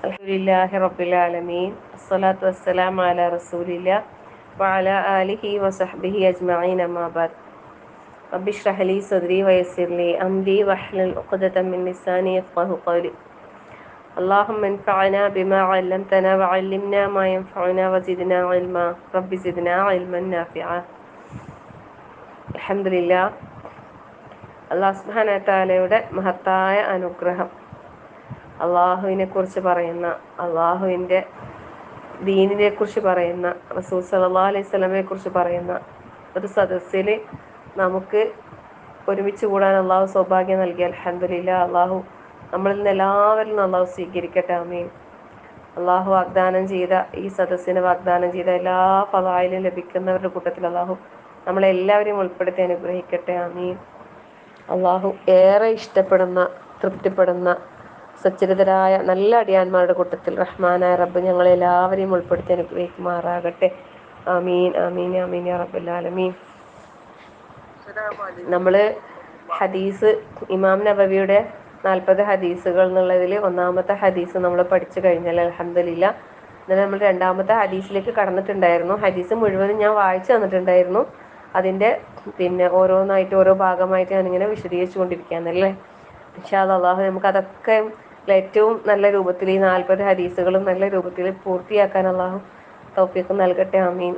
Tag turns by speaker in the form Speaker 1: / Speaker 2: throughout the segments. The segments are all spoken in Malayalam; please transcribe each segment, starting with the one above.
Speaker 1: അൽഹംദുലില്ലാഹി റബ്ബിൽ ആലമീൻ അസ്സലാത്തു വസ്സലാമു അലാ റസൂലില്ലാഹ് വഅലാ ആലിഹി വസഹ്ബിഹി അജ്മഈൻ അമ്മാ ബഅദ് റബ്ബി ഇശ്റഹ് ലി സദ്രി വയസ്സിർ ലി അംരി വഹ്ലുൽ ഉഖ്ദതം മിൻ ലിസാനി യഫ്ഖഹു ഖൗലി അല്ലാഹുമ്മ അൻഫഅനാ ബിമാ അല്ലംതനാ വഅല്ലിംനാ മാ യൻഫഉനാ വസിദ്നാ ഇൽമാ റബ്ബി സിദ്നാ ഇൽമൻ നാഫിഅ. അൽഹംദുലില്ലാഹ്, അല്ലാഹു സുബ്ഹാനഹു വ തആലയുടെ മഹത്തായ അനുഗ്രഹം, അള്ളാഹുവിനെ കുറിച്ച് പറയുന്ന, അള്ളാഹുവിൻ്റെ ദീനിനെ കുറിച്ച് പറയുന്ന, റസൂൽ സല്ലല്ലാഹു അലൈഹി വസല്ലമയെ കുറിച്ച് പറയുന്ന ഒരു സദസ്സിൽ നമുക്ക് ഒരുമിച്ച് കൂടാൻ അള്ളാഹു സൗഭാഗ്യം നൽകി. അൽഹംദുലില്ലാഹ്, അള്ളാഹു നമ്മളിൽ നിന്ന് എല്ലാവരിൽ നിന്നും അള്ളാഹു സ്വീകരിക്കട്ടെ, ആമീൻ. അള്ളാഹു വാഗ്ദാനം ചെയ്ത ഈ സദസ്സിന് വാഗ്ദാനം ചെയ്ത എല്ലാ ഫളായിലും ലഭിക്കുന്നവരുടെ കൂട്ടത്തിൽ അള്ളാഹു നമ്മളെല്ലാവരെയും ഉൾപ്പെടുത്തി അനുഗ്രഹിക്കട്ടെ, ആമീൻ. അള്ളാഹു ഏറെ ഇഷ്ടപ്പെടുന്ന, തൃപ്തിപ്പെടുന്ന സച്ചരിതരായ നല്ല അടിയാന്മാരുടെ കൂട്ടത്തിൽ റഹ്മാനായ റബ്ബ് ഞങ്ങളെല്ലാവരെയും ഉൾപ്പെടുത്തി അനുഗ്രഹിക്കുമാറാകട്ടെ, ആമീൻ ആമീൻ ആമീൻ യാ റബ്ബൽ ആലമീൻ. നമ്മൾ ഹദീസ്, ഇമാം നബവിയുടെ 40 ഹദീസുകൾ എന്നുള്ളതിൽ ഒന്നാമത്തെ ഹദീസ് നമ്മൾ പഠിച്ചു കഴിഞ്ഞാൽ അൽഹംദുലില്ലാഹ്. എന്നാൽ നമ്മൾ രണ്ടാമത്തെ ഹദീസിലേക്ക് കടന്നിട്ടുണ്ടായിരുന്നു. ഹദീസ് മുഴുവനും ഞാൻ വായിച്ചു തന്നിട്ടുണ്ടായിരുന്നു. അതിൻ്റെ ഓരോന്നായിട്ട് ഓരോ ഭാഗമായിട്ട് ഞാനിങ്ങനെ വിശദീകരിച്ചു കൊണ്ടിരിക്കുകയാണല്ലേ. ഇൻഷാ അല്ലാഹ് നമുക്കതൊക്കെ ഏറ്റവും നല്ല രൂപത്തിൽ ഈ 40 ഹദീസുകളും നല്ല രൂപത്തിൽ പൂർത്തിയാക്കാൻ അല്ലാഹു തൗഫീഖ് നൽകട്ടെ, ആമീൻ.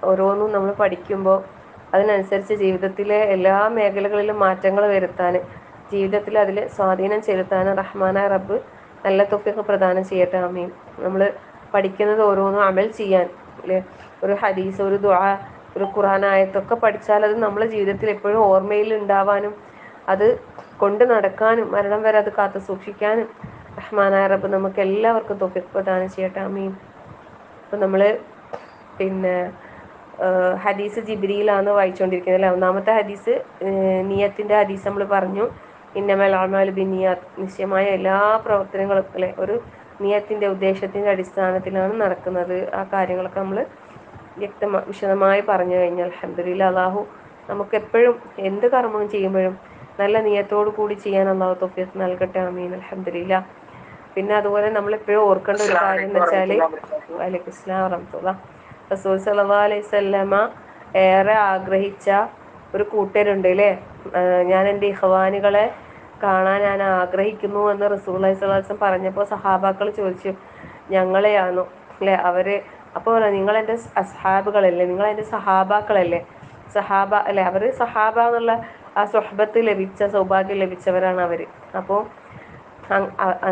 Speaker 1: ഓരോന്നും നമ്മൾ പഠിക്കുമ്പോൾ അതിനനുസരിച്ച് ജീവിതത്തിലെ എല്ലാ മേഖലകളിലും മാറ്റങ്ങൾ വരുത്താൻ, ജീവിതത്തിൽ അതിൽ സ്വാധീനം ചെലുത്താൻ റഹ്മാനായ റബ്ബ് നല്ല തൗഫീഖ് പ്രദാനം ചെയ്യട്ടെ, ആമീൻ. നമ്മൾ പഠിക്കുന്നത് ഓരോന്നും അമൽ ചെയ്യാൻ, അല്ലേ, ഒരു ഹദീസ്, ഒരു ദുആ, ഒരു ഖുർആൻ ആയത്തൊക്കെ പഠിച്ചാൽ അത് നമ്മുടെ ജീവിതത്തിൽ എപ്പോഴും ഓർമ്മയിൽ ഉണ്ടാവാനും അത് കൊണ്ട് നടക്കാനും മരണം വരെ അത് കാത്തു സൂക്ഷിക്കാനും റഹ്മാനായ റബ്ബ് നമുക്ക് എല്ലാവർക്കും തൗഫീഖ് പ്രദാനം ചെയ്യട്ടെ, ആമീൻ. അപ്പം നമ്മൾ ഹദീസ് ജിബ്രീലാണ് വായിച്ചുകൊണ്ടിരിക്കുന്നത് അല്ലേ. ഒന്നാമത്തെ ഹദീസ് നിയത്തിൻ്റെ ഹദീസ് നമ്മൾ പറഞ്ഞു. ഇന്നമൽ അഅ്മാലു ബിന്നിയാത്ത്, നിശ്ചയമായ എല്ലാ പ്രവർത്തനങ്ങളും അല്ലേ ഒരു നിയത്തിൻ്റെ, ഉദ്ദേശത്തിൻ്റെ അടിസ്ഥാനത്തിലാണ് നടക്കുന്നത്. ആ കാര്യങ്ങളൊക്കെ നമ്മൾ വിശദമായി പറഞ്ഞു കഴിഞ്ഞാൽ അൽഹംദുലില്ലാഹ്, അല്ലാഹു നമുക്ക് എപ്പോഴും എന്ത് കർമ്മവും ചെയ്യുമ്പോഴും നല്ല നിയത്തോടു കൂടി ചെയ്യാൻ അല്ലാഹു തൗഫീഖ് നൽകട്ടെ, ആമീൻ. അൽഹംദുലില്ലാഹ്. പിന്നെ അതുപോലെ നമ്മളെപ്പോഴും ഓർക്കേണ്ട ഒരു കാര്യം എന്ന് വെച്ചാൽ, വഅലൈക്കും അസ്സലാം വറഹ്മത്തുള്ളാഹി, റസൂൽ സല്ലല്ലാഹു അലൈഹി വസല്ലമ ഏറെ ആഗ്രഹിച്ച ഒരു കൂട്ടരുണ്ട് അല്ലേ. ഞാൻ എൻ്റെ ഇഖ്വാനികളെ കാണാൻ ഞാൻ ആഗ്രഹിക്കുന്നു എന്ന് റസൂലുള്ളാഹി സ്വല്ലല്ലാഹു അലൈഹി വസല്ലം പറഞ്ഞപ്പോൾ സഹാബാക്കൾ ചോദിച്ചു, ഞങ്ങളെയാണോ അല്ലേ? അപ്പോൾ നിങ്ങളെൻ്റെ അസ്ഹാബുകളല്ലേ, നിങ്ങളെൻ്റെ സഹാബാക്കളല്ലേ, സഹാബ അല്ലേ, അവർ സഹാബ എന്നുള്ള ആ സ്വഹബത്ത് ലഭിച്ച, സൗഭാഗ്യം ലഭിച്ചവരാണ് അവർ. അപ്പോൾ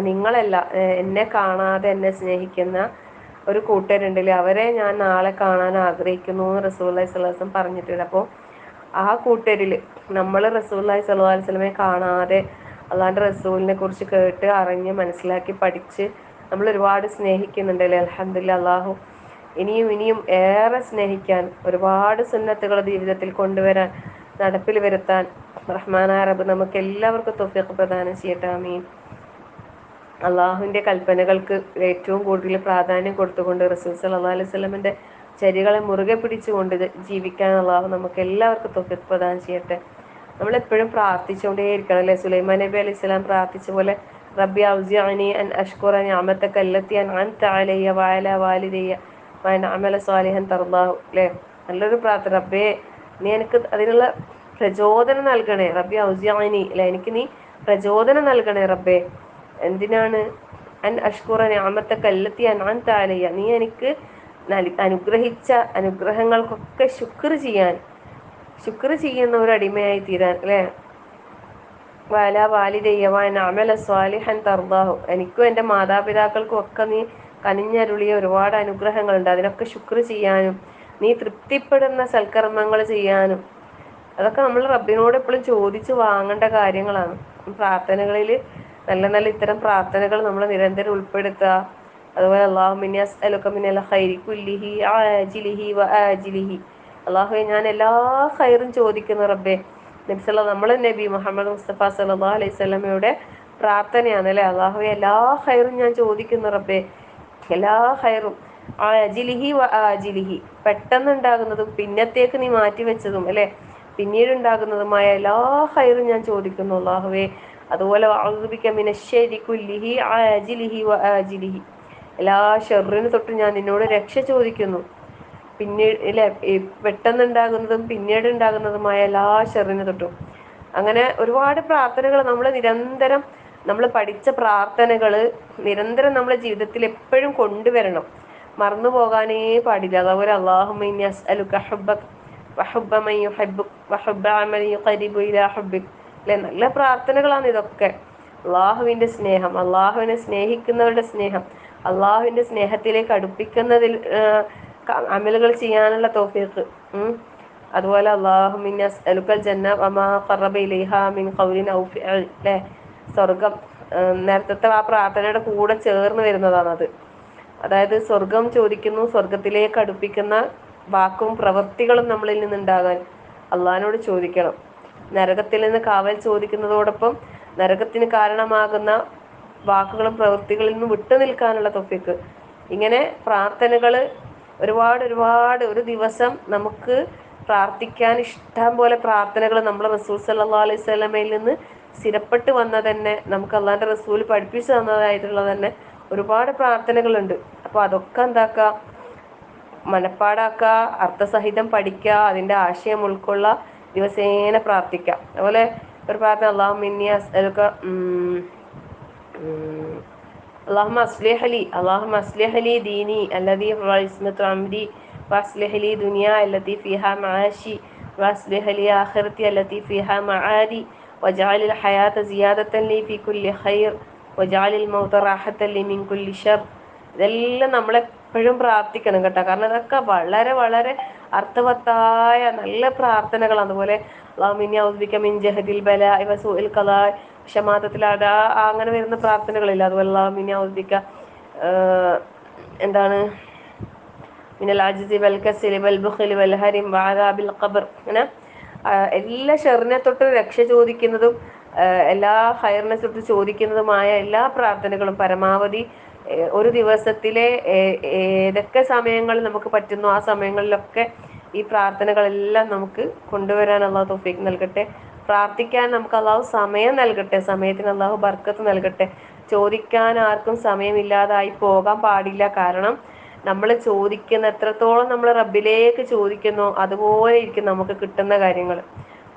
Speaker 1: നിങ്ങളല്ല, എന്നെ കാണാതെ എന്നെ സ്നേഹിക്കുന്ന ഒരു കൂട്ടരുണ്ടല്ലേ, അവരെ ഞാൻ നാളെ കാണാൻ ആഗ്രഹിക്കുന്നു എന്ന് റസൂലുള്ളാഹി സ്വല്ലല്ലാഹു അലൈഹി വസല്ലം പറഞ്ഞിട്ടുണ്ട്. അപ്പോൾ ആ കൂട്ടരിൽ നമ്മൾ റസൂലുള്ളാഹി സ്വല്ലല്ലാഹു അലൈഹി വസല്ലമയെ കാണാതെ അള്ളാഹുവിൻ്റെ റസൂലിനെ കുറിച്ച് കേട്ട് അറിഞ്ഞ് മനസ്സിലാക്കി പഠിച്ച് നമ്മൾ ഒരുപാട് സ്നേഹിക്കുന്നുണ്ടല്ലേ. അൽഹംദുലില്ലാഹ്, അള്ളാഹു ഇനിയും ഇനിയും ഏറെ സ്നേഹിക്കാൻ, ഒരുപാട് സുന്നത്തുകൾ ജീവിതത്തിൽ കൊണ്ടുവരാൻ, നടപ്പിൽ വരുത്താൻ റഹ്മാനായ റബ്ബ് നമുക്ക് എല്ലാവർക്കും തൗഫീഖ് പ്രദാനം ചെയ്യട്ടെ, ആമീൻ. അള്ളാഹുവിൻ്റെ കൽപ്പനകൾക്ക് ഏറ്റവും കൂടുതൽ പ്രാധാന്യം കൊടുത്തുകൊണ്ട് റസൂൽ സല്ലല്ലാഹു അലൈഹി വസല്ലമിൻ്റെ ചര്യകളെ മുറുകെ പിടിച്ചുകൊണ്ട് ജീവിക്കാൻ അള്ളാഹു നമുക്ക് എല്ലാവർക്കും തൗഫീഖ് പ്രദാനം ചെയ്യട്ടെ. നമ്മളെപ്പോഴും പ്രാർത്ഥിച്ചുകൊണ്ടേയിരിക്കണം അല്ലേ. സുലൈമാൻ നബി അലൈഹി സ്വലാം പ്രാർത്ഥിച്ച പോലെ, റബ്ബി ഔസിഅനി അൻ അഷ്കുറ നിഅമതക അല്ലത്തി അൻഅംത അലയ്യ വഅലാ വാലിദയ്യ വഅൻ അഅമല സ്വാലിഹൻ തർദാഹു അല്ലേ. നല്ലൊരു പ്രാർത്ഥന. റബ്ബേ, നീ എനിക്ക് അതിനുള്ള പ്രചോദനം നൽകണേ. റബ്ബി ഔസിഅനി അല്ലേ, എനിക്ക് നീ പ്രചോദനം നൽകണേ റബ്ബേ. എന്തിനാണ്? അൻ അഷ്കുറ നിഅമതക അല്ലത്തി അൻഅംത അലയ്യ, നീ എനിക്ക് അനുഗ്രഹിച്ച അനുഗ്രഹങ്ങൾക്കൊക്കെ ശുക്ർ ചെയ്യുന്ന ഒരു അടിമയായി തീരാൻ അല്ലേ. വഅലാ വാലിദയ്യ വഅൻ അഅമല സ്വാലിഹൻ തർദാഹു, എനിക്കും എൻ്റെ മാതാപിതാക്കൾക്കും ഒക്കെ നീ കനിഞ്ഞരുളിയ ഒരുപാട് അനുഗ്രഹങ്ങളുണ്ട്, അതിനൊക്കെ ശുക്ർ ചെയ്യാനും നീ തൃപ്തിപ്പെടുന്ന സൽക്കർമ്മങ്ങൾ ചെയ്യാനും, അതൊക്കെ നമ്മൾ റബ്ബിനോട് എപ്പോഴും ചോദിച്ച് വാങ്ങേണ്ട കാര്യങ്ങളാണ്. പ്രാർത്ഥനകളിൽ നല്ല നല്ല ഇത്തരം പ്രാർത്ഥനകൾ നമ്മൾ നിരന്തരം ഉൾപ്പെടുത്തുക. അതുപോലെ അല്ലാഹുമ്മ ഇന്നി അസ്അലുക മിനൽ ഖൈരി കുല്ലിഹി ആജിലിഹി വആജിലിഹി, അല്ലാഹുവേ ഞാൻ എല്ലാ ഖൈറും ചോദിക്കുന്നു റബ്ബേ. നമ്മൾ നബി മുഹമ്മദ് മുസ്തഫ സല്ലല്ലാഹു അലൈഹി വസല്ലമയുടെ പ്രാർത്ഥനയാണ് അല്ലേ. അല്ലാഹുവേ എല്ലാ ഖൈറും ഞാൻ ചോദിക്കുന്നു റബ്ബേ, എല്ലാ ഖൈറും ആജിലിഹി വആജിലിഹി, പെട്ടെന്നുണ്ടാകുന്നതും പിന്നത്തേക്ക് നീ മാറ്റിവെച്ചതും അല്ലേ, പിന്നീട് ഉണ്ടാകുന്നതുമായ എല്ലാ ഖൈറും ഞാൻ ചോദിക്കുന്നു അല്ലാഹുവേ. അതുപോലെ വഅഊദു ബിക മിനശ്ശർരി കുല്ലിഹി ആജിലിഹി വആജിലിഹി, എല്ലാ ഷെറിന് തൊട്ട് ഞാൻ നിന്നോട് രക്ഷ ചോദിക്കുന്നു. പിന്നീട് ഇല്ലേ, പെട്ടെന്നുണ്ടാകുന്നതും പിന്നീട് ഉണ്ടാകുന്നതുമായ എല്ലാ ഷെറിന് തൊട്ടും. അങ്ങനെ ഒരുപാട് പ്രാർത്ഥനകൾ നമ്മൾ നിരന്തരം, നമ്മൾ പഠിച്ച പ്രാർത്ഥനകൾ നിരന്തരം നമ്മുടെ ജീവിതത്തിൽ എപ്പോഴും കൊണ്ടുവരണം, മറന്നു പോകാനേ പാടില്ല. അതുപോലെ അല്ലാഹുമ്മ ഇന്നി അസ്അലുക ഹുബ്ബക വഹുബ്ബ മൻ യുഹിബ്ബുക വഹുബ്ബ അമലൻ യുഖരിബു ഇലാ ഹുബ്ബിക. അല്ലെ, നല്ല പ്രാർത്ഥനകളാണ് ഇതൊക്കെ. അള്ളാഹുവിന്റെ സ്നേഹം, അള്ളാഹുവിനെ സ്നേഹിക്കുന്നവരുടെ സ്നേഹം, അള്ളാഹുവിന്റെ സ്നേഹത്തിലേക്ക് അടുപ്പിക്കുന്നതിൽ അമലുകൾ ചെയ്യാനുള്ള തൗഫീഖ്. അതുപോലെ അല്ലാഹുമ്മ ഇന്നി അസ്അലുകൽ ജന്ന വമാ ഖറബ ഇലൈഹാ മിൻ ഖൗലിൻ ഔ ഫിഅൽ. അല്ലേ, സ്വർഗം നേരത്തെ ആ പ്രാർത്ഥനയുടെ കൂടെ ചേർന്ന് വരുന്നതാണത്. അതായത് സ്വർഗം ചോദിക്കുന്നു, സ്വർഗത്തിലേക്ക് അടുപ്പിക്കുന്ന വാക്കും പ്രവൃത്തികളും നമ്മളിൽ നിന്നുണ്ടാകാൻ അള്ളാഹിനോട് ചോദിക്കണം. നരകത്തിൽ നിന്ന് കാവൽ ചോദിക്കുന്നതോടൊപ്പം നരകത്തിന് കാരണമാകുന്ന വാക്കുകളും പ്രവൃത്തികളിൽ നിന്ന് വിട്ടു നിൽക്കാനുള്ള തൗഫീഖ്. ഇങ്ങനെ പ്രാർത്ഥനകൾ ഒരുപാട് ഒരുപാട്, ഒരു ദിവസം നമുക്ക് പ്രാർത്ഥിക്കാൻ ഇഷ്ടം പോലെ പ്രാർത്ഥനകൾ നമ്മൾ റസൂൽ സല്ലല്ലാഹു അലൈഹി വസല്ലമയിൽ നിന്ന് സ്ഥിരപ്പെട്ട് വന്ന തന്നെ, നമുക്ക് അള്ളാഹിന്റെ റസൂൽ പഠിപ്പിച്ചു തന്നതായിട്ടുള്ള തന്നെ ഒരുപാട് പ്രാർത്ഥനകളുണ്ട്. അപ്പോൾ അതൊക്കെ എന്താക്കുക, മനപ്പാടാക്കുക, അർത്ഥസഹിതം പഠിക്കുക, അതിൻ്റെ ആശയം ഉൾക്കൊള്ളുക, ദിവസേന പ്രാർത്ഥിക്കുക. അതുപോലെ ഒരു പ്രാർത്ഥന അല്ലാഹുമ്മ ഇന്നി അസ്അലുക അല്ലാഹുമ്മ അസ്ലിഹ് ലി ദീനി അല്ലദീ ഹുവ ഇസ്മതു അംരി വഅസ്ലിഹ് ലി ദുനിയാ അല്ലതി ഫീഹാ മആശി വഅസ്ലിഹ് ലി ആഖിറതി അല്ലതി ഫീഹാ മആദി വജഅലിൽ ഹയാത സിയാദത്തൻ ലി ഫീ കുല്ലി ഖൈർ വജഅലിൽ മൗത റാഹത്തൻ ലി മിൻ കുല്ലി ശർ. ഇതെല്ലാം നമ്മളെപ്പോഴും പ്രാർത്ഥിക്കണം കേട്ടോ, കാരണം ഇതൊക്കെ വളരെ വളരെ അർത്ഥവത്തായ നല്ല പ്രാർത്ഥനകളാണ്. അതുപോലെ അല്ലാഹുമ്മ ഇന്നി അഊദു മിൻ ജഹദിൽ ബലാഇ വസൂഇൽ ഖളാഇ, ക്ഷമാതത്തിൽ അതാ അങ്ങനെ വരുന്ന പ്രാർത്ഥനകളില്ല. അതുപോലെ അല്ലാഹുമ്മ ഇന്നി അഊദു എന്താണ് മിനൽ അജ്സി വൽ കസ്ലി വൽ ബുഖ്ലി വൽ ഹരിം വഅദാബിൽ ഖബർ. അങ്ങനെ എല്ലാ ഷെറിനെ തൊട്ട് രക്ഷ ചോദിക്കുന്നതും എല്ലാ ഹൈറിനെ തൊട്ട് ചോദിക്കുന്നതുമായ എല്ലാ പ്രാർത്ഥനകളും പരമാവധി ഒരു ദിവസത്തിലെ ഏതൊക്കെ സമയങ്ങളിൽ നമുക്ക് പറ്റുന്നു ആ സമയങ്ങളിലൊക്കെ ഈ പ്രാർത്ഥനകളെല്ലാം നമുക്ക് കൊണ്ടുവരാൻ അള്ളാഹു തൗഫീഖ് നൽകട്ടെ. പ്രാർത്ഥിക്കാൻ നമുക്ക് അള്ളാഹു സമയം നൽകട്ടെ, സമയത്തിന് അള്ളാഹു ബർക്കത്ത് നൽകട്ടെ. ചോദിക്കാൻ ആർക്കും സമയമില്ലാതായി പോകാൻ പാടില്ല. കാരണം നമ്മൾ ചോദിക്കുന്ന എത്രത്തോളം നമ്മൾ റബ്ബിലേക്ക് ചോദിക്കുന്നോ അതുപോലെ ഇരിക്കും നമുക്ക് കിട്ടുന്ന കാര്യങ്ങൾ.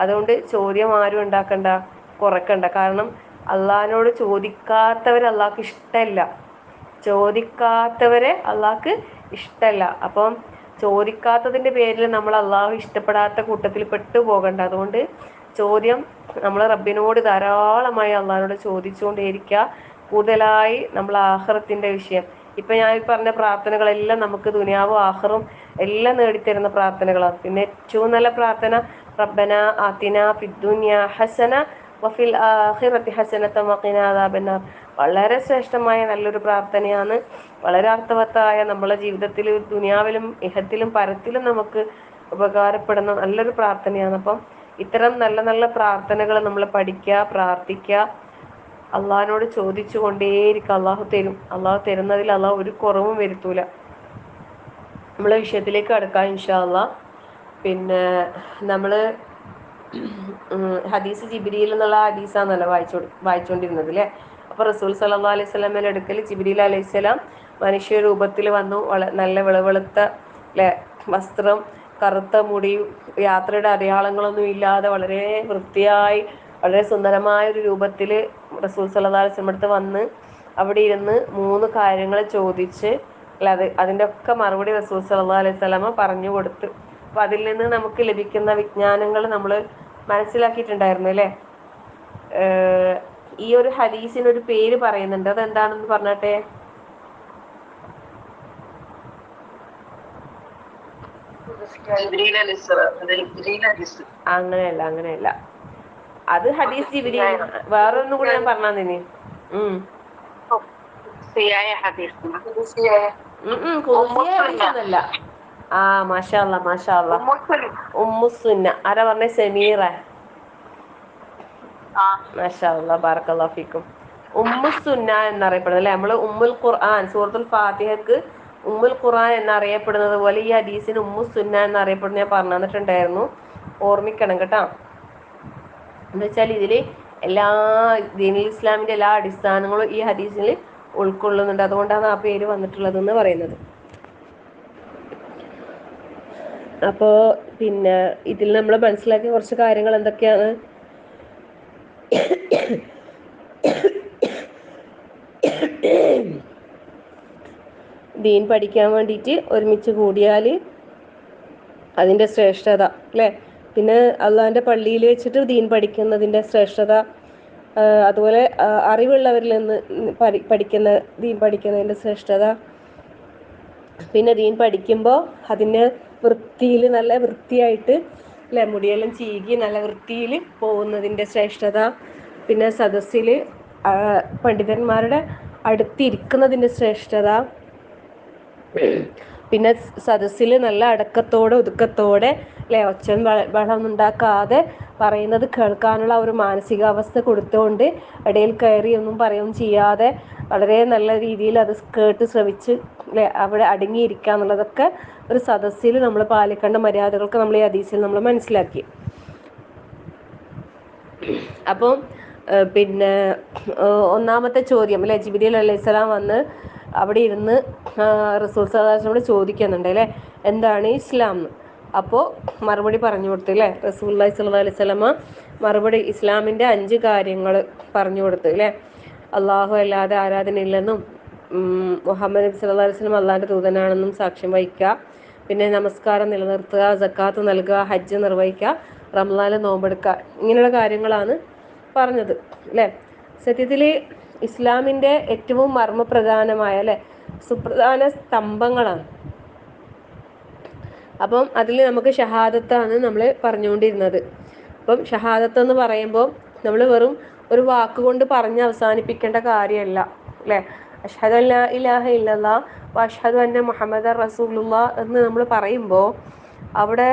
Speaker 1: അതുകൊണ്ട് ചോദ്യം ആരും ഉണ്ടാക്കണ്ട, കുറക്കണ്ട. കാരണം അള്ളാഹിനോട് ചോദിക്കാത്തവരെ അള്ളാഹ്ക്ക് ഇഷ്ടമല്ല, ചോദിക്കാത്തവരെ അള്ളാഹ്ക്ക് ഇഷ്ടമല്ല. അപ്പം ചോദിക്കാത്തതിൻ്റെ പേരിൽ നമ്മൾ അള്ളാഹു ഇഷ്ടപ്പെടാത്ത കൂട്ടത്തിൽ പെട്ടു പോകണ്ട. അതുകൊണ്ട് ചോദ്യം നമ്മൾ റബ്ബിനോട് ധാരാളമായി അള്ളാഹിനോട് ചോദിച്ചുകൊണ്ടേയിരിക്കുക. കൂടുതലായി നമ്മൾ ആഖിറത്തിൻ്റെ വിഷയം, ഇപ്പം ഞാൻ പറഞ്ഞ പ്രാർത്ഥനകളെല്ലാം നമുക്ക് ദുനിയാവും ആഖിറും എല്ലാം നേടിത്തരുന്ന പ്രാർത്ഥനകളാണ്. പിന്നെ ഏറ്റവും നല്ല പ്രാർത്ഥന റബ്ബന ആതിന ഫിദ്ദുനിയ ഹസന വഫിൽ ആഖിറതി ഹസനത വഖിനാ അദാബന്നാർ. വളരെ ശ്രേഷ്ഠമായ നല്ലൊരു പ്രാർത്ഥനയാണ്, വളരെ അർത്ഥവത്തായ നമ്മളെ ജീവിതത്തിൽ ദുനിയാവിലും ഇഹത്തിലും പരത്തിലും നമുക്ക് ഉപകാരപ്പെടുന്ന നല്ലൊരു പ്രാർത്ഥനയാണ്. അപ്പം ഇത്തരം നല്ല നല്ല പ്രാർത്ഥനകൾ നമ്മൾ പഠിക്കുക, പ്രാർത്ഥിക്കുക, അള്ളാഹിനോട് ചോദിച്ചു കൊണ്ടേയിരിക്കുക. അള്ളാഹു തരും, അള്ളാഹു തരുന്നതിൽ അള്ളാഹു ഒരു കുറവും വരുത്തൂല. നമ്മളെ വിഷയത്തിലേക്ക് കടക്കാം ഇൻഷാ അള്ളാഹ്. പിന്നെ നമ്മൾ ഹദീസ് ജിബ്രീൽ എന്നുള്ള ഹദീസാണല്ലോ വായിച്ചുകൊണ്ടിരുന്നത് അല്ലേ. അപ്പോൾ റസൂൽ സല്ലല്ലാഹു അലൈഹി വസല്ലമയുടെ അടുക്കൽ ജിബ്രീൽ അലൈഹിസ്സലാം മനുഷ്യ രൂപത്തിൽ വന്നു. നല്ല വെളുവെളുത്ത അല്ലേ വസ്ത്രം, കറുത്ത മുടി, യാത്രയുടെ അടയാളങ്ങളൊന്നും ഇല്ലാതെ വളരെ വൃത്തിയായി വളരെ സുന്ദരമായ ഒരു രൂപത്തിൽ റസൂൽ സല്ലല്ലാഹു അലൈഹി വസല്ലം അടുത്ത് വന്ന് അവിടെ ഇരുന്ന് 3 കാര്യങ്ങൾ ചോദിച്ച് അല്ല അതിൻ്റെ ഒക്കെ മറുപടി റസൂൽ സല്ലല്ലാഹു അലൈഹി വസല്ലം പറഞ്ഞു കൊടുത്ത്. അപ്പോൾ അതിൽ നിന്ന് നമുക്ക് ലഭിക്കുന്ന വിജ്ഞാനങ്ങൾ നമ്മൾ മനസ്സിലാക്കിയിട്ടുണ്ടായിരുന്നു അല്ലേ. ഈ ഒരു ഹദീസിനൊരു പേര് പറയുന്നുണ്ട്, അതെന്താണെന്ന് പറഞ്ഞാട്ടെ. അങ്ങനെയല്ല, അത് ഹദീസ് ജിബ്രീൽ. വേറൊന്നും കൂടി ഞാൻ പറഞ്ഞാ നിന്നെ ഹദീസൊന്നല്ല. ആ മാഷാ അല്ലാഹ് ഉമ്മുസുന്ന. ആരാ പറഞ്ഞ? സമീറ. മാഷാ അല്ലാഹ് ബറക്കല്ലാഹു ഫീക്കും. ഉമ്മുസുന്ന എന്നറിയപ്പെടുന്നത് അല്ലേ. നമ്മൾ ഉമ്മുൽ ഖുർആൻ, സൂറത്തുൽ ഫാത്തിഹക്ക് ഉമ്മുൽ ഖുർആൻ എന്നറിയപ്പെടുന്നത് പോലെ ഈ ഹദീസിന് ഉമ്മുസുന്ന എന്നറിയപ്പെടുന്നത് ഞാൻ പറഞ്ഞു തന്നിട്ടുണ്ടായിരുന്നു, ഓർമ്മിക്കണം കേട്ടോ. എന്ന് വെച്ചാൽ ഇതിൽ എല്ലാ ദീനുൽ ഇസ്ലാമിൻ്റെ എല്ലാ അടിസ്ഥാനങ്ങളും ഈ ഹദീസിൽ ഉൾക്കൊള്ളുന്നുണ്ട്. അതുകൊണ്ടാണ് ആ പേര് വന്നിട്ടുള്ളതെന്ന് പറയുന്നത്. അപ്പോൾ പിന്നെ ഇതിൽ നമ്മൾ മനസ്സിലാക്കിയ കുറച്ച് കാര്യങ്ങൾ എന്തൊക്കെയാണ്? ദീൻ പഠിക്കാൻ വേണ്ടിയിട്ട് ഒരുമിച്ച് കൂടിയാൽ അതിൻ്റെ ശ്രേഷ്ഠത അല്ലേ, പിന്നെ അള്ളാഹിൻ്റെ പള്ളിയിൽ വെച്ചിട്ട് ദീൻ പഠിക്കുന്നതിൻ്റെ ശ്രേഷ്ഠത, അതുപോലെ അറിവുള്ളവരിൽ നിന്ന് പഠിക്കുന്ന ദീൻ പഠിക്കുന്നതിൻ്റെ ശ്രേഷ്ഠത, പിന്നെ ദീൻ പഠിക്കുമ്പോൾ അതിന് വൃത്തിയിൽ നല്ല വൃത്തിയായിട്ട് അല്ലേ മുടിയെല്ലാം ചീകി നല്ല വൃത്തിയിൽ പോകുന്നതിൻ്റെ ശ്രേഷ്ഠത, പിന്നെ സദസ്സിൽ പണ്ഡിതന്മാരുടെ അടുത്തിരിക്കുന്നതിൻ്റെ ശ്രേഷ്ഠത, പിന്നെ സദസ്സിൽ നല്ല അടക്കത്തോടെ ഒതുക്കത്തോടെ അല്ലേ ഒച്ചയും ബഹളം ഉണ്ടാക്കാതെ പറയുന്നത് കേൾക്കാനുള്ള ഒരു മാനസികാവസ്ഥ കൊടുത്തുകൊണ്ട് ഇടയിൽ കയറി ഒന്നും പറയുകയും ചെയ്യാതെ വളരെ നല്ല രീതിയിൽ അത് കേട്ട് ശ്രവിച്ച് അല്ലേ അവിടെ അടങ്ങിയിരിക്കുക എന്നുള്ളതൊക്കെ ഒരു സദസ്സിൽ നമ്മൾ പാലിക്കേണ്ട മര്യാദകൾക്ക് നമ്മൾ ഈ ഹദീസിൽ നമ്മൾ മനസ്സിലാക്കി. അപ്പം പിന്നെ ഒന്നാമത്തെ ചോദ്യം അല്ലേ, ജിബ്രീൽ അലൈഹിസ്സലാം വന്ന് അവിടെ ഇരുന്ന് റസൂൽ സല്ലല്ലാഹു അലൈഹി വസല്ലമയോട് ചോദിക്കുന്നുണ്ട് അല്ലേ എന്താണ് ഇസ്ലാം എന്ന്. അപ്പോൾ മറുപടി പറഞ്ഞു കൊടുത്തു അല്ലേ റസൂലുള്ളാഹി സ്വല്ലല്ലാഹു അലൈഹി വസല്ലമ മറുപടി ഇസ്ലാമിൻ്റെ 5 കാര്യങ്ങൾ പറഞ്ഞു കൊടുത്തു അല്ലേ. അള്ളാഹു അല്ലാതെ ആരാധനയില്ലെന്നും മുഹമ്മദ് നബി സല്ലല്ലാഹു അലൈഹി വസല്ലം അള്ളാഹിൻ്റെ ദൂതനാണെന്നും സാക്ഷ്യം വഹിക്കുക, പിന്നെ നമസ്കാരം നിലനിർത്തുക, സക്കാത്ത് നൽകുക, ഹജ്ജ് നിർവഹിക്കുക, റമളാനിൽ നോമ്പെടുക്കുക, ഇങ്ങനെയുള്ള കാര്യങ്ങളാണ് പറഞ്ഞത് അല്ലേ. സത്യത്തിൽ ഇസ്ലാമിൻ്റെ ഏറ്റവും മർമ്മപ്രധാനമായ അല്ലേ സുപ്രധാന സ്തംഭങ്ങളാണ്. അപ്പം അതിൽ നമുക്ക് ഷഹാദത്താണ് നമ്മൾ പറഞ്ഞുകൊണ്ടിരുന്നത്. അപ്പം ഷഹാദത്ത് എന്ന് പറയുമ്പോൾ നമ്മൾ വെറും ഒരു വാക്കുകൊണ്ട് പറഞ്ഞ് അവസാനിപ്പിക്കേണ്ട കാര്യമല്ല അല്ലേ. അഷ്ഹദു അല്ലാ ഇലാഹ ഇല്ലല്ലാഹ് വ അഷ്ഹദു അന്ന മുഹമ്മദൻ റസൂലുള്ളാഹ് എന്ന് നമ്മൾ പറയുമ്പോൾ അവിടെ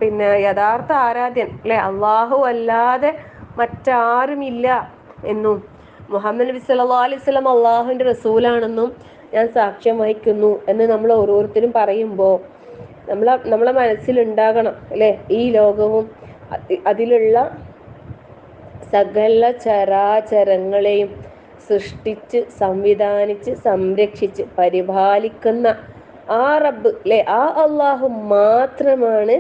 Speaker 1: പിന്നെ യഥാർത്ഥ ആരാധ്യൻ അല്ലേ അള്ളാഹു അല്ലാതെ മറ്റാരുമില്ല എന്നും മുഹമ്മദ് നബി സല്ലല്ലാഹു അലൈഹി വസല്ലം അള്ളാഹുവിൻ്റെ റസൂലാണെന്നും ഞാൻ സാക്ഷ്യം വഹിക്കുന്നു എന്ന് നമ്മൾ ഓരോരുത്തരും പറയുമ്പോൾ നമ്മളെ മനസ്സിലുണ്ടാകണം അല്ലേ ഈ ലോകവും അതിലുള്ള സകല ചരാചരങ്ങളെയും സൃഷ്ടിച്ച് സംവിധാനിച്ച് സംരക്ഷിച്ച് പരിപാലിക്കുന്ന ആ റബ്ബ് അല്ലേ ആ അള്ളാഹു മാത്രമാണ്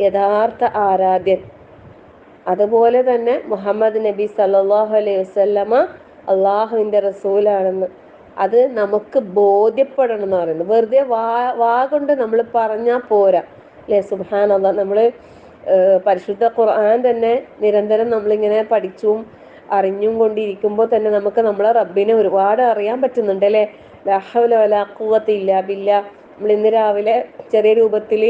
Speaker 1: യഥാർത്ഥ ആരാധ്യൻ. അതുപോലെ തന്നെ മുഹമ്മദ് നബി സല്ലല്ലാഹു അലൈഹി വസല്ലമ അള്ളാഹുവിൻ്റെ റസൂലാണെന്ന് അത് നമുക്ക് ബോധ്യപ്പെടണം എന്ന് പറയുന്നത്. വെറുതെ വാ കൊണ്ട് നമ്മൾ പറഞ്ഞാൽ പോരാ അല്ലേ. സുബ്ഹാനല്ലാഹ്, നമ്മൾ പരിശുദ്ധ ഖുർആൻ തന്നെ നിരന്തരം നമ്മളിങ്ങനെ പഠിച്ചും അറിഞ്ഞും കൊണ്ടിരിക്കുമ്പോൾ തന്നെ നമുക്ക് നമ്മളെ റബ്ബിനെ ഒരുപാട് അറിയാൻ പറ്റുന്നുണ്ട് അല്ലേ. ലാ ഹൗല വലാ ഖുവത ഇല്ലാ ബില്ലാഹ്. നമ്മൾ ഇന്ന് രാവിലെ ചെറിയ രൂപത്തിൽ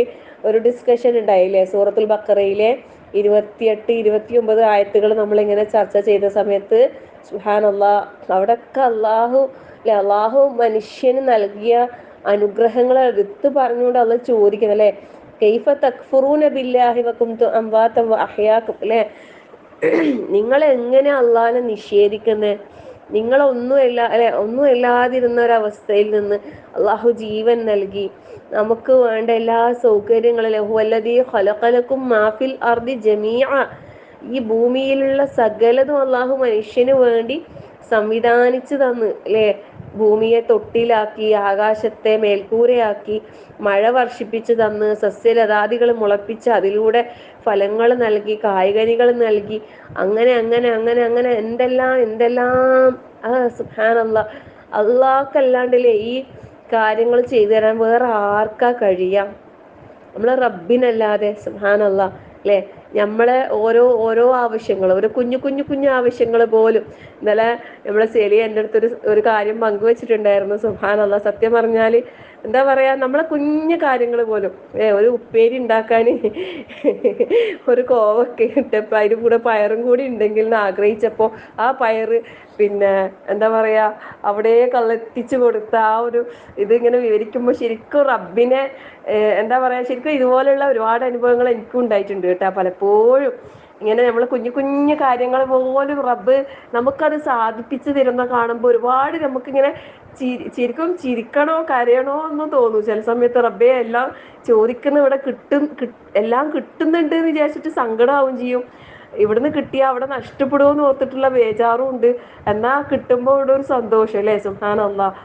Speaker 1: ഒരു ഡിസ്കഷൻ ഉണ്ടായില്ലേ സൂറത്തുൽ ബഖറയിലെ 28, 29 ആയത്തുകൾ നമ്മളിങ്ങനെ ചർച്ച ചെയ്ത സമയത്ത് സുബ്ഹാനല്ലാഹ് അവിടെയൊക്കെ അള്ളാഹു മനുഷ്യന് നൽകിയ അനുഗ്രഹങ്ങളെ എടുത്ത് പറഞ്ഞുകൊണ്ട് അള്ളാഹ് ചോദിക്കുന്നത് അല്ലേ കൈഫ തക്ഫുറൂന ബില്ലാഹി വകുന്തും അംവാതൻ വഅഹ്യാകും അല്ലേ. നിങ്ങൾ എങ്ങനെ അള്ളാഹിനെ നിഷേധിക്കുന്നത്? നിങ്ങളൊന്നുമില്ല അല്ലെ ഒന്നുമില്ലാതിരുന്ന ഒരവസ്ഥയിൽ നിന്ന് അള്ളാഹു ജീവൻ നൽകി നമുക്ക് വേണ്ട എല്ലാ സൗകര്യങ്ങളിലും ഹുവല്ലദീ ഖലഖലകും മാ ഫിൽ അർദി ജമീഅ ഈ ഭൂമിയിലുള്ള സകലതും അള്ളാഹു മനുഷ്യന് വേണ്ടി സംവിധാനിച്ചു തന്ന് അല്ലേ. ഭൂമിയെ തൊട്ടിലാക്കി, ആകാശത്തെ മേൽക്കൂരയാക്കി, മഴ വർഷിപ്പിച്ച് തന്ന്, സസ്യലതാദികൾ മുളപ്പിച്ച് അതിലൂടെ ഫലങ്ങൾ നൽകി, കായ്കനികൾ നൽകി, അങ്ങനെ അങ്ങനെ അങ്ങനെ അങ്ങനെ എന്തെല്ലാം സുബ്ഹാനല്ലാഹ്. അള്ളാഹ്ക്കല്ലാണ്ടല്ലേ ഈ കാര്യങ്ങൾ ചെയ്തു തരാൻ വേറെ ആർക്കാ കഴിയാം? നമ്മളെ റബ്ബിനല്ലാതെ. സുബ്ഹാനല്ലാഹ് അല്ലേ. നമ്മളെ ഓരോ ആവശ്യങ്ങൾ, ഒരു കുഞ്ഞു ആവശ്യങ്ങൾ പോലും ഇന്നലെ നമ്മളെ സെലിയ എൻ്റെ അടുത്തൊരു ഒരു കാര്യം പങ്കുവെച്ചിട്ടുണ്ടായിരുന്നു. സുബ്ഹാനല്ലാഹ്, സത്യം പറഞ്ഞാൽ എന്താ പറയാ നമ്മളെ കുഞ്ഞു കാര്യങ്ങൾ പോലും ഒരു ഉപ്പേരി ഉണ്ടാക്കാൻ ഒരു കോവൊക്കെ ഇട്ടപ്പോൾ അതിന് കൂടെ പയറും കൂടി ഉണ്ടെങ്കിൽ എന്ന് ആഗ്രഹിച്ചപ്പോൾ ആ പയറ് പിന്നെ എന്താ പറയാ അവിടെ കള്ളെത്തിച്ചു കൊടുത്ത ആ ഒരു ഇതിങ്ങനെ വിവരിക്കുമ്പോൾ ശരിക്കും റബ്ബിനെ എന്താ പറയാ ശരിക്കും ഇതുപോലുള്ള ഒരുപാട് അനുഭവങ്ങൾ എനിക്കും ഉണ്ടായിട്ടുണ്ട് കേട്ടോ. പലപ്പോഴും ഇങ്ങനെ നമ്മൾ കുഞ്ഞു കാര്യങ്ങൾ പോലും റബ്ബ് നമുക്കത് സാധിപ്പിച്ചു തരുന്ന കാണുമ്പോൾ ഒരുപാട് നമുക്കിങ്ങനെ ശരിക്കും ചിരിക്കണോ കരയണോ എന്നും തോന്നും ചില സമയത്ത്. റബ്ബേ എല്ലാം ചോദിക്കുന്ന ഇവിടെ എല്ലാം കിട്ടുന്നുണ്ട് എന്ന് വിചാരിച്ചിട്ട് സങ്കടമാവും ചെയ്യും. ഇവിടുന്ന് കിട്ടിയാൽ അവിടെ നഷ്ടപ്പെടുമോന്ന് ഓർത്തിട്ടുള്ള ബേജാറും ഉണ്ട്. എന്നാ കിട്ടുമ്പോൾ ഇവിടെ ഒരു സന്തോഷം അല്ലേ? സുബ്ഹാനല്ലാഹ്.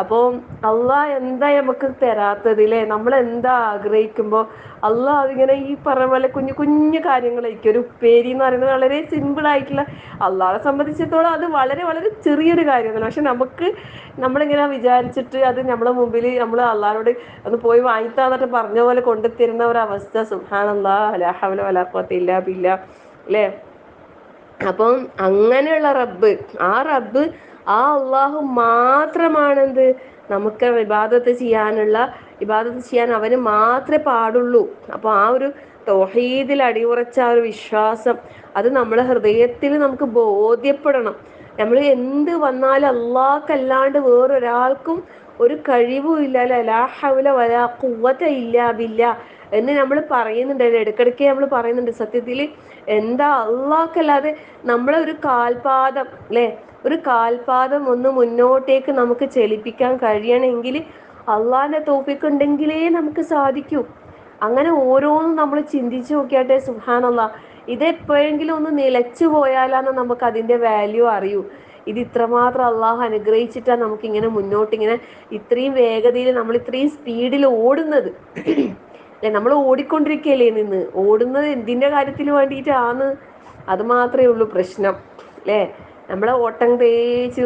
Speaker 1: അപ്പോൾ അള്ളാഹ് എന്താ നമുക്ക് തരാത്തത് അല്ലേ? നമ്മൾ എന്താ ആഗ്രഹിക്കുമ്പോൾ അള്ളാഹ് അതിങ്ങനെ ഈ പറഞ്ഞ പോലെ കുഞ്ഞു കുഞ്ഞു കാര്യങ്ങളായിരിക്കും. ഒരു ഉപ്പേരി എന്ന് പറയുന്നത് വളരെ സിമ്പിൾ ആയിട്ടുള്ള, അള്ളാഹെ സംബന്ധിച്ചിടത്തോളം അത് വളരെ വളരെ ചെറിയൊരു കാര്യമാണ്. പക്ഷെ നമുക്ക് നമ്മളിങ്ങനെ വിചാരിച്ചിട്ട് അത് നമ്മളെ മുമ്പിൽ നമ്മൾ അള്ളാഹിനോട് ഒന്ന് പോയി വാങ്ങിത്താന്നിട്ട് പറഞ്ഞ പോലെ കൊണ്ടുത്തരുന്ന ഒരവസ്ഥ. സുബ്ഹാനല്ലാഹ്, ലാ ഹൗല വലാ ഖുവത ഇല്ലാ ബില്ലാ അല്ലേ? അപ്പം അങ്ങനെയുള്ള റബ്ബ്, ആ റബ്ബ്, ആ അള്ളാഹു മാത്രമാണെന്ത് നമുക്ക് ഇബാദത്ത് ചെയ്യാൻ അവന് മാത്രമേ പാടുള്ളൂ. അപ്പോൾ ആ ഒരു തൗഹീദിൽ അടിയുറച്ച ആ ഒരു വിശ്വാസം അത് നമ്മളെ ഹൃദയത്തിൽ നമുക്ക് ബോധ്യപ്പെടണം. നമ്മൾ എന്ത് വന്നാലും അല്ലാഹ്ക്കല്ലാണ്ട് വേറൊരാൾക്കും ഒരു കഴിവും ഇല്ല. ലാ ഹൗല വലാ ഖുവത ഇല്ലാ ബില്ലാ എന്ന് നമ്മൾ പറയുന്നുണ്ട്, ഇടയ്ക്കിടയ്ക്ക് നമ്മൾ പറയുന്നുണ്ട്. സത്യത്തിൽ എന്താ അല്ലാഹ്ക്കല്ലാതെ നമ്മളെ ഒരു കാൽപാദം അല്ലേ, ഒരു കാൽപാദം ഒന്ന് മുന്നോട്ടേക്ക് നമുക്ക് ചലിപ്പിക്കാൻ കഴിയണമെങ്കിൽ അള്ളാഹിന്റെ തൗഫീഖ് ഉണ്ടെങ്കിലേ നമുക്ക് സാധിക്കൂ. അങ്ങനെ ഓരോന്നും നമ്മൾ ചിന്തിച്ചു നോക്കിയാട്ടെ. സുബ്ഹാനല്ലാഹ്, ഇതെപ്പോഴെങ്കിലും ഒന്ന് നിലച്ചു പോയാലാണ് നമുക്ക് അതിന്റെ വാല്യൂ അറിയൂ. ഇത് ഇത്രമാത്രം അള്ളാഹു അനുഗ്രഹിച്ചിട്ടാണ് നമുക്ക് ഇങ്ങനെ മുന്നോട്ട് ഇങ്ങനെ ഇത്രയും വേഗതയിൽ നമ്മൾ ഇത്രയും സ്പീഡിൽ ഓടുന്നത് അല്ലെ? നമ്മൾ ഓടിക്കൊണ്ടിരിക്കുകയല്ലേ നിന്ന്. ഓടുന്നത് എന്തിന്റെ കാര്യത്തിന് വേണ്ടിയിട്ടാണ്? അത് മാത്രമേ ഉള്ളൂ പ്രശ്നം അല്ലേ? നമ്മളെ ഓട്ടം തേച്ച്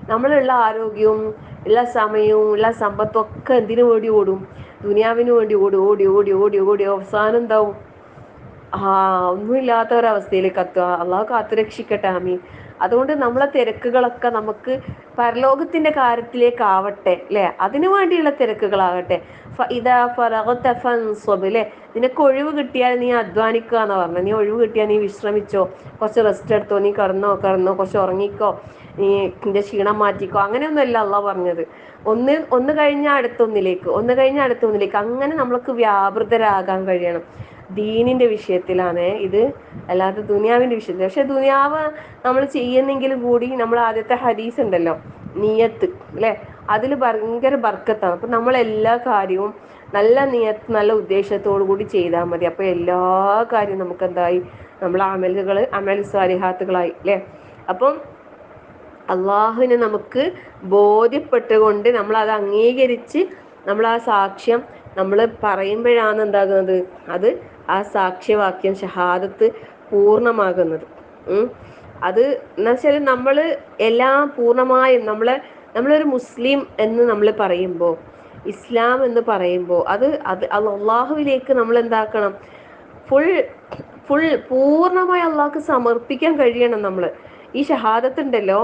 Speaker 1: നമ്മളുള്ള ആരോഗ്യവും ഉള്ള സമയവും ഉള്ള സമ്പത്തും ഒക്കെ എന്തിനു വേണ്ടി ഓടും? ദുനിയാവിന് വേണ്ടി ഓടി ഓടി ഓടി ഓടി ഓടി അവസാനം എന്താവും? ഒന്നുമില്ലാത്ത ഒരവസ്ഥയിലേക്ക് എത്തുക. അള്ളാഹു കാത്തുരക്ഷിക്കട്ടെ. ആമീൻ. അതുകൊണ്ട് നമ്മളെ തിരക്കുകളൊക്കെ നമുക്ക് പരലോകത്തിന്റെ കാര്യത്തിലേക്കാവട്ടെ അല്ലെ? അതിനു വേണ്ടിയുള്ള തിരക്കുകളാകട്ടെ. ല്ലേ? നിനക്ക് ഒഴിവ് കിട്ടിയാൽ നീ അധ്വാനിക്കുക എന്ന് പറഞ്ഞു. നീ ഒഴിവ് കിട്ടിയാൽ നീ വിശ്രമിച്ചോ, കുറച്ച് റെസ്റ്റ് എടുത്തോ, നീ കിടന്നോ, കുറച്ച് ഉറങ്ങിക്കോ, നീ നിന്റെ ക്ഷീണം മാറ്റിക്കോ, അങ്ങനെയൊന്നുമല്ല അള്ളാഹ് പറഞ്ഞത്. ഒന്ന് കഴിഞ്ഞാൽ അടുത്തൊന്നിലേക്ക് അങ്ങനെ നമ്മൾക്ക് വ്യാപൃതരാകാൻ കഴിയണം. ദീനിന്റെ വിഷയത്തിലാണ് ഇത്, അല്ലാതെ ദുനിയാവിന്റെ വിഷയത്തിൽ. പക്ഷെ ദുനിയാവ് നമ്മൾ ചെയ്യുന്നെങ്കിലും കൂടി നമ്മൾ ആദ്യത്തെ ഹദീസ് ഉണ്ടല്ലോ, നിയത്ത് അല്ലെ, അതിൽ ഭയങ്കര ബർക്കത്താണ്. അപ്പൊ നമ്മൾ എല്ലാ കാര്യവും നല്ല നിയത്ത്, നല്ല ഉദ്ദേശത്തോടു കൂടി ചെയ്താൽ മതി. അപ്പൊ എല്ലാ കാര്യവും നമുക്ക് എന്തായി? നമ്മളെ അമൽ സ്വാലിഹാത്തുകളായി അല്ലെ? അപ്പം അള്ളാഹുവിനെ നമുക്ക് ബോധ്യപ്പെട്ടുകൊണ്ട് നമ്മൾ അത് അംഗീകരിച്ച് നമ്മൾ ആ സാക്ഷ്യം നമ്മൾ പറയുമ്പോഴാണ് എന്താകുന്നത്? അത് ആ സാക്ഷ്യവാക്യം ഷഹാദത്ത് പൂർണ്ണമാകുന്നത്. അത് എന്ന് വെച്ചാൽ നമ്മൾ എല്ലാം പൂർണ്ണമായും നമ്മളൊരു മുസ്ലിം എന്ന് നമ്മൾ പറയുമ്പോൾ, ഇസ്ലാം എന്ന് പറയുമ്പോൾ അത് അള്ളാഹുവിലേക്ക് നമ്മൾ എന്താക്കണം? ഫുൾ പൂർണ്ണമായി അള്ളാഹ്ക്ക് സമർപ്പിക്കാൻ കഴിയണം. നമ്മൾ ഈ ഷഹാദത്ത് ഉണ്ടല്ലോ,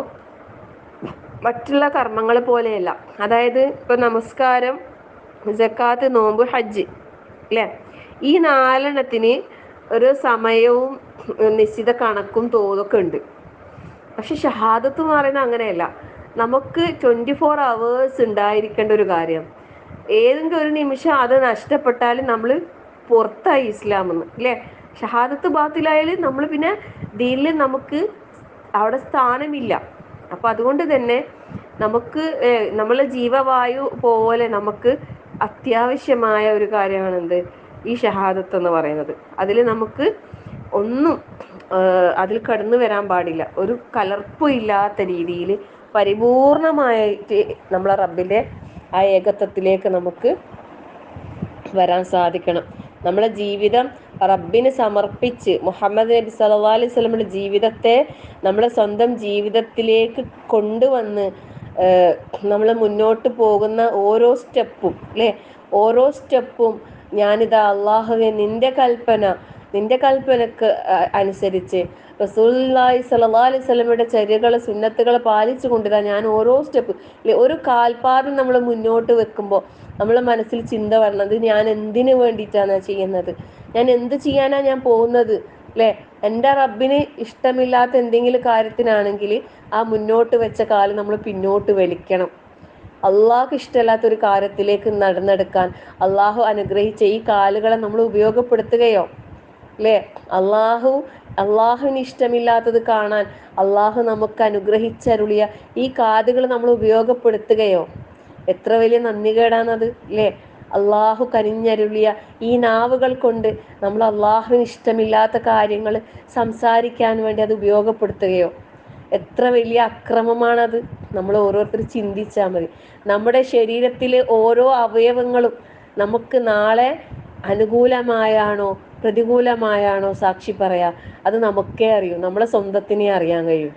Speaker 1: മറ്റുള്ള കർമ്മങ്ങളെ പോലെയല്ല. അതായത് ഇപ്പൊ നമസ്കാരം, സക്കാത്ത്, നോമ്പ്, ഹജ്ജ് അല്ലെ, ഈ 4 ഒരു സമയവും നിശ്ചിത കണക്കും തോതൊക്കെ ഉണ്ട്. പക്ഷെ ഷഹാദത്ത് എന്ന് പറയുന്നത് അങ്ങനെയല്ല. നമുക്ക് 24 hours ഉണ്ടായിരിക്കേണ്ട ഒരു കാര്യം. ഏതെങ്കിലും ഒരു നിമിഷം അത് നഷ്ടപ്പെട്ടാൽ നമ്മൾ പുറത്തായി ഇസ്ലാമെന്ന് അല്ലേ? ഷഹാദത്ത് ബാത്തിലായാൽ നമ്മൾ പിന്നെ ദീനിൽ നമുക്ക് അവിടെ സ്ഥാനമില്ല. അപ്പൊ അതുകൊണ്ട് തന്നെ നമുക്ക് നമ്മളെ ജീവവായു പോലെ നമുക്ക് അത്യാവശ്യമായ ഒരു കാര്യമാണ് എന്ത്? ഈ ഷഹാദത്ത് എന്ന് പറയുന്നത്. അതിൽ നമുക്ക് ഒന്നും അതിൽ കടന്നു വരാൻ പാടില്ല. ഒരു കലർപ്പും ഇല്ലാത്ത രീതിയിൽ പരിപൂർണമായിട്ട് നമ്മളെ റബ്ബിന്റെ ആ ഏകത്വത്തിലേക്ക് നമുക്ക് വരാൻ സാധിക്കണം. നമ്മളെ ജീവിതം റബ്ബിന് സമർപ്പിച്ച് മുഹമ്മദ് നബി സല്ലല്ലാഹു അലൈഹി വസല്ലമയുടെ ജീവിതത്തെ നമ്മളെ സ്വന്തം ജീവിതത്തിലേക്ക് കൊണ്ടുവന്ന് നമ്മൾ മുന്നോട്ട് പോകുന്ന ഓരോ സ്റ്റെപ്പും അല്ലേ, ഓരോ സ്റ്റെപ്പും ഞാനിതാ അള്ളാഹുവേ നിന്റെ കൽപ്പനക്ക് അനുസരിച്ച് റസൂലുള്ളാഹി സ്വല്ലല്ലാഹു അലൈഹി വസല്ലമയുടെ ചര്യകൾ, സുന്നത്തുകൾ പാലിച്ചു കൊണ്ടിതാ ഞാൻ ഓരോ സ്റ്റെപ്പ് ഒരു കാൽപാദം നമ്മൾ മുന്നോട്ട് വെക്കുമ്പോൾ നമ്മളെ മനസ്സിൽ ചിന്ത വരണത് ഞാൻ എന്തിനു വേണ്ടിയിട്ടാണ് ചെയ്യുന്നത്, ഞാൻ എന്ത് ചെയ്യാനാ ഞാൻ പോകുന്നത് അല്ലേ? എൻ്റെ റബ്ബിന് ഇഷ്ടമില്ലാത്ത എന്തെങ്കിലും കാര്യത്തിനാണെങ്കിൽ ആ മുന്നോട്ട് വെച്ച കാലം നമ്മൾ പിന്നോട്ട് വലിക്കണം. അള്ളാഹു ഇഷ്ടമല്ലാത്തൊരു കാര്യത്തിലേക്ക് നടന്നെടുക്കാൻ അള്ളാഹു അനുഗ്രഹിച്ച ഈ കാലുകളെ നമ്മൾ ഉപയോഗപ്പെടുത്തുകയോ അല്ലേ? അള്ളാഹുവിന് ഇഷ്ടമില്ലാത്തത് കാണാൻ അള്ളാഹു നമുക്ക് അനുഗ്രഹിച്ചരുളിയ ഈ കാതുകൾ നമ്മൾ ഉപയോഗപ്പെടുത്തുകയോ? എത്ര വലിയ നന്ദികേടാണത് അല്ലേ? അള്ളാഹു കനിഞ്ഞരുളിയ ഈ നാവുകൾ കൊണ്ട് നമ്മൾ അള്ളാഹുവിന് ഇഷ്ടമില്ലാത്ത കാര്യങ്ങൾ സംസാരിക്കാൻ വേണ്ടി അത് ഉപയോഗപ്പെടുത്തുകയോ, എത്ര വലിയ അക്രമമാണത്. നമ്മൾ ഓരോരുത്തർ ചിന്തിച്ചാൽ മതി. നമ്മുടെ ശരീരത്തിലെ ഓരോ അവയവങ്ങളും നമുക്ക് നാളെ അനുകൂലമായാണോ പ്രതികൂലമായാണോ സാക്ഷി പറയാ, അത് നമുക്കേ അറിയൂ. നമ്മളെ സ്വന്തത്തിനെ അറിയാൻ കഴിയും.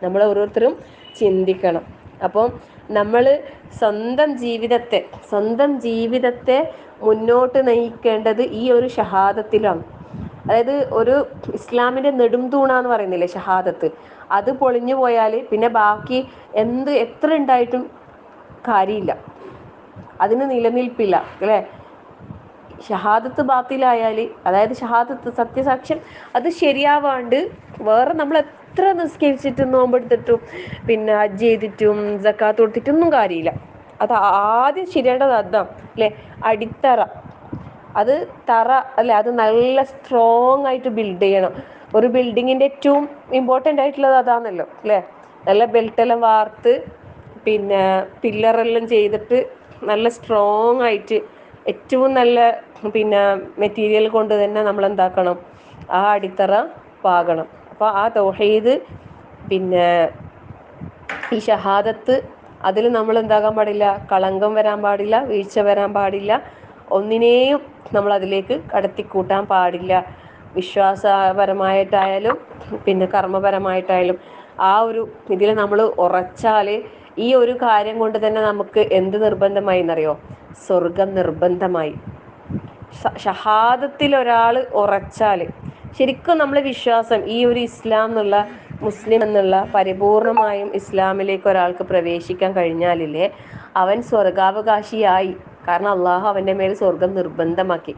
Speaker 1: നമ്മൾ ഓരോരുത്തരും ചിന്തിക്കണം. അപ്പം നമ്മൾ സ്വന്തം ജീവിതത്തെ മുന്നോട്ട് നയിക്കേണ്ടത് ഈ ഒരു ഷഹാദത്തിലാണ്. അതായത് ഒരു ഇസ്ലാമിന്റെ നെടും തൂണാന്ന് പറയുന്നില്ലേ ഷഹാദത്ത്, അത് പൊളിഞ്ഞു പോയാൽ പിന്നെ ബാക്കി എത്ര ഉണ്ടായിട്ടും കാര്യമില്ല, അതിന് നിലനിൽപ്പില്ല അല്ലേ. ഷഹാദത്ത് ബാത്തിലായാൽ, അതായത് ഷഹാദത്ത് സത്യസാക്ഷ്യം അത് ശരിയാവാണ്ട് വേറെ നമ്മൾ എത്ര നിസ്കരിച്ചിട്ടും നോമ്പെടുത്തിട്ടും പിന്നെ ഹജ്ജ് ചെയ്തിട്ടും സക്കാത്ത് കൊടുത്തിട്ടൊന്നും കാര്യമില്ല. അത് ആദ്യം ശരിയേണ്ടത് അതാ അല്ലെ, അടിത്തറ. അത് തറ അല്ലെ, അത് നല്ല സ്ട്രോങ് ആയിട്ട് ബിൽഡ് ചെയ്യണം. ഒരു ബിൽഡിങ്ങിന്റെ ഏറ്റവും ഇമ്പോർട്ടൻ്റ് ആയിട്ടുള്ളത് അതാണല്ലോ അല്ലെ. നല്ല ബെൽറ്റെല്ലാം വാർത്ത് പിന്നെ പില്ലറെല്ലാം ചെയ്തിട്ട് നല്ല സ്ട്രോങ് ആയിട്ട് ഏറ്റവും നല്ല പിന്നെ മെറ്റീരിയൽ കൊണ്ട് തന്നെ നമ്മൾ എന്താക്കണം, ആ അടിത്തറ പാകണം. അപ്പോൾ ആ തൗഹീദ് പിന്നെ ഈ ഷഹാദത്ത് അതിൽ നമ്മൾ എന്താകാൻ പാടില്ല, കളങ്കം വരാൻ പാടില്ല, വീഴ്ച വരാൻ പാടില്ല, ഒന്നിനെയും നമ്മൾ അതിലേക്ക് കടത്തിക്കൂട്ടാൻ പാടില്ല. വിശ്വാസപരമായിട്ടായാലും പിന്നെ കർമ്മപരമായിട്ടായാലും ആ ഒരു ഇതിൽ നമ്മൾ ഉറച്ചാൽ ഈ ഒരു കാര്യം കൊണ്ട് തന്നെ നമുക്ക് എന്ത് നിർബന്ധമായി എന്നറിയോ, സ്വർഗം നിർബന്ധമായി. ഷഹാദത്തിൽ ഒരാൾ ഉറച്ചാൽ ശരിക്കും നമ്മളെ വിശ്വാസം ഈ ഒരു ഇസ്ലാം എന്നുള്ള മുസ്ലിം എന്നുള്ള പരിപൂർണമായും ഇസ്ലാമിലേക്ക് ഒരാൾക്ക് പ്രവേശിക്കാൻ കഴിഞ്ഞാലില്ലേ അവൻ സ്വർഗാവകാശിയായി. കാരണം അള്ളാഹു അവൻ്റെ മേൽ സ്വർഗം നിർബന്ധമാക്കി.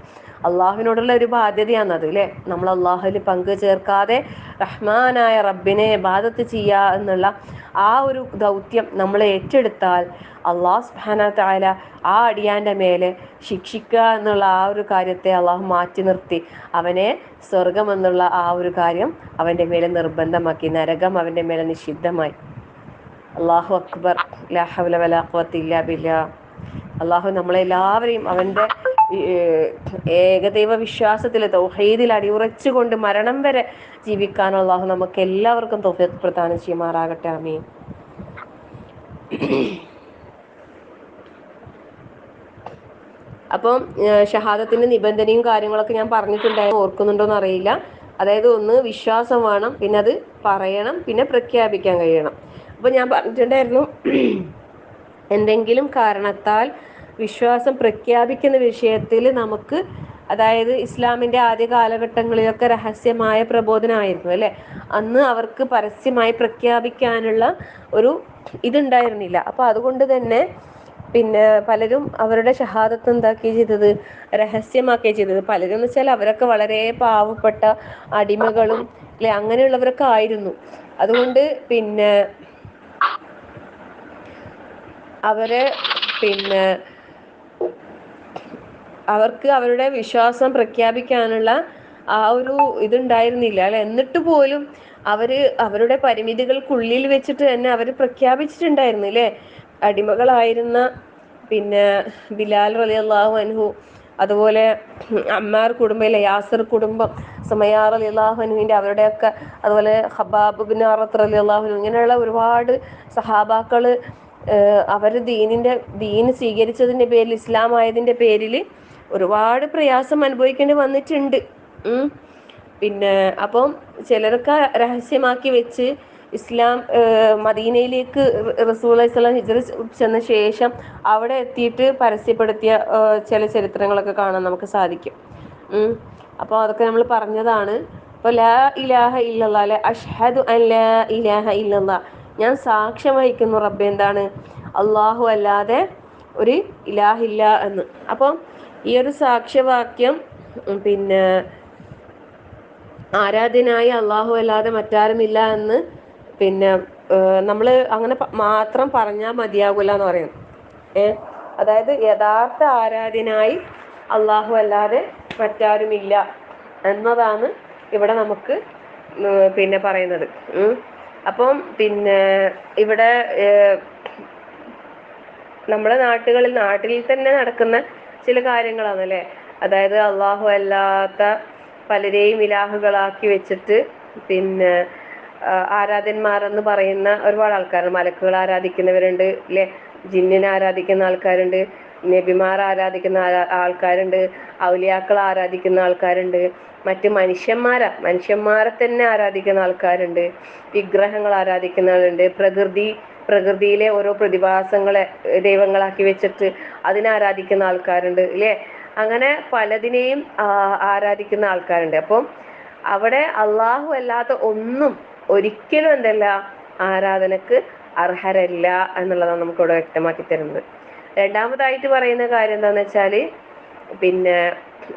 Speaker 1: അള്ളാഹുവിനോടുള്ള ഒരു ബാധ്യതയാണത് അല്ലേ. നമ്മൾ അള്ളാഹുവിൽ പങ്കു ചേർക്കാതെ റഹ്മാനായ റബ്ബിനെ ഇബാദത്ത് ചെയ്യുക എന്നുള്ള ആ ഒരു ദൗത്യം നമ്മൾ ഏറ്റെടുത്താൽ അള്ളാഹു സുബ്ഹാനഹു വ തആല ആ അടിയാൻ്റെ മേലെ ശിക്ഷിക്കുക എന്നുള്ള ആ ഒരു കാര്യത്തെ അള്ളാഹു മാറ്റി നിർത്തി അവനെ സ്വർഗം എന്നുള്ള ആ ഒരു കാര്യം അവൻ്റെ മേലെ നിർബന്ധമാക്കി. നരകം അവൻ്റെ മേലെ നിഷിദ്ധമായി. അല്ലാഹു അക്ബർ, ലാ ഹൗല വലാ ഖുവത ഇല്ലാ ബില്ലാഹ്. അള്ളാഹു നമ്മളെല്ലാവരെയും അവൻ്റെ ഏകദൈവ വിശ്വാസത്തിൽ തൗഹീദിൽ അടിയുറച്ചുകൊണ്ട് മരണം വരെ ജീവിക്കാൻ അള്ളാഹു നമുക്ക് എല്ലാവർക്കും തൗഫീഖ് പ്രദാനം ചെയ്യുമാറാകട്ടെ. ആമീൻ. അപ്പം ഷഹാദത്തിന്റെ നിബന്ധനയും കാര്യങ്ങളൊക്കെ ഞാൻ പറഞ്ഞിട്ടുണ്ടായിരുന്നു, ഓർക്കുന്നുണ്ടോന്ന് അറിയില്ല. അതായത് ഒന്ന് വിശ്വാസം വേണം, പിന്നെ അത് പറയണം, പിന്നെ പ്രഖ്യാപിക്കാൻ കഴിയണം. അപ്പൊ ഞാൻ പറഞ്ഞിട്ടുണ്ടായിരുന്നു എന്തെങ്കിലും കാരണത്താൽ വിശ്വാസം പ്രഖ്യാപിക്കുന്ന വിഷയത്തിൽ നമുക്ക്, അതായത് ഇസ്ലാമിന്റെ ആദ്യ കാലഘട്ടങ്ങളിലൊക്കെ രഹസ്യമായ പ്രബോധനമായിരുന്നു അല്ലെ. അന്ന് അവർക്ക് പരസ്യമായി പ്രഖ്യാപിക്കാനുള്ള ഒരു ഇതുണ്ടായിരുന്നില്ല. അപ്പൊ അതുകൊണ്ട് തന്നെ പിന്നെ പലരും അവരുടെ ഷഹാദത്ത് എന്താക്കി ചെയ്തത്, രഹസ്യമാക്കിയ ചെയ്തത്. പലരും എന്ന് വെച്ചാൽ അവരൊക്കെ വളരെ പാവപ്പെട്ട അടിമകളും അല്ലെ അങ്ങനെയുള്ളവരൊക്കെ ആയിരുന്നു. അതുകൊണ്ട് പിന്നെ അവർക്ക് അവരുടെ വിശ്വാസം പ്രഖ്യാപിക്കാനുള്ള ആ ഒരു ഇതുണ്ടായിരുന്നില്ല അല്ലെ. എന്നിട്ട് പോലും അവരുടെ പരിമിതികൾക്കുള്ളിൽ വെച്ചിട്ട് തന്നെ അവർ പ്രഖ്യാപിച്ചിട്ടുണ്ടായിരുന്നു അല്ലേ. അടിമകളായിരുന്ന പിന്നെ ബിലാൽ റളിയല്ലാഹു അൻഹു, അതുപോലെ അമ്മാർ കുടുംബം, യാസിർ കുടുംബം, സുമയ്യ റളിയല്ലാഹു അൻഹുവിന്റെ അവരുടെയൊക്കെ, അതുപോലെ ഖബ്ബാബ് ബിൻ അറത്ത് റളിയല്ലാഹു അൻഹു, ഇങ്ങനെയുള്ള ഒരുപാട് സഹാബാക്കള് അവർ ദീൻ സ്വീകരിച്ചതിന്റെ പേരിൽ, ഇസ്ലാം ആയതിന്റെ പേരിൽ ഒരുപാട് പ്രയാസം അനുഭവിക്കേണ്ടി വന്നിട്ടുണ്ട്. പിന്നെ അപ്പം ചിലരൊക്കെ രഹസ്യമാക്കി വെച്ച് ഇസ്ലാം മദീനയിലേക്ക് റസൂലുള്ളാഹി സ്വല്ലല്ലാഹു അലൈഹി വസല്ലം ഹിജ്റ ചെന്ന ശേഷം അവിടെ എത്തിയിട്ട് പരസ്യപ്പെടുത്തിയ ചില ചരിത്രങ്ങളൊക്കെ കാണാൻ നമുക്ക് സാധിക്കും. അപ്പോൾ അതൊക്കെ നമ്മൾ പറഞ്ഞതാണ്. അപ്പോൾ ലാ ഇലാഹ ഇല്ലല്ലാഹ്, അല്ലെ, അഷ്ഹദു അൻ ലാ ഇലാഹ ഇല്ലല്ലാഹ്, ഞാൻ സാക്ഷ്യം വഹിക്കുന്നു റബ്ബേ എന്താണ്, അള്ളാഹു അല്ലാതെ ഒരു ഇലാഹില്ല എന്ന്. അപ്പം ഈ ഒരു സാക്ഷ്യവാക്യം പിന്നെ ആരാധ്യനായി അള്ളാഹു അല്ലാതെ മറ്റാരുമില്ല എന്ന് പിന്നെ നമ്മൾ അങ്ങനെ മാത്രം പറഞ്ഞാൽ മതിയാകില്ല എന്ന് പറയുന്നു. അതായത് യഥാർത്ഥ ആരാധ്യനായി അള്ളാഹു അല്ലാതെ മറ്റാരുമില്ല എന്നതാണ് ഇവിടെ നമുക്ക് പിന്നെ പറയുന്നത്. അപ്പം പിന്നെ ഇവിടെ നമ്മുടെ നാട്ടിൽ തന്നെ നടക്കുന്ന ചില കാര്യങ്ങളാണല്ലേ. അതായത് അള്ളാഹു അല്ലാത്ത പലരെയും ഇലാഹുകളാക്കി വെച്ചിട്ട് പിന്നെ ആരാധന്മാരെന്ന് പറയുന്ന ഒരുപാട് ആൾക്കാരുണ്ട്. മലക്കുകൾ ആരാധിക്കുന്നവരുണ്ട് അല്ലെ, ജിന്നിനെ ആരാധിക്കുന്ന ആൾക്കാരുണ്ട്, നബിമാർ ആരാധിക്കുന്ന ആൾക്കാരുണ്ട്, ഔലിയാക്കൾ ആരാധിക്കുന്ന ആൾക്കാരുണ്ട്, മറ്റ് മനുഷ്യന്മാരെ തന്നെ ആരാധിക്കുന്ന ആൾക്കാരുണ്ട്, വിഗ്രഹങ്ങൾ ആരാധിക്കുന്നവരുണ്ട്, പ്രകൃതിയിലെ ഓരോ പ്രതിഭാസങ്ങളെ ദൈവങ്ങളാക്കി വെച്ചിട്ട് അതിനെ ആരാധിക്കുന്ന ആൾക്കാരുണ്ട് ഇല്ലേ. അങ്ങനെ പലതിനെയും ആരാധിക്കുന്ന ആൾക്കാരുണ്ട്. അപ്പം അവിടെ അള്ളാഹു അല്ലാത്ത ഒന്നും ഒരിക്കലും എന്തല്ല, ആരാധനക്ക് അർഹരല്ല എന്നുള്ളതാണ് നമുക്കിവിടെ വ്യക്തമാക്കി തരുന്നത്. രണ്ടാമതായിട്ട് പറയുന്ന കാര്യം എന്താന്ന് വെച്ചാൽ പിന്നെ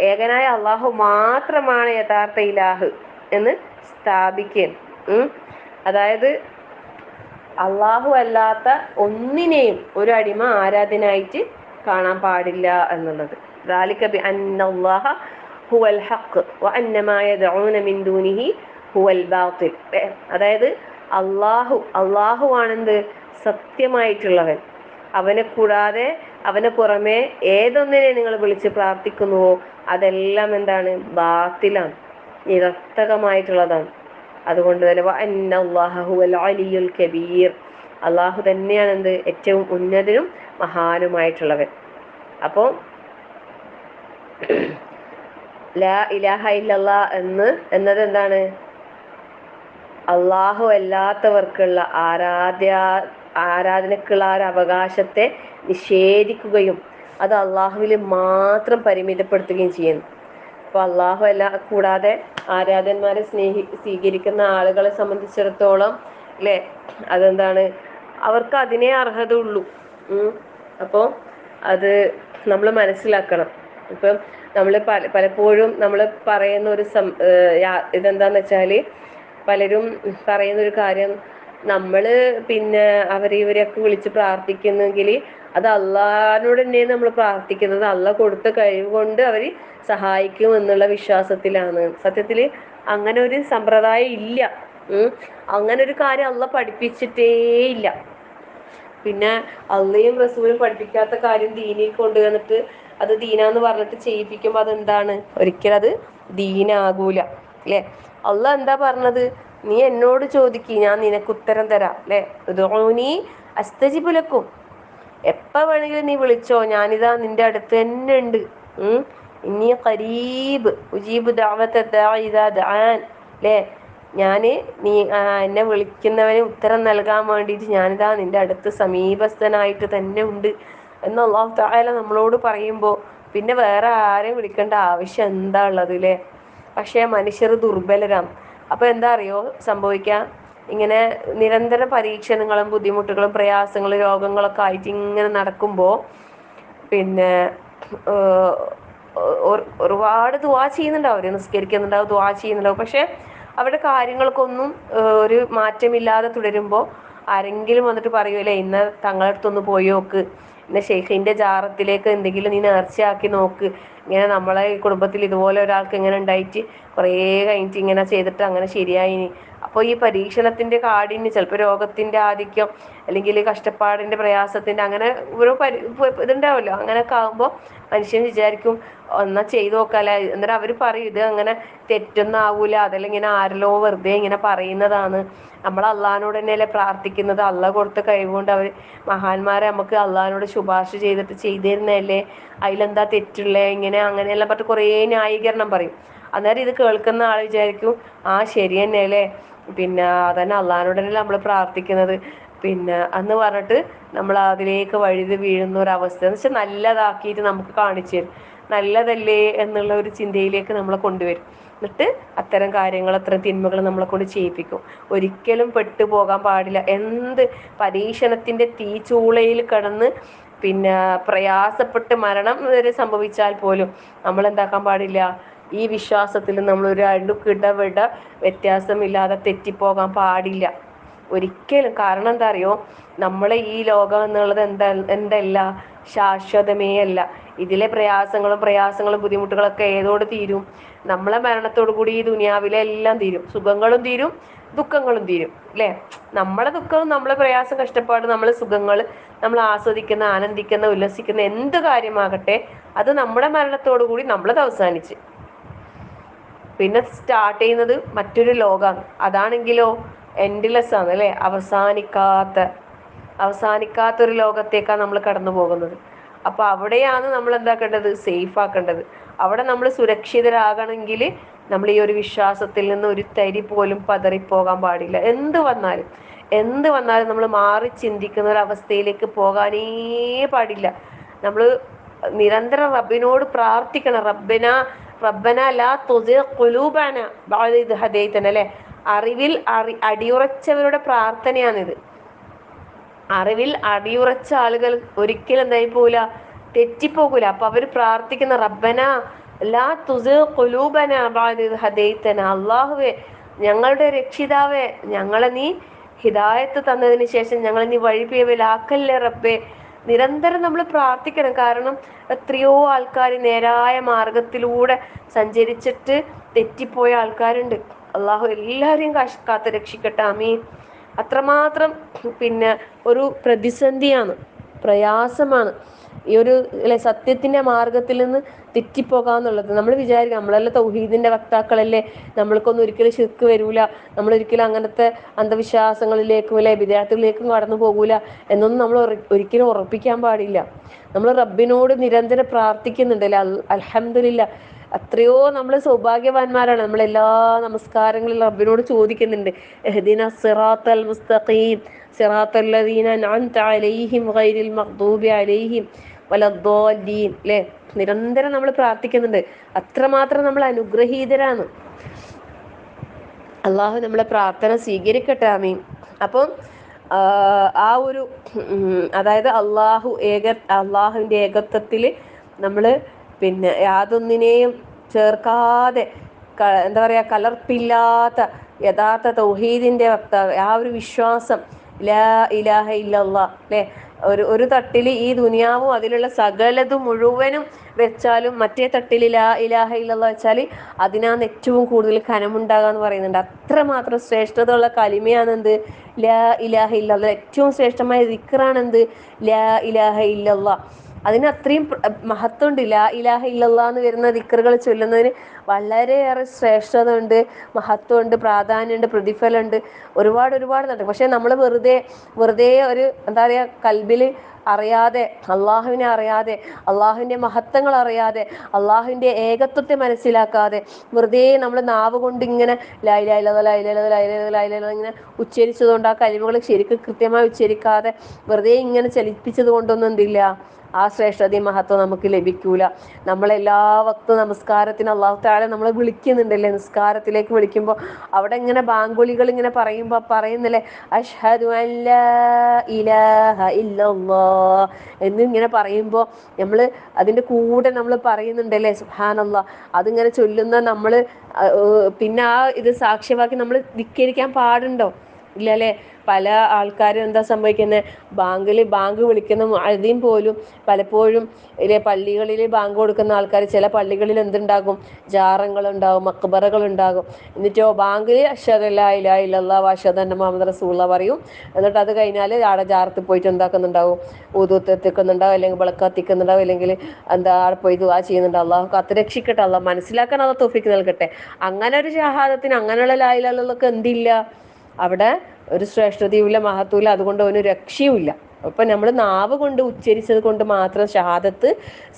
Speaker 1: ഏകനായ അള്ളാഹു മാത്രമാണ് യഥാർത്ഥ ഇലാഹ് എന്ന് സ്ഥാപിക്കുകയും അതായത് അള്ളാഹു അല്ലാത്ത ഒന്നിനെയും ഒരു അടിമ ആരാധനായിട്ട് കാണാൻ പാടില്ല എന്നുള്ളത്. ذلك بأن الله هو الحق وأن ما يدعون من دونه هو الباطل. അതായത് അള്ളാഹു ആണെന്ത്, സത്യമായിട്ടുള്ളവൻ. അവനെ കൂടാതെ അവനെ പുറമെ ഏതൊന്നിനെ നിങ്ങൾ വിളിച്ച് പ്രാർത്ഥിക്കുന്നുവോ അതെല്ലാം എന്താണ്, ബാത്തിലാണ്, നിരർത്ഥകമായിട്ടുള്ളതാണ്. അതുകൊണ്ട് തന്നെ കബീർ, അള്ളാഹു തന്നെയാണ് എന്ത്, ഏറ്റവും ഉന്നതനും മഹാനുമായിട്ടുള്ളവൻ. അപ്പോൾ ലാ ഇലാഹ ഇല്ലല്ലാ എന്നത് എന്താണ്, അള്ളാഹു അല്ലാത്തവർക്കുള്ള ആരാധനക്കുള്ള ഒരു അവകാശത്തെ നിഷേധിക്കുകയും അത് അള്ളാഹുവിൽ മാത്രം പരിമിതപ്പെടുത്തുകയും ചെയ്യുന്നു. അപ്പോൾ അള്ളാഹു കൂടാതെ ആരാധന്മാരെ സ്വീകരിക്കുന്ന ആളുകളെ സംബന്ധിച്ചിടത്തോളം അല്ലേ, അതെന്താണ്, അവർക്ക് അതിനേ അർഹത ഉള്ളൂ. അപ്പോൾ അത് നമ്മൾ മനസ്സിലാക്കണം. ഇപ്പം നമ്മൾ പലപ്പോഴും നമ്മൾ പറയുന്ന ഒരു ഇതെന്താന്ന് വെച്ചാൽ, പലരും പറയുന്നൊരു കാര്യം, നമ്മൾ പിന്നെ ഇവരെയൊക്കെ വിളിച്ച് പ്രാർത്ഥിക്കുന്നെങ്കിൽ അത് അള്ളാഹിനോട് തന്നെയാണ് നമ്മൾ പ്രാർത്ഥിക്കുന്നത്, അള്ളാഹ് കൊടുത്ത കഴിവ് കൊണ്ട് അവർ സഹായിക്കും എന്നുള്ള വിശ്വാസത്തിലാണ്. സത്യത്തിൽ അങ്ങനെ ഒരു സമ്പ്രദായം ഇല്ല. അങ്ങനെ ഒരു കാര്യം അള്ളാഹ് പഠിപ്പിച്ചിട്ടേ ഇല്ല. പിന്നെ അള്ളയും റസൂലും പഠിപ്പിക്കാത്ത കാര്യം ദീനിൽ കൊണ്ടുവന്നിട്ട് അത് ദീനാന്ന് പറഞ്ഞിട്ട് ചെയ്യിപ്പിക്കുമ്പോൾ അതെന്താണ്, ഒരിക്കലും അത് ദീനാകൂല അല്ലേ. അള്ളാഹ് എന്താ പറഞ്ഞത്, നീ എന്നോട് ചോദിക്ക്, ഞാൻ നിനക്ക് ഉത്തരം തരാം അല്ലേ. ഉദ്ഊനി അസ്തജിബ് ലക്കും, എപ്പോൾ വേണമെങ്കിലും നീ വിളിച്ചോ, ഞാനിതാ നിന്റെ അടുത്ത് തന്നെ ഉണ്ട്. ഇന്നീ ഖരീബ് ഉജീബു ദഅവത ദാഇ ഇദാ ദഅാൻ അല്ലേ. നീ എന്നെ വിളിക്കുന്നവന് ഉത്തരം നൽകാൻ വേണ്ടിയിട്ട് ഞാനിതാ നിന്റെ അടുത്ത് സമീപസ്ഥനായിട്ട് തന്നെ ഉണ്ട് എന്ന് അല്ലാഹു തആല നമ്മളോട് പറയുമ്പോൾ പിന്നെ വേറെ ആരെയും വിളിക്കേണ്ട ആവശ്യം എന്താ ഉള്ളത് അല്ലേ. പക്ഷേ മനുഷ്യർ ദുർബലരാണ്. അപ്പോൾ എന്താ അറിയോ സംഭവിക്കുക, ഇങ്ങനെ നിരന്തര പരീക്ഷണങ്ങളും ബുദ്ധിമുട്ടുകളും പ്രയാസങ്ങളും രോഗങ്ങളൊക്കെ ആയിട്ട് ഇങ്ങനെ നടക്കുമ്പോൾ പിന്നെ ഒരുപാട് ദുആ ചെയ്യുന്നുണ്ടാവും, അവർ നിസ്കരിക്കുന്നുണ്ടാവും, ദുആ ചെയ്യുന്നുണ്ടാവും. പക്ഷെ അവരുടെ കാര്യങ്ങൾക്കൊന്നും ഒരു മാറ്റമില്ലാതെ തുടരുമ്പോൾ ആരെങ്കിലും വന്നിട്ട് പറയുമല്ലേ, ഇന്ന് തങ്ങളുടെ അടുത്തൊന്ന് പോയി നോക്ക്, ഇന്ന ഷെയ്ഖിൻ്റെ ജാറത്തിലേക്ക് എന്തെങ്കിലും നീ നേർച്ചയാക്കി നോക്ക്, ഇങ്ങനെ നമ്മളെ ഈ കുടുംബത്തിൽ ഇതുപോലെ ഒരാൾക്ക് ഇങ്ങനെ ഉണ്ടായിട്ട് കുറേ കഴിഞ്ഞിട്ട് ഇങ്ങനെ ചെയ്തിട്ട് അങ്ങനെ ശരിയായിനി. അപ്പോൾ ഈ പരീക്ഷണത്തിൻ്റെ കാഠിന്യം, ചിലപ്പോൾ രോഗത്തിൻ്റെ ആധിക്യം അല്ലെങ്കിൽ കഷ്ടപ്പാടിൻ്റെ പ്രയാസത്തിൻ്റെ അങ്ങനെ ഓരോ ഇതുണ്ടാവുമല്ലോ. അങ്ങനെയൊക്കെ ആകുമ്പോൾ മനുഷ്യൻ വിചാരിക്കും എന്നാൽ ചെയ്തു നോക്കാല്ലേ. എന്നിട്ട് അവർ പറയും ഇത് അങ്ങനെ തെറ്റൊന്നും ആവൂല, അതെല്ലാം ഇങ്ങനെ ആരല്ലോ വെറുതെ ഇങ്ങനെ പറയുന്നതാണ്, നമ്മൾ അള്ളാഹിനോട് തന്നെയല്ലേ പ്രാർത്ഥിക്കുന്നത്, അള്ളാഹ് കൊടുത്ത കഴിവുകൊണ്ട് അവർ മഹാന്മാരെ നമുക്ക് അള്ളാഹിനോട് ശുപാർശ ചെയ്തിട്ട് ചെയ്തു തരുന്നതല്ലേ, അതിലെന്താ തെറ്റുള്ളേ, ഇങ്ങനെ അങ്ങനെയെല്ലാം പറഞ്ഞിട്ട് കുറേ ന്യായീകരണം പറയും. അന്നേരം ഇത് കേൾക്കുന്ന ആൾ വിചാരിക്കും ശരി തന്നെയല്ലേ, പിന്നെ അതന്നെ അള്ളാഹിനോട് തന്നെയല്ലേ നമ്മൾ പ്രാർത്ഥിക്കുന്നത്, പിന്നെ എന്ന് പറഞ്ഞിട്ട് നമ്മൾ അതിലേക്ക് വഴുതി വീഴുന്ന ഒരവസ്ഥ എന്ന് വെച്ചാൽ നല്ലതാക്കിയിട്ട് നമുക്ക് കാണിച്ചു തരും, നല്ലതല്ലേ എന്നുള്ള ഒരു ചിന്തയിലേക്ക് നമ്മളെ കൊണ്ടുവരും. എന്നിട്ട് അത്തരം കാര്യങ്ങൾ, അത്തരം തിന്മകൾ നമ്മളെ കൊണ്ട് ചെയ്യിപ്പിക്കും. ഒരിക്കലും പെട്ടുപോകാൻ പാടില്ല. എന്ത് പരീക്ഷണത്തിൻ്റെ തീച്ചൂളയിൽ കിടന്ന് പിന്നെ പ്രയാസപ്പെട്ട് മരണം വരെ സംഭവിച്ചാൽ പോലും നമ്മൾ എന്താക്കാൻ പാടില്ല, ഈ വിശ്വാസത്തിൽ നമ്മൾ ഒരു അടുക്കിടവിട വ്യത്യാസമില്ലാതെ തെറ്റിപ്പോകാൻ പാടില്ല ഒരിക്കലും. കാരണം എന്താ അറിയോ, നമ്മളെ ഈ ലോകം എന്നുള്ളത് എന്തല്ല, ശാശ്വതമേ അല്ല. ഇതിലെ പ്രയാസങ്ങളും ബുദ്ധിമുട്ടുകളൊക്കെ ഏതോട് തീരും, നമ്മളെ മരണത്തോടു കൂടി ഈ ദുനിയാവിലെ എല്ലാം തീരും, സുഖങ്ങളും തീരും, ദുഃഖങ്ങളും തീരും അല്ലേ. നമ്മളെ ദുഃഖവും നമ്മളെ പ്രയാസം കഷ്ടപ്പാട് നമ്മളെ സുഖങ്ങൾ നമ്മൾ ആസ്വദിക്കുന്ന ആനന്ദിക്കുന്ന ഉല്ലസിക്കുന്ന എന്ത് കാര്യമാകട്ടെ അത് നമ്മുടെ മരണത്തോടു കൂടി നമ്മളത് അവസാനിച്ച്. പിന്നെ സ്റ്റാർട്ട് ചെയ്യുന്നത് മറ്റൊരു ലോകമാണ്. അതാണെങ്കിലോ എൻഡ്ലെസ് ആണ് അല്ലേ, അവസാനിക്കാത്തൊരു ലോകത്തേക്കാണ് നമ്മൾ കടന്നു പോകുന്നത്. അപ്പൊ അവിടെയാണ് നമ്മൾ എന്താക്കേണ്ടത്, സേഫ് ആക്കേണ്ടത്. അവിടെ നമ്മൾ സുരക്ഷിതരാകണമെങ്കിൽ നമ്മൾ ഈ ഒരു വിശ്വാസത്തിൽ നിന്ന് ഒരു തരി പോലും പതറിപ്പോകാൻ പാടില്ല. എന്ത് വന്നാലും നമ്മൾ മാറി ചിന്തിക്കുന്ന ഒരു അവസ്ഥയിലേക്ക് പോകാനേ പാടില്ല. നമ്മൾ നിരന്തരം റബ്ബിനോട് പ്രാർത്ഥിക്കണം. റബ്ബന ലാ തുസിഗ് ഖുലൂബന ബഅദ ഇദ് ഹദൈതന അല്ലേ. അറിവിൽ അടിയുറച്ചവരുടെ പ്രാർത്ഥനയാണിത്. അറിവിൽ അടിയുറച്ച ആളുകൾ ഒരിക്കലും എന്തായി പോകൂല, തെറ്റിപ്പോകൂല. അപ്പൊ അവർ പ്രാർത്ഥിക്കുന്ന റബ്ബന ലാ തുസിഗ് ഖുലൂബന ബഅദ ഇദ് ഹദൈതന, അല്ലാഹുവേ ഞങ്ങളുടെ രക്ഷിതാവേ ഞങ്ങളെ നീ ഹിദായത്ത് തന്നതിന് ശേഷം ഞങ്ങളെ നീ വഴിപിഴവിലാക്കല്ലേ റബ്ബേ. നിരന്തരം നമ്മൾ പ്രാർത്ഥിക്കണം. കാരണം എത്രയോ ആൾക്കാർ നേരായ മാർഗത്തിലൂടെ സഞ്ചരിച്ചിട്ട് തെറ്റിപ്പോയ ആൾക്കാരുണ്ട്. അള്ളാഹു എല്ലാവരെയും കാത്ത് രക്ഷിക്കട്ടെ, ആമീൻ. അത്രമാത്രം പിന്നെ ഒരു പ്രതിസന്ധിയാണ്, പ്രയാസമാണ് ഈ ഒരു അല്ലെ സത്യത്തിന്റെ മാർഗത്തിൽ നിന്ന് തെറ്റിപ്പോകാന്നുള്ളത്. നമ്മൾ വിചാരിക്കുക നമ്മളെല്ലാം തൗഹീദിന്റെ വക്താക്കളല്ലേ, നമ്മൾക്കൊന്നും ഒരിക്കലും ശിർക്ക് വരൂല, നമ്മളൊരിക്കലും അങ്ങനത്തെ അന്ധവിശ്വാസങ്ങളിലേക്കും അല്ലെ വിദ്യാർത്ഥികളിലേക്കും കടന്നു പോകൂല എന്നൊന്നും നമ്മൾ ഒരിക്കലും ഉറപ്പിക്കാൻ പാടില്ല. നമ്മൾ റബ്ബിനോട് നിരന്തരം പ്രാർത്ഥിക്കുന്നുണ്ടല്ലേ, അൽഹംദുലില്ലാ. എത്രയോ നമ്മൾ സൗഭാഗ്യവാന്മാരാണ്. നമ്മളെല്ലാ നമസ്കാരങ്ങളിൽ റബ്ബിനോട് ചോദിക്കുന്നുണ്ട്, ഇഹ്ദിന സിറാത്തൽ മുസ്തഖീം സിറാത്തൽ ലദീന അൻഅംത അലൈഹിം ഗൈറിൽ മഗ്ദൂബി അലൈഹിം വലദ്ദാല്ലീൻ അല്ലേ. നിരന്തരം നമ്മൾ പ്രാർത്ഥിക്കുന്നുണ്ട്. അത്രമാത്രം നമ്മൾ അനുഗ്രഹീതരാണ്. അള്ളാഹു നമ്മളെ പ്രാർത്ഥന സ്വീകരിക്കട്ടെ, ആമീൻ. അപ്പം ആ ഒരു അതായത് അള്ളാഹുവിൻ്റെ ഏകത്വത്തിൽ നമ്മൾ പിന്നെ യാതൊന്നിനെയും ചേർക്കാതെ എന്താ പറയുക, കലർപ്പില്ലാത്ത യഥാർത്ഥ തൗഹീദിൻ്റെ വക്താവ്, ആ ഒരു വിശ്വാസം ലാ ഇലാഹ ഇല്ലല്ലാഹ് അല്ലേ. ഒരു തട്ടിൽ ഈ ദുനിയാവും അതിലുള്ള സകലതും മുഴുവനും വെച്ചാലും മറ്റേ തട്ടിൽ ലാ ഇലാഹ ഇല്ലല്ലാഹ് വെച്ചാൽ അതിനാണ് ഏറ്റവും കൂടുതൽ കനമുണ്ടാകുക എന്ന് പറയുന്നുണ്ട്. അത്രമാത്രം ശ്രേഷ്ഠത ഉള്ള കലിമയാണെന്ത്, ലാ ഇലാഹ ഇല്ലല്ലാഹ്. ഏറ്റവും ശ്രേഷ്ഠമായ ദിക്റാണെന്ത്, ലാ ഇലാഹ ഇല്ലല്ലാഹ്. അതിന് അത്രയും മഹത്വമുണ്ട്. ലാ ഇലാഹ ഇല്ലല്ലാഹ് എന്ന് വരുന്ന ദിക്റുകൾ ചൊല്ലുന്നതിന് വളരെയേറെ ശ്രേഷ്ഠത ഉണ്ട്, മഹത്വമുണ്ട്, പ്രാധാന്യമുണ്ട്, പ്രതിഫലമുണ്ട്, ഒരുപാട് നടക്കും. പക്ഷെ നമ്മൾ വെറുതെ ഒരു എന്താ പറയുക, കൽബിൽ അറിയാതെ, അള്ളാഹുവിനെ അറിയാതെ, അള്ളാഹുവിൻ്റെ മഹത്വങ്ങൾ അറിയാതെ, അള്ളാഹുവിൻ്റെ ഏകത്വത്തെ മനസ്സിലാക്കാതെ വെറുതെ നമ്മൾ നാവ് കൊണ്ട് ഇങ്ങനെ ലാ ഇലാഹ ഇല്ലല്ലാഹ് ലാ ഇലാഹ ഇല്ലല്ലാഹ് ലാ ഇലാഹ ഇല്ലല്ലാഹ് ലാ ഇലാഹ ഇല്ലല്ലാഹ് ഇങ്ങനെ ഉച്ചരിച്ചതുകൊണ്ട് ആ കലിമകൾ ശരിക്കും കൃത്യമായി ഉച്ചരിക്കാതെ വെറുതെ ഇങ്ങനെ ചലിപ്പിച്ചത് കൊണ്ടൊന്നും എന്തില്ല, ആ ശ്രേഷ്ഠതയും മഹത്വം നമുക്ക് ലഭിക്കൂല. നമ്മളെല്ലാ വക്ത നമസ്കാരത്തിന് അല്ലാഹു തആല നമ്മളെ വിളിക്കുന്നുണ്ടല്ലേ, നിസ്കാരത്തിലേക്ക് വിളിക്കുമ്പോൾ അവിടെ ഇങ്ങനെ ബാങ്കുലികൾ ഇങ്ങനെ പറയുന്നില്ലേ, അഷ്ഹദു അൻ ലാ ഇലാഹ ഇല്ലല്ലാഹ് എന്നിങ്ങനെ പറയുമ്പോൾ നമ്മൾ അതിൻ്റെ കൂടെ നമ്മൾ പറയുന്നുണ്ടല്ലേ സുബ്ഹാനല്ലാഹ്. അതിങ്ങനെ ചൊല്ലുന്ന നമ്മൾ പിന്നെ ആ ഇത് സാക്ഷ്യമാക്കി നമ്മൾ ധിക്കരിക്കാൻ പാടുണ്ടോ? ഇല്ലല്ലേ. പല ആൾക്കാരും എന്താ സംഭവിക്കുന്നത്, ബാങ്ക് വിളിക്കുന്ന മുഅദ്ദിൻ പോലും പലപ്പോഴും പള്ളികളിൽ ബാങ്ക് കൊടുക്കുന്ന ആൾക്കാർ, ചില പള്ളികളിൽ എന്തുണ്ടാകും, ജാറങ്ങളുണ്ടാകും, മക്ബറകളുണ്ടാകും. എന്നിട്ടോ ബാങ്കിൽ അഷ്ഹദു അല്ലാ ഇലാഹ ഇല്ലല്ലാഹ് വ അഷ്ഹദു അന്ന മുഹമ്മദ് റസൂലുള്ളാഹ് പറയും. എന്നിട്ട് അത് കഴിഞ്ഞാൽ അവിടെ ജാറത്തിൽ പോയിട്ട് എന്താക്കുന്നുണ്ടാവും, വുദൂത്ത് എത്തിക്കുന്നുണ്ടാവും, അല്ലെങ്കിൽ വിളക്ക് കത്തിക്കുന്നുണ്ടാവും, അല്ലെങ്കിൽ എന്താ അവിടെ പോയി ദുആ ചെയ്യുന്നുണ്ടാവും. അള്ളാഹു കാത്ത് രക്ഷിക്കട്ടെ, അള്ളാഹ് മനസ്സിലാക്കാൻ അത് തൗഫീഖ് നൽകട്ടെ. അങ്ങനെ ഒരു ഷഹാദത്തിന്, അങ്ങനെയുള്ള ലാ ഇലാഹ ഇല്ലല്ലാഹ്ക്ക് എന്തില്ല, അവിടെ ഒരു ശ്രേഷ്ഠതയുമില്ല, മഹത്വമില്ല, അതുകൊണ്ട് അവന് രക്ഷയുമില്ല. അപ്പം നമ്മൾ നാവ് കൊണ്ട് ഉച്ചരിച്ചത് കൊണ്ട് മാത്രം ഷഹാദത്ത്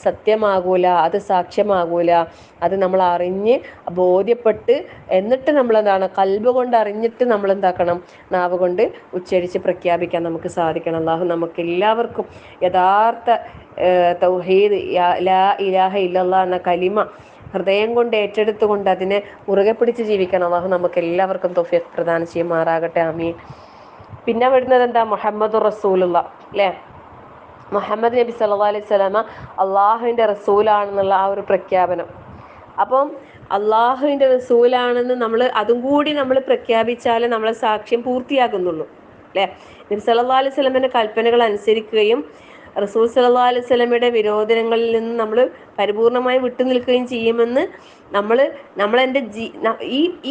Speaker 1: സത്യമാകൂല, അത് സാക്ഷ്യമാകൂല. അത് നമ്മൾ അറിഞ്ഞ് ബോധ്യപ്പെട്ട് എന്നിട്ട് നമ്മളെന്താണ്, കൽബ് കൊണ്ട് അറിഞ്ഞിട്ട് നമ്മൾ എന്താക്കണം, നാവ് കൊണ്ട് ഉച്ചരിച്ച് പ്രഖ്യാപിക്കാൻ നമുക്ക് സാധിക്കണം. അല്ലാഹു നമുക്ക് എല്ലാവർക്കും യഥാർത്ഥ തൗഹീദ് ലാ ഇലാഹ ഇല്ലല്ലാഹ് എന്ന കലിമ ഹൃദയം കൊണ്ട് ഏറ്റെടുത്തുകൊണ്ട് അതിനെ മുറുകെ പിടിച്ച് ജീവിക്കണം. അല്ലാഹു നമുക്ക് എല്ലാവർക്കും തൗഫീഖ് പ്രദാനം ചെയ്യുമാറാകട്ടെ, ആമീൻ. പിന്നെ വരുന്നത് എന്താ, മുഹമ്മദുർ റസൂലുള്ളാഹ് അല്ലേ. മുഹമ്മദ് നബി സല്ലല്ലാഹു അലൈഹി വസല്ലമ അള്ളാഹുവിൻ്റെ റസൂലാണെന്നുള്ള ആ ഒരു പ്രഖ്യാപനം. അപ്പം അള്ളാഹുവിൻ്റെ റസൂലാണെന്ന് നമ്മൾ അതും കൂടി നമ്മൾ പ്രഖ്യാപിച്ചാലേ നമ്മളെ സാക്ഷ്യം പൂർത്തിയാകുന്നുള്ളൂ അല്ലേ. നബി സല്ലല്ലാഹു അലൈഹി വസല്ലമയുടെ കൽപ്പനകൾ അനുസരിക്കുകയും റസൂൽ സല്ലല്ലാഹു അലൈഹി വസല്ലമയുടെ വിരോധനങ്ങളിൽ നിന്ന് നമ്മൾ പരിപൂർണമായി വിട്ടു നിൽക്കുകയും ചെയ്യുമെന്ന് നമ്മൾ നമ്മളെൻ്റെ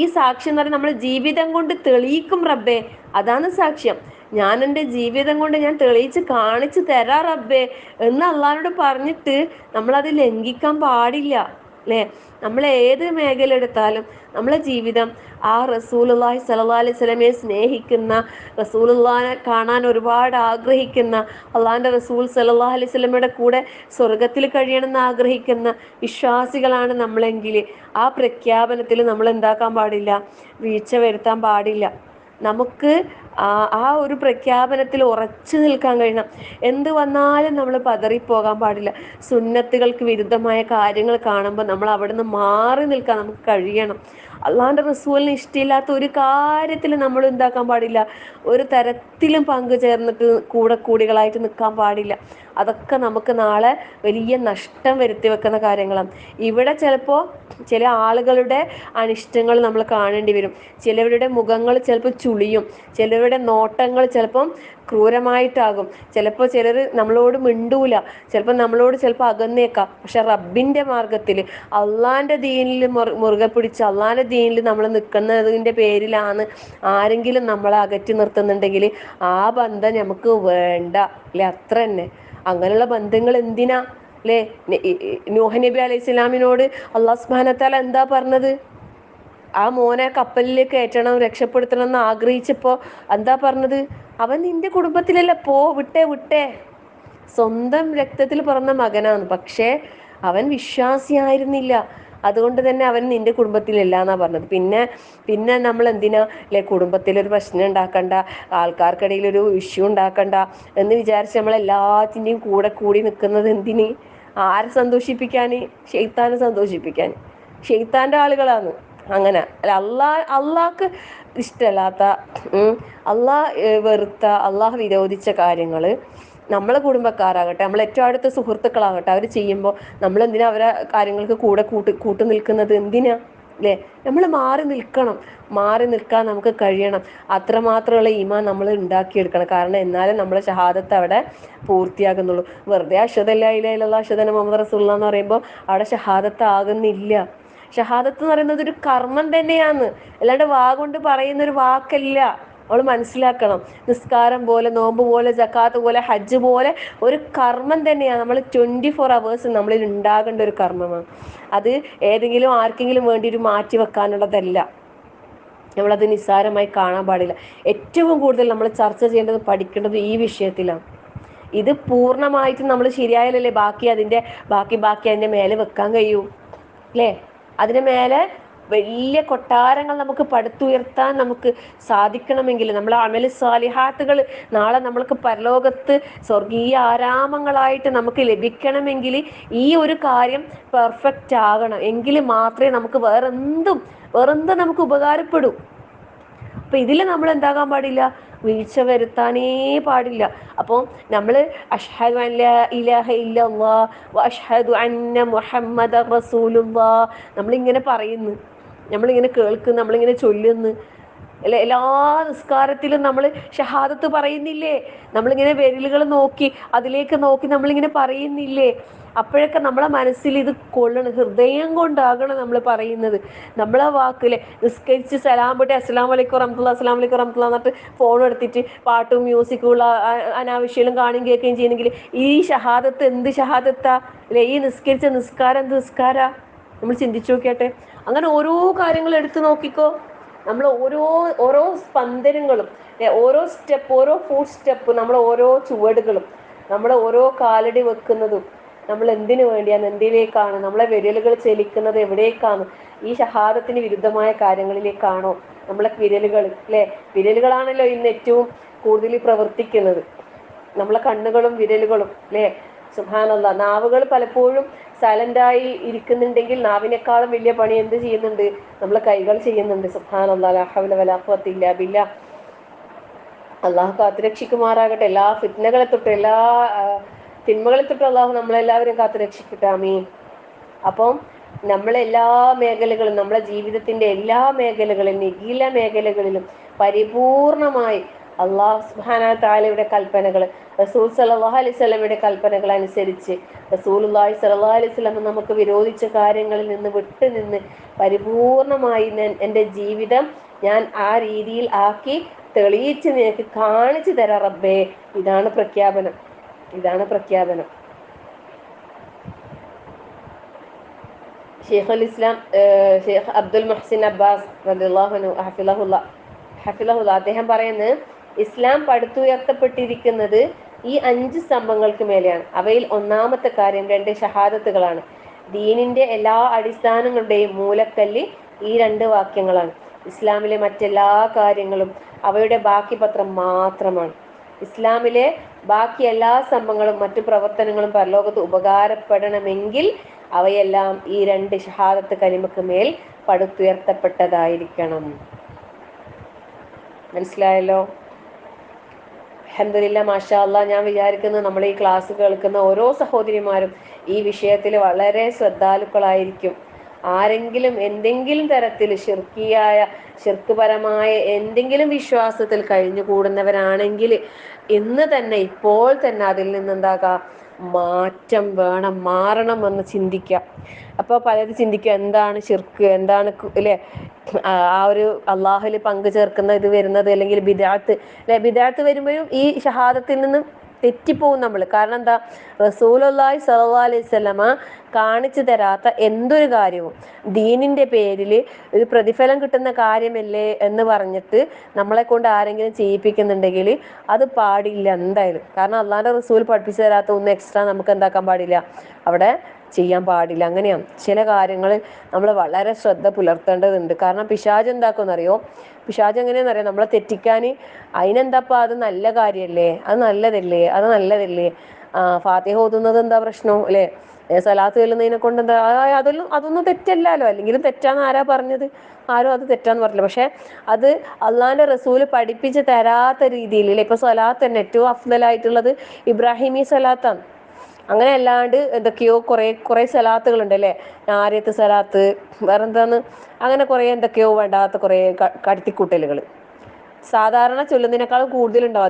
Speaker 1: ഈ സാക്ഷ്യം എന്ന് പറഞ്ഞാൽ നമ്മൾ ജീവിതം കൊണ്ട് തെളിയിക്കും റബ്ബേ. അതാണ് സാക്ഷ്യം. ഞാൻ എൻ്റെ ജീവിതം കൊണ്ട് ഞാൻ തെളിയിച്ച് കാണിച്ചു തരാ റബ്ബേ എന്ന് അള്ളാഹിനോട് പറഞ്ഞിട്ട് നമ്മളത് ലംഘിക്കാൻ പാടില്ല അല്ലേ. നമ്മൾ ഏത് മേഖല എടുത്താലും നമ്മളെ ജീവിതം ആ റസൂലുള്ളാഹി സ്വല്ലല്ലാഹി അലൈഹി വസല്ലമയെ സ്നേഹിക്കുന്ന, റസൂലുള്ളാഹിനെ കാണാൻ ഒരുപാട് ആഗ്രഹിക്കുന്ന, അള്ളാഹിൻ്റെ റസൂൽ സ്വല്ലല്ലാഹി അലൈഹി വസല്ലമയുടെ കൂടെ സ്വർഗത്തിൽ കഴിയണമെന്ന് ആഗ്രഹിക്കുന്ന വിശ്വാസികളാണ് നമ്മളെങ്കിൽ ആ പ്രഖ്യാപനത്തിൽ നമ്മൾ എന്താക്കാൻ പാടില്ല, വീഴ്ച വരുത്താൻ പാടില്ല. നമുക്ക് ആ ഒരു പ്രഖ്യാപനത്തിൽ ഉറച്ചു നിൽക്കാൻ കഴിയണം. എന്ത് വന്നാലും നമ്മൾ പതറിപ്പോകാൻ പാടില്ല. സുന്നത്തുകൾക്ക് വിരുദ്ധമായ കാര്യങ്ങൾ കാണുമ്പോൾ നമ്മൾ അവിടെ നിന്ന് മാറി നിൽക്കാൻ നമുക്ക് കഴിയണം. അള്ളാഹിൻ്റെ റസൂലിന് ഇഷ്ടമില്ലാത്ത ഒരു കാര്യത്തിൽ നമ്മൾ എന്താക്കാൻ പാടില്ല, ഒരു തരത്തിലും പങ്കു ചേർന്നിട്ട് കൂടികളായിട്ട് നിൽക്കാൻ പാടില്ല. അതൊക്കെ നമുക്ക് നാളെ വലിയ നഷ്ടം വരുത്തി വെക്കുന്ന കാര്യങ്ങളാണ്. ഇവിടെ ചിലപ്പോൾ ചില ആളുകളുടെ അനിഷ്ടങ്ങൾ നമ്മൾ കാണേണ്ടി വരും. ചിലവരുടെ മുഖങ്ങൾ ചിലപ്പോൾ ചുളിയും, ചിലവരുടെ നോട്ടങ്ങൾ ചിലപ്പം ക്രൂരമായിട്ടാകും, ചിലപ്പോൾ ചിലർ നമ്മളോട് മിണ്ടൂല, ചിലപ്പോൾ നമ്മളോട് ചിലപ്പോൾ അകന്നേക്കാം. പക്ഷെ റബ്ബിൻ്റെ മാർഗത്തിൽ അള്ളാഹിൻ്റെ ദീനിൽ മുറുകെ പിടിച്ച് അള്ളാഹിൻ്റെ ദീനിൽ നമ്മൾ നിൽക്കുന്നതിൻ്റെ പേരിലാണ് ആരെങ്കിലും നമ്മളെ അകറ്റി നിർത്തുന്നുണ്ടെങ്കിൽ ആ ബന്ധം നമുക്ക് വേണ്ട അല്ലേ. അത്ര തന്നെ. അങ്ങനെയുള്ള ബന്ധങ്ങൾ എന്തിനാ അല്ലേ. നൂഹ് നബി അലൈഹി സ്വലാമിനോട് അള്ളാഹു സുബ്ഹാനഹു വ തആല എന്താ പറഞ്ഞത്? ആ മോനെ കപ്പലിലേക്ക് കയറ്റണം, രക്ഷപ്പെടുത്തണം എന്ന് ആഗ്രഹിച്ചപ്പോൾ എന്താ പറഞ്ഞത്? അവൻ നിന്റെ കുടുംബത്തിലല്ല, വിട്ടേ. സ്വന്തം രക്തത്തിൽ പിറന്ന മകനാണ്, പക്ഷേ അവൻ വിശ്വാസിയായിരുന്നില്ല. അതുകൊണ്ട് തന്നെ അവൻ നിന്റെ കുടുംബത്തിലല്ല എന്നാ പറഞ്ഞത്. പിന്നെ നമ്മൾ എന്തിനാ അല്ലെ കുടുംബത്തിലൊരു പ്രശ്നം ഉണ്ടാക്കണ്ട, ആൾക്കാർക്കിടയിൽ ഒരു ഇഷ്യൂ ഉണ്ടാക്കണ്ട എന്ന് വിചാരിച്ച് നമ്മൾ എല്ലാത്തിൻ്റെയും കൂടി നിൽക്കുന്നത് എന്തിന്? ആരെ സന്തോഷിപ്പിക്കാൻ? ശൈത്താനെ സന്തോഷിപ്പിക്കാൻ. ശൈത്താൻ്റെ ആളുകളാണ് അങ്ങനെ. അല്ല, അള്ളാഹ്ക്ക് ഇഷ്ടമല്ലാത്ത, വെറുത്ത, അള്ളാഹ് വിരോധിച്ച കാര്യങ്ങൾ നമ്മളെ കുടുംബക്കാരാകട്ടെ, നമ്മൾ ഏറ്റവും അടുത്ത സുഹൃത്തുക്കളാകട്ടെ, അവർ ചെയ്യുമ്പോൾ നമ്മൾ എന്തിനാ അവരെ കാര്യങ്ങൾക്ക് കൂട്ടു നിൽക്കുന്നത്? എന്തിനാ അല്ലേ. നമ്മൾ മാറി നിൽക്കണം. മാറി നിൽക്കാൻ നമുക്ക് കഴിയണം. അത്രമാത്രമുള്ള ഈമാൻ നമ്മൾ ഉണ്ടാക്കിയെടുക്കണം. കാരണം എന്നാലും നമ്മളെ ഷഹാദത്ത് അവിടെ പൂർത്തിയാകുന്നുള്ളൂ. വെറുതെ അഷ്ഹദു അല്ലാ ഇലാഹ ഇല്ലല്ലാഹ് അഷ്ഹദു അന്ന മുഹമ്മദ് റസൂലുള്ളാഹ് എന്ന് പറയുമ്പോൾ അവിടെ ഷഹാദത്ത് ആകുന്നില്ല. ഷഹാദത്ത് എന്ന് പറയുന്നത് ഒരു കർമ്മം തന്നെയാണ്, അല്ലാണ്ട് കൊണ്ട് പറയുന്ന ഒരു വാക്കല്ല. അവൾ മനസ്സിലാക്കണം. നിസ്കാരം പോലെ, നോമ്പ് പോലെ, സക്കാത്ത് പോലെ, ഹജ്ജ് പോലെ ഒരു കർമ്മം തന്നെയാണ്. നമ്മൾ 24 hours നമ്മളിൽ ഉണ്ടാകേണ്ട ഒരു കർമ്മമാണ്. അത് ഏതെങ്കിലും ആർക്കെങ്കിലും വേണ്ടി ഒരു മാറ്റി വെക്കാനുള്ളതല്ല. നമ്മളത് നിസ്സാരമായി കാണാൻ പാടില്ല. ഏറ്റവും കൂടുതൽ നമ്മൾ ചർച്ച ചെയ്യേണ്ടത്, പഠിക്കേണ്ടത് ഈ വിഷയത്തിലാണ്. ഇത് പൂർണ്ണമായിട്ടും നമ്മൾ ശരിയായാലല്ലേ ബാക്കി അതിൻ്റെ മേലെ വെക്കാൻ കഴിയൂ അല്ലേ. അതിന് മേലെ വലിയ കൊട്ടാരങ്ങൾ നമുക്ക് പടുത്തുയർത്താൻ നമുക്ക് സാധിക്കണമെങ്കിൽ, നമ്മളെ അമല് സാലിഹാത്തുകൾ നാളെ നമ്മൾക്ക് പരലോകത്ത് സ്വർഗീയ ആരാമങ്ങളായിട്ട് നമുക്ക് ലഭിക്കണമെങ്കിൽ ഈ ഒരു കാര്യം പെർഫെക്റ്റ് ആകണം. എങ്കിൽ മാത്രമേ നമുക്ക് വേറെന്തും നമുക്ക് ഉപകാരപ്പെടൂ. അപ്പം ഇതിൽ നമ്മൾ എന്താകാൻ പാടില്ല, വീഴ്ച വരുത്താനേ പാടില്ല. അപ്പോൾ നമ്മൾ അഷ്ഹദു അല്ലാ ഇലാഹ ഇല്ലല്ലാഹ് വ അഷ്ഹദു അന്ന മുഹമ്മദ റസൂലുള്ളാഹ് നമ്മളിങ്ങനെ പറയുന്നു, നമ്മളിങ്ങനെ കേൾക്കുന്നു, നമ്മളിങ്ങനെ ചൊല്ലുന്നു അല്ലെ. എല്ലാ നിസ്കാരത്തിലും നമ്മൾ ഷഹാദത്ത് പറയുന്നില്ലേ? നമ്മളിങ്ങനെ വിരലുകൾ നോക്കി അതിലേക്ക് നോക്കി നമ്മളിങ്ങനെ പറയുന്നില്ലേ? അപ്പോഴൊക്കെ നമ്മളെ മനസ്സിൽ ഇത് കൊള്ളണം, ഹൃദയം കൊണ്ടാകണം നമ്മൾ പറയുന്നത്. നമ്മളെ വാക്കിലെ നിസ്കരിച്ച് സലാം പൊട്ടി അസ്സലാമു അലൈക്കും റഹ്മത്തുള്ളാഹി അസ്സലാമു അലൈക്കും റഹ്മത്തുള്ളാഹി എന്നിട്ട് ഫോൺ എടുത്തിട്ട് പാട്ടും മ്യൂസിക്കും അനാവശ്യം കാണുകയും കേൾക്കുകയും ചെയ്യുന്നെങ്കിൽ ഈ ഷഹാദത്ത് എന്ത് ഷഹാദത്താ അല്ലെ? ഈ നിസ്കരിച്ച നിസ്കാരം എന്ത് നിസ്കാരാ? നമ്മൾ ചിന്തിച്ചു നോക്കിയാട്ടെ. അങ്ങനെ ഓരോ കാര്യങ്ങൾ എടുത്തു നോക്കിക്കോ. നമ്മൾ ഓരോ സ്പന്ദനങ്ങളും, ഓരോ ഫുഡ് സ്റ്റെപ്പ്, നമ്മൾ ഓരോ ചുവടുകളും, നമ്മൾ ഓരോ കാലടി വെക്കുന്നതും നമ്മൾ എന്തിനു വേണ്ടിയാണ്, എന്തിലേക്കാണ്? നമ്മളെ വിരലുകൾ ചലിക്കുന്നത് എവിടേക്കാണ്? ഈ ഷഹാദത്തിന് വിരുദ്ധമായ കാര്യങ്ങളിലേക്കാണോ നമ്മളെ വിരലുകൾ അല്ലേ? വിരലുകളാണല്ലോ ഇന്ന് ഏറ്റവും കൂടുതൽ പ്രവർത്തിക്കുന്നത്. നമ്മളെ കണ്ണുകളും വിരലുകളും അല്ലേ. സുബ്ഹാനല്ലാഹ്. നാവുകൾ പലപ്പോഴും സൈലൻ്റായി ഇരിക്കുന്നുണ്ടെങ്കിൽ നാവിനേക്കാളും വലിയ പണി എന്ത് ചെയ്യുന്നുണ്ട്? നമ്മളെ കൈകൾ ചെയ്യുന്നുണ്ട്. സുബ്ഹാനല്ലാഹ്. ലാ ഹൗല വലാ ഖുവത ഇല്ലാ ബില്ലാഹ്. അള്ളാഹു കാത്തുരക്ഷിക്കുമാറാകട്ടെ. എല്ലാ ഫിത്നകളെ തൊട്ട്, എല്ലാ തിന്മകളെ തൊട്ട് അള്ളാഹു നമ്മളെല്ലാവരും കാത്തുരക്ഷിക്കട്ടെ. ആമീൻ. അപ്പം നമ്മളെല്ലാ മേഖലകളും, നമ്മളെ ജീവിതത്തിൻ്റെ എല്ലാ മേഖലകളിലും, നിഖില മേഖലകളിലും പരിപൂർണമായി അള്ളാഹു സുബ്ഹാനഹു വ തആലയുടെ കൽപ്പനകൾ, റസൂൽ സല്ലല്ലാഹു അലൈഹി വസല്ലമയുടെ കൽപ്പനകൾ അനുസരിച്ച് റസൂലുള്ളാഹി സ്വല്ലല്ലാഹു അലൈഹി വസല്ലം നമുക്ക് വിരോധിച്ച കാര്യങ്ങളിൽ നിന്ന് വിട്ടുനിന്ന് പരിപൂർണമായി എൻ്റെ ജീവിതം ഞാൻ ആ രീതിയിൽ ആക്കി തെളിയിച്ച് നിനക്ക് കാണിച്ചു തരാം റബ്ബേ. ഇതാണ് പ്രഖ്യാപനം, ഇതാണ് പ്രഖ്യാപനം. ഷെയ്ഖുൽ ഇസ്ലാം ഷെയ്ഖ് അബ്ദുൽ മുഹ്സിൻ അബ്ബാസ് റളിയല്ലാഹു അൻഹു ഹഫിളഹുല്ല അദ്ദേഹം പറയുന്നത്, ഇസ്ലാം പടുത്തുയർത്തപ്പെട്ടിരിക്കുന്നത് ഈ 5 സ്തംഭങ്ങൾക്ക് മേലെയാണ്. അവയിൽ ഒന്നാമത്തെ കാര്യം 2 ഷഹാദത്തുകളാണ്. ദീനിന്റെ എല്ലാ അടിസ്ഥാനങ്ങളുടെയും മൂലക്കല്ല് ഈ 2 വാക്യങ്ങളാണ്. ഇസ്ലാമിലെ മറ്റെല്ലാ കാര്യങ്ങളും അവയുടെ ബാക്കി പത്രം മാത്രമാണ്. ഇസ്ലാമിലെ ബാക്കി എല്ലാ സ്തംഭങ്ങളും മറ്റു പ്രവർത്തനങ്ങളും പരലോകത്ത് ഉപകാരപ്പെടണമെങ്കിൽ അവയെല്ലാം ഈ 2 ഷഹാദത്ത് കലിമക്ക് മേൽ പടുത്തുയർത്തപ്പെട്ടതായിരിക്കണം. മനസ്സിലായല്ലോ? അൽഹംദുലില്ലാ, മാഷാ അല്ലാഹ്. ഞാൻ വിചാരിക്കുന്നത് നമ്മൾ ഈ ക്ലാസ് കേൾക്കുന്ന ഓരോ സഹോദരിമാരും ഈ വിഷയത്തിൽ വളരെ ശ്രദ്ധാലുക്കളായിരിക്കും. ആരെങ്കിലും എന്തെങ്കിലും തരത്തിൽ ശിർക്ക്പരമായ എന്തെങ്കിലും വിശ്വാസത്തിൽ കഴിഞ്ഞുകൂടുന്നവരാണെങ്കിൽ ഇന്ന് തന്നെ, ഇപ്പോൾ തന്നെ അതിൽ നിന്നെന്താകാം, മാറ്റം വേണം, മാറണം എന്ന് ചിന്തിക്കുക. അപ്പോൾ പലരും ചിന്തിക്കുക, എന്താണ് ശിർക്ക്, എന്താണ് അല്ലേ ആ ഒരു അള്ളാഹുൽ പങ്കു ചേർക്കുന്ന ഇത് വരുന്നത്, അല്ലെങ്കിൽ ബിദഅത്ത് അല്ലെ. ബിദഅത്ത് വരുമ്പോഴും ഈ ഷഹാദത്തിൽ നിന്ന് തെറ്റിപ്പോവും നമ്മൾ. കാരണം എന്താ, റസൂലുള്ളാഹി സ്വല്ലല്ലാഹു അലൈഹി വസല്ലമ കാണിച്ചു തരാത്ത എന്തൊരു കാര്യവും ദീനിന്റെ പേരിൽ ഒരു പ്രതിഫലം കിട്ടുന്ന കാര്യമല്ലേ എന്ന് പറഞ്ഞിട്ട് നമ്മളെ കൊണ്ട് ആരെങ്കിലും ചെയ്യിപ്പിക്കുന്നുണ്ടെങ്കിൽ അത് പാടില്ല എന്തായാലും. കാരണം അള്ളാഹിന്റെ റസൂൽ പഠിപ്പിച്ചു തരാത്ത ഒന്നും എക്സ്ട്രാ നമുക്ക് എന്താക്കാൻ പാടില്ല, അവിടെ ചെയ്യാൻ പാടില്ല. അങ്ങനെയാണ് ചില കാര്യങ്ങൾ നമ്മൾ വളരെ ശ്രദ്ധ പുലർത്തേണ്ടതുണ്ട്. കാരണം പിശാച് എന്താക്കുമെന്നറിയോ, പിശാച് എങ്ങനെയാണെന്നറിയോ, നമ്മളെ തെറ്റിക്കാൻ. അതിനെന്താപ്പാ, അത് നല്ല കാര്യമല്ലേ, അത് നല്ലതല്ലേ, അത് നല്ലതല്ലേ, ഫാത്തിഹ ഓതുന്നത് എന്താ പ്രശ്നം അല്ലേ, സലാത്ത് ചെല്ലുന്നതിനെ കൊണ്ട് എന്താ, അതൊന്നും തെറ്റല്ലല്ലോ. അല്ലെങ്കിലും തെറ്റാന്ന് ആരാ പറഞ്ഞത്? ആരും അത് തെറ്റാന്ന് പറഞ്ഞില്ല. പക്ഷെ അത് അള്ളാഹിന്റെ റസൂല് പഠിപ്പിച്ച് തരാത്ത രീതിയിൽ, ഇപ്പൊ സലാത്ത് തന്നെ ഏറ്റവും അഫ്ദലായിട്ടുള്ളത് ഇബ്രാഹിമി സലാത്താണ്. അങ്ങനെ അല്ലാണ്ട് എന്തൊക്കെയോ കുറെ സലാത്തുകളുണ്ട് അല്ലേ, നാരിയത്ത് സലാത്ത്, വേറെന്താന്ന്, അങ്ങനെ കുറെ എന്തൊക്കെയോ വേണ്ടാത്ത കുറെ കടത്തിക്കൂട്ടലുകൾ സാധാരണ ചൊല്ലുന്നതിനേക്കാളും കൂടുതലുണ്ടാവും.